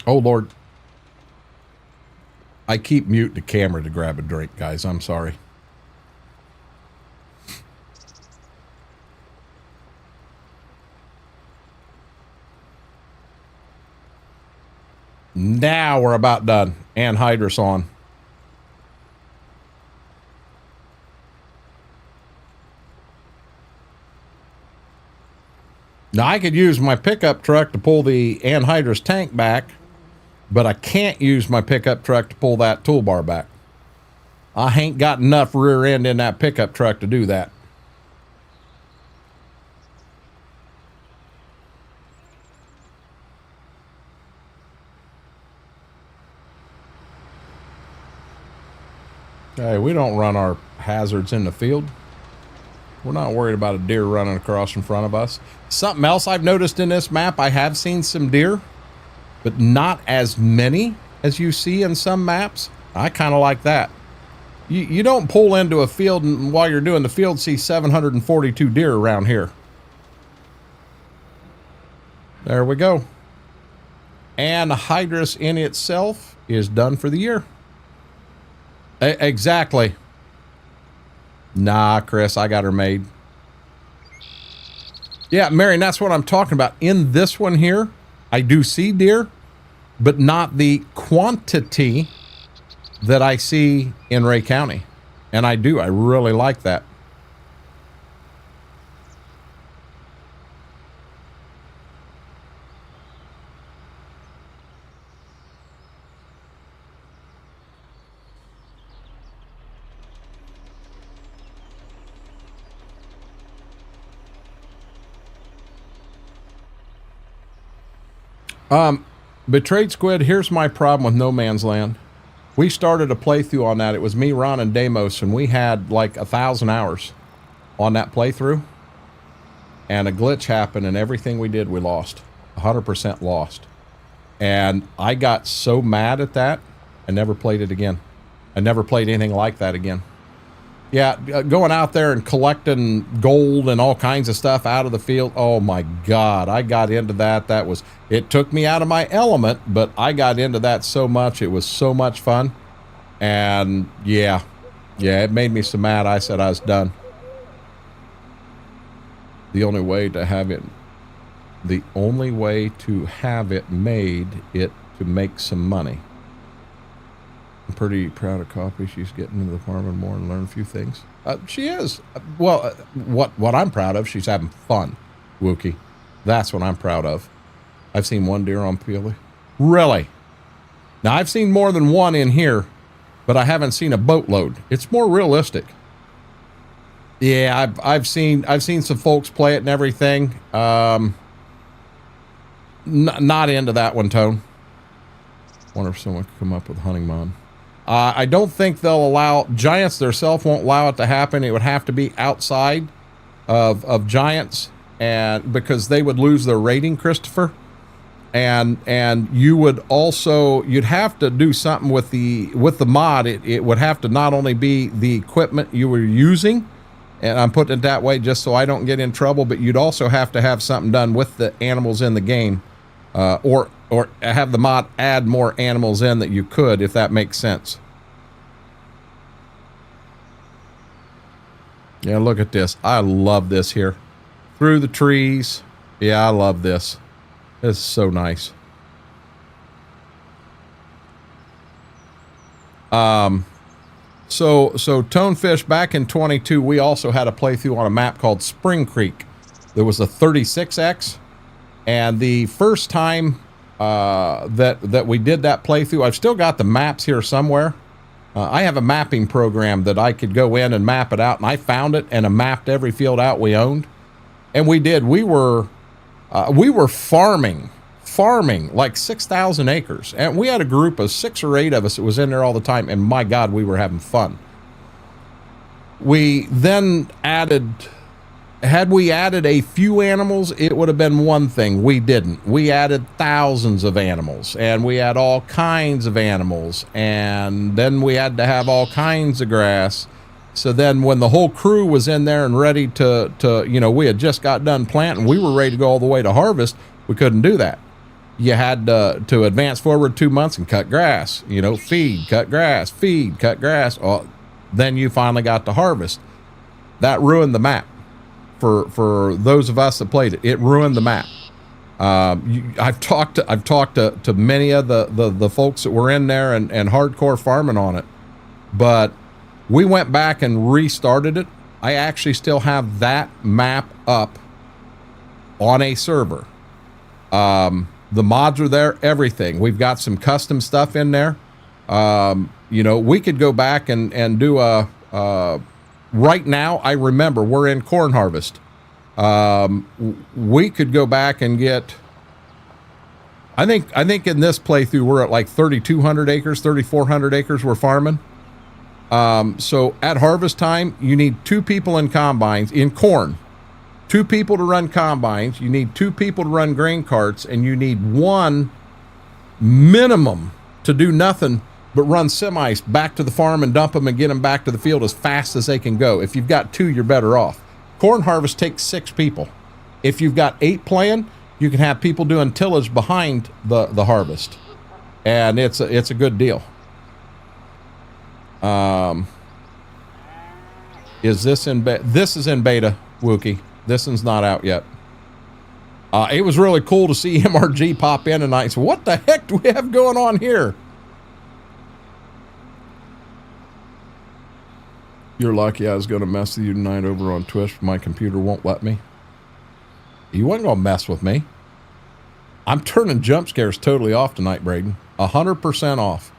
Oh, Lord. I keep mute the camera to grab a drink, guys. I'm sorry. Now we're about done. Anhydrous on. Now I could use my pickup truck to pull the anhydrous tank back, but I can't use my pickup truck to pull that toolbar back. I ain't got enough rear end in that pickup truck to do that. Hey, we don't run our hazards in the field. We're not worried about a deer running across in front of us. Something else I've noticed in this map, I have seen some deer, but not as many as you see in some maps. I kind of like that. You don't pull into a field and while you're doing the field see 742 deer around here. There we go. Anhydrous in itself is done for the year. Exactly. Nah, Chris, I got her made. Yeah, Marion, that's what I'm talking about. In this one here, I do see deer, but not the quantity that I see in Ray County. And I really like that. Betrayed Squid, here's my problem with No Man's Land. We started a playthrough on that. It was me, Ron, and Deimos, and we had like 1,000 hours on that playthrough. And a glitch happened, and everything we did, we lost. 100% lost. And I got so mad at that, I never played it again. I never played anything like that again. Yeah, going out there and collecting gold and all kinds of stuff out of the field. Oh my God, I got into that. It took me out of my element, but I got into that so much. It was so much fun. And yeah, it made me so mad. I said I was done. The only way to have it made it to make some money. I'm pretty proud of Coffee. She's getting into the farming more and learn a few things. She is. Well, what I'm proud of, she's having fun, Wookie. That's what I'm proud of. I've seen one deer on Peely. Really? Now, I've seen more than one in here, but I haven't seen a boatload. It's more realistic. Yeah, I've seen some folks play it and everything. Not into that one, Tone. Wonder if someone could come up with a hunting mod. I don't think they'll allow Giants themselves won't allow it to happen. It would have to be outside of Giants, and because they would lose their rating, Christopher. And you would also, you'd have to do something with the mod. It would have to not only be the equipment you were using, and I'm putting it that way just so I don't get in trouble, but you'd also have to have something done with the animals in the game, or have the mod add more animals in that you could, if that makes sense. Yeah, look at this. I love this here. Through the trees. Yeah, I love this. This is so nice. So Tonefish, back in 22, we also had a playthrough on a map called Spring Creek. There was a 36X, and the first time that we did that playthrough, I've still got the maps here somewhere. I have a mapping program that I could go in and map it out, and I found it and I mapped every field out we owned. And we did. We were farming like 6,000 acres, and we had a group of 6 or 8 of us that was in there all the time, and my God, we were having fun. We then added, had we added a few animals, it would have been one thing. We didn't. We added thousands of animals, and we had all kinds of animals, and then we had to have all kinds of grass. So then when the whole crew was in there and ready to you know, we had just got done planting, we were ready to go all the way to harvest, we couldn't do that. You had to advance forward 2 months and cut grass, you know, feed, cut grass, feed, cut grass. Oh, then you finally got to harvest. That ruined the map for those of us that played it. It ruined the map. I've talked to many of the folks that were in there and hardcore farming on it, but we went back and restarted it. I actually still have that map up on a server. The mods are there, everything. We've got some custom stuff in there. You know, we could go back and do right now, I remember we're in corn harvest. We could go back and get, I think in this playthrough, we're at like 3,200 acres, 3,400 acres we're farming. So at harvest time, you need 2 people in combines in corn. 2 people to run combines, you need 2 people to run grain carts, and you need 1 minimum to do nothing but run semis back to the farm and dump them and get them back to the field as fast as they can go. If you've got 2, you're better off. Corn harvest takes 6 people. If you've got 8 playing, you can have people doing tillage behind the harvest, and it's a good deal. Is this in beta? This is in beta, Wookie. This one's not out yet. It was really cool to see MRG pop in tonight. So what the heck do we have going on here? You're lucky I was going to mess with you tonight over on Twitch. My computer won't let me. You wasn't going to mess with me. I'm turning jump scares totally off tonight, Braden. 100% off.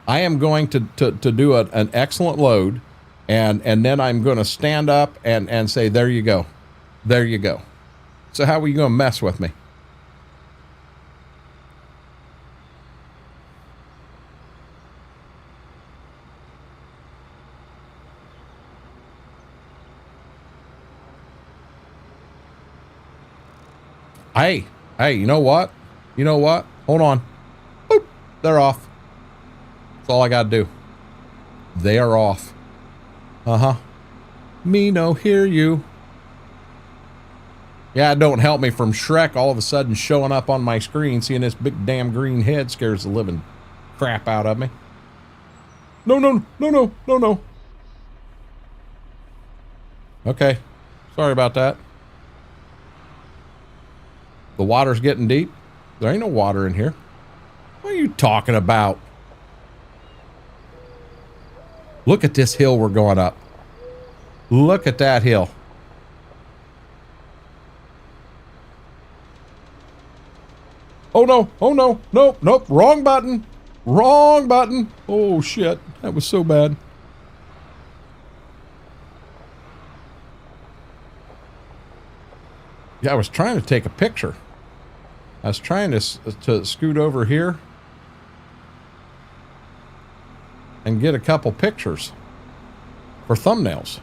I am going to do an excellent load, and then I'm going to stand up and say, there you go. There you go. So how are you going to mess with me? Hey, you know what? You know what? Hold on. Boop. They're off. That's all I got to do. They are off. Uh-huh. Me no hear you. Yeah, it don't help me from Shrek all of a sudden showing up on my screen, seeing this big damn green head scares the living crap out of me. No. Okay. Sorry about that. The water's getting deep. There ain't no water in here. What are you talking about? Look at this hill we're going up. Look at that hill. Oh no, nope, wrong button. Oh shit, that was so bad. Yeah, I was trying to take a picture. I was trying to scoot over here and get a couple pictures for thumbnails.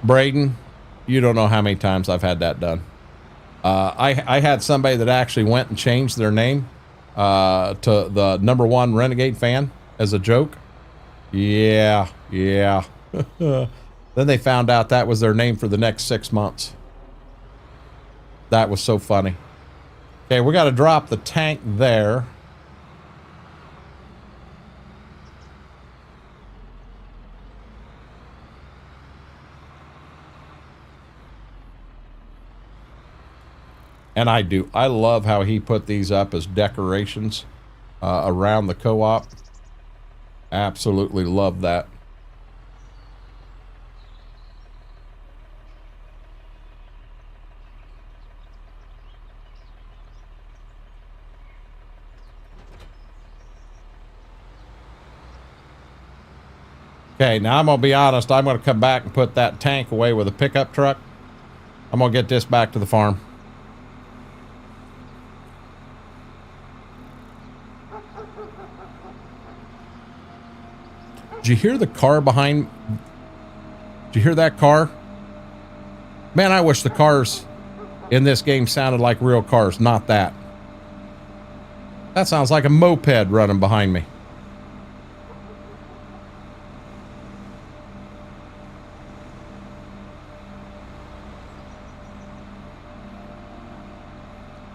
Braden, you don't know how many times I've had that done. I had somebody that actually went and changed their name to the #1 Renegade fan as a joke. Yeah. Then they found out that was their name for the next 6 months. That was so funny. Okay, we got to drop the tank there. And I do. I love how he put these up as decorations around the co-op. Absolutely love that. Okay, now I'm going to be honest. I'm going to come back and put that tank away with a pickup truck. I'm going to get this back to the farm. Did you hear the car behind? Did you hear that car? Man, I wish the cars in this game sounded like real cars, not that. That sounds like a moped running behind me.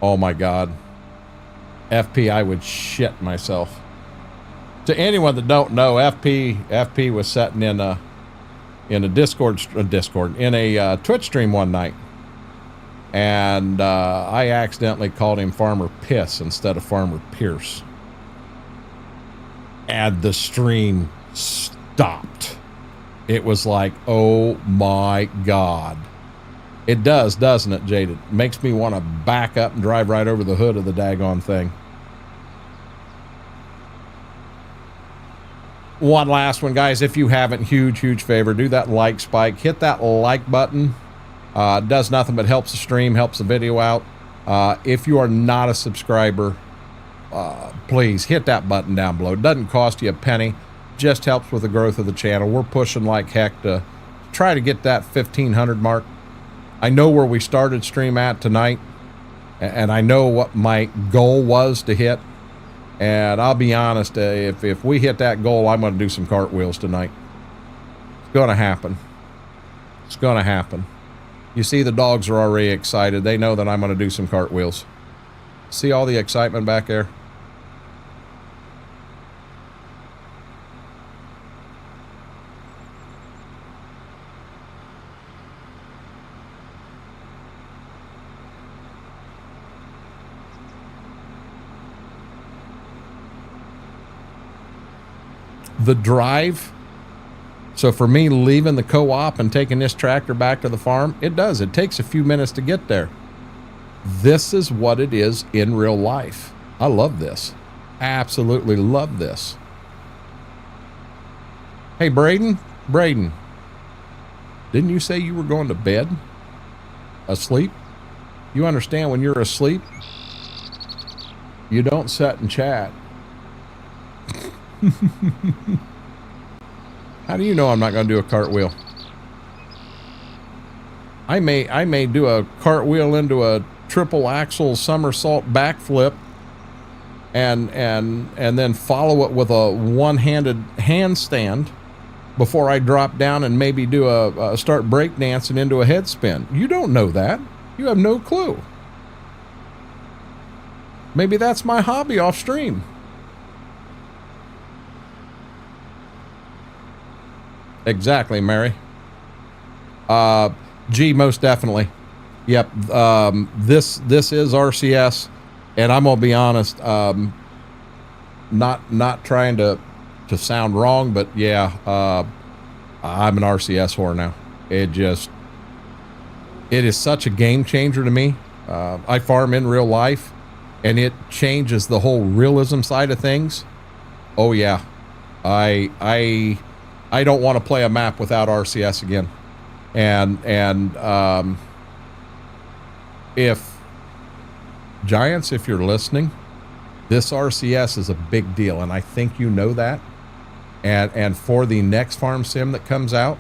Oh my God. FP, I would shit myself. To anyone that don't know, FP was sitting in a Twitch stream one night, and I accidentally called him Farmer Piss instead of Farmer Pierce, and the stream stopped. It was like, oh my God. It does, doesn't it, Jaded? It makes me want to back up and drive right over the hood of the daggone thing. One last one, guys. If you haven't, huge favor, do that like spike. Hit that like button. It does nothing but helps the stream, helps the video out. If you are not a subscriber, please hit that button down below. It doesn't cost you a penny. Just helps with the growth of the channel. We're pushing like heck to try to get that 1,500 mark. I know where we started stream at tonight, and I know what my goal was to hit. And I'll be honest, if we hit that goal, I'm going to do some cartwheels tonight. It's going to happen. It's going to happen. You see, the dogs are already excited. They know that I'm going to do some cartwheels. See all the excitement back there? The drive, so for me leaving the co-op and taking this tractor back to the farm, it takes a few minutes to get there. This is what it is in real life. I love this. Absolutely love this. Hey, Braden, didn't you say you were going to bed? Asleep? You understand when you're asleep, you don't sit and chat. How do you know I'm not going to do a cartwheel? I may do a cartwheel into a triple axle somersault backflip and then follow it with a one-handed handstand before I drop down and maybe do start breakdancing into a head spin. You don't know that. You have no clue. Maybe that's my hobby off stream. Exactly, Mary. G, most definitely. Yep. This is RCS, and I'm gonna be honest. Not trying to sound wrong, but yeah, I'm an RCS whore now. It is such a game changer to me. I farm in real life, and it changes the whole realism side of things. Oh yeah, I don't want to play a map without RCS again. And if Giants, if you're listening, this RCS is a big deal, and I think you know that. And for the next farm sim that comes out,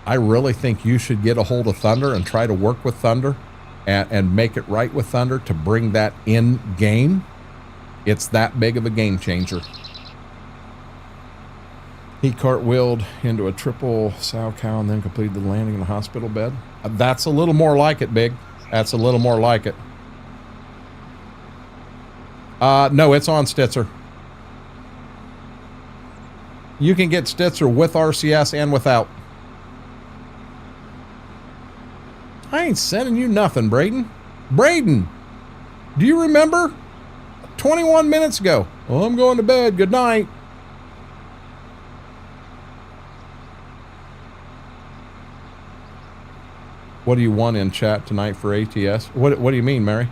I really think you should get a hold of Thunder and try to work with Thunder and make it right with Thunder to bring that in game. It's that big of a game changer. He cartwheeled into a triple sow cow and then completed the landing in a hospital bed. That's a little more like it, Big. That's a little more like it. No, it's on Stitzer. You can get Stitzer with RCS and without. I ain't sending you nothing, Braden. Braden, Do you remember? 21 minutes ago. Well, I'm going to bed. Good night. What do you want in chat tonight for ATS? What do you mean, Mary?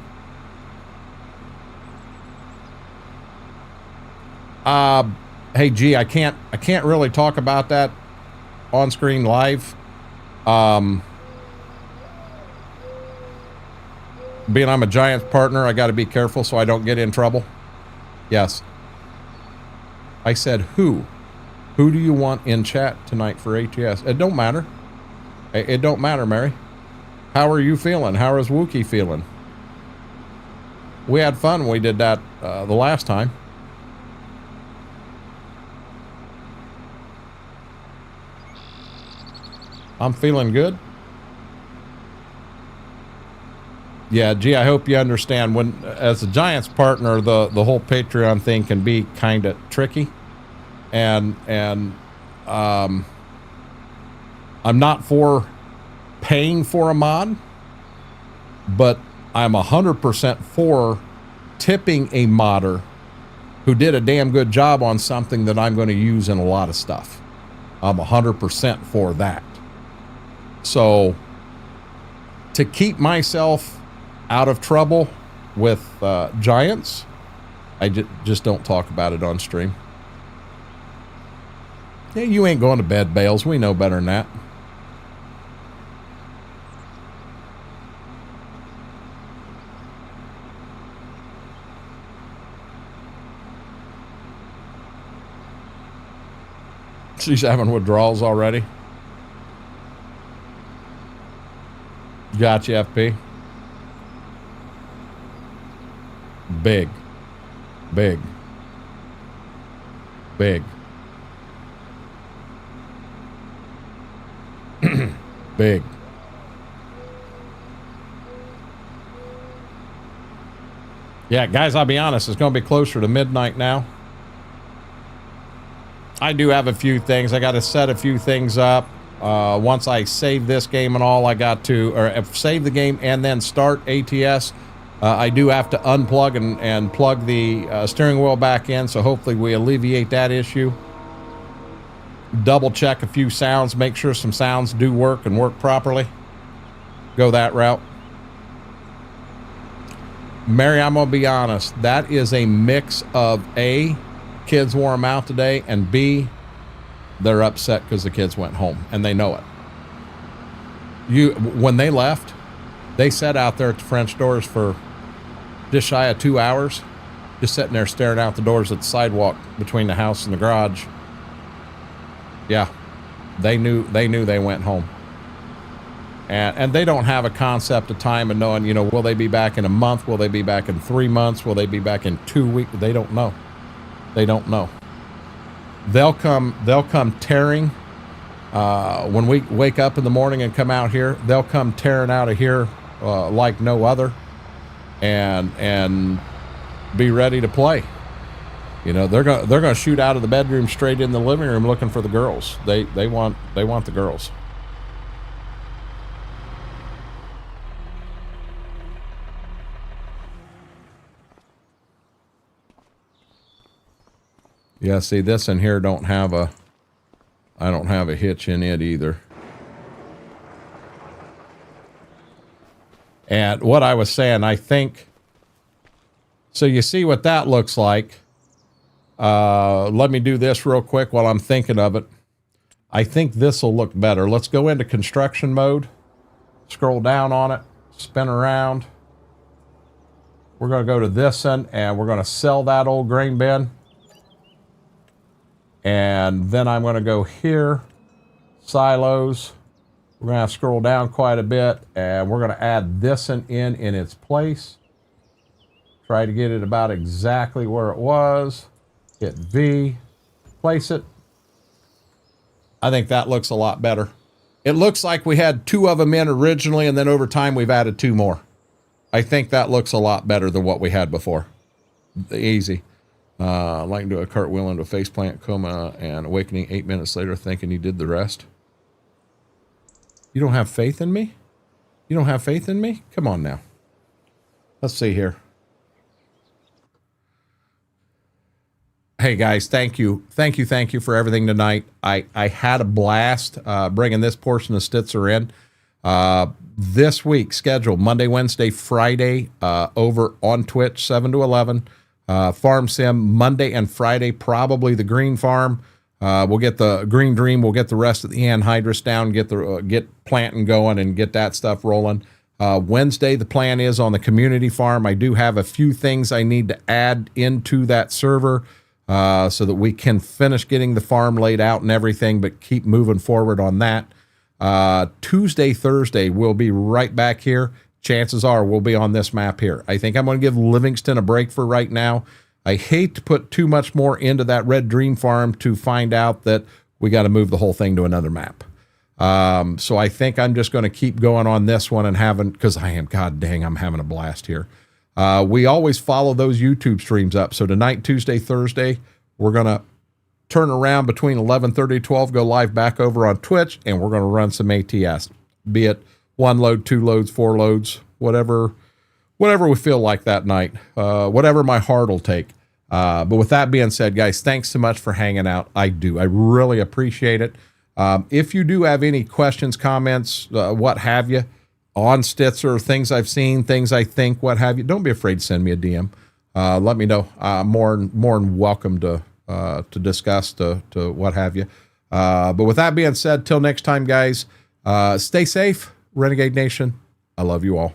Hey, G, I can't really talk about that on screen live. Being I'm a Giants partner, I got to be careful so I don't get in trouble. Yes. I said who? Who do you want in chat tonight for ATS? It don't matter. It don't matter, Mary. How are you feeling? How is Wookie feeling? We had fun when we did that the last time. I'm feeling good. Yeah, gee, I hope you understand when, as a Giants partner, the whole Patreon thing can be kind of tricky, and I'm not for paying for a mod, but I'm 100% for tipping a modder who did a damn good job on something that I'm going to use in a lot of stuff. I'm 100% for that. So to keep myself out of trouble with Giants, I just don't talk about it on stream. Yeah, you ain't going to bed, Bales. We know better than that. She's having withdrawals already. Gotcha, FP. Big. Big. Big. Big. Yeah, guys, I'll be honest, it's going to be closer to midnight now. I do have a few things. I got to set a few things up. Once I save this game and all, I got to, or save the game and then start ATS. I do have to unplug and plug the steering wheel back in, so hopefully we alleviate that issue. Double check a few sounds, make sure some sounds do work and work properly. Go that route. Mary, I'm going to be honest. That is a mix of A, kids wore them out today, and B, they're upset because the kids went home, and they know it. When they left, they sat out there at the French doors for just shy of 2 hours, just sitting there staring out the doors at the sidewalk between the house and the garage. Yeah, they knew they went home. And they don't have a concept of time and knowing, you know, will they be back in a month? Will they be back in 3 months? Will they be back in 2 weeks? They don't know. They don't know. They'll come tearing. When we wake up in the morning and come out here, they'll come tearing out of here like no other, and be ready to play. You know, they're gonna shoot out of the bedroom straight in the living room looking for the girls. They want the girls. Yeah, see, this in here I don't have a hitch in it either. And what I was saying, I think, so you see what that looks like. Let me do this real quick while I'm thinking of it. I think this will look better. Let's go into construction mode, scroll down on it, spin around. We're going to go to this one, and we're going to sell that old grain bin. And then I'm going to go here, silos. We're going to have to scroll down quite a bit, and we're going to add this one in its place. Try to get it about exactly where it was. Hit V, place it. I think that looks a lot better. It looks like we had 2 of them in originally, and then over time we've added 2 more. I think that looks a lot better than what we had before. Easy. Like to do a cartwheel into a faceplant coma and awakening 8 minutes later thinking he did the rest. You don't have faith in me? You don't have faith in me? Come on now. Let's see here. Hey guys, thank you for everything tonight. I had a blast bringing this portion of Stitzer in. This week scheduled Monday, Wednesday, Friday over on Twitch 7 to 11. Farm Sim Monday and Friday, probably the Green Farm. We'll get the Green Dream. We'll get the rest of the anhydrous down, get planting going, and get that stuff rolling. Wednesday, the plan is on the community farm. I do have a few things I need to add into that server so that we can finish getting the farm laid out and everything, but keep moving forward on that. Tuesday, Thursday, we'll be right back here. Chances are we'll be on this map here. I think I'm going to give Livingston a break for right now. I hate to put too much more into that Red Dream Farm to find out that we got to move the whole thing to another map. So I think I'm just going to keep going on this one and because God dang, I'm having a blast here. We always follow those YouTube streams up. So tonight, Tuesday, Thursday, we're going to turn around between 11:30 and 12, go live back over on Twitch, and we're going to run some ATS, be it 1 load, 2 loads, 4 loads, whatever we feel like that night, whatever my heart will take. But with that being said, guys, thanks so much for hanging out. I really appreciate it. If you do have any questions, comments, what have you, on Stitzer, things I've seen, things I think, what have you, don't be afraid to send me a DM. Let me know. More than welcome to discuss, to what have you. But with that being said, till next time, guys, stay safe, Renegade Nation. I love you all.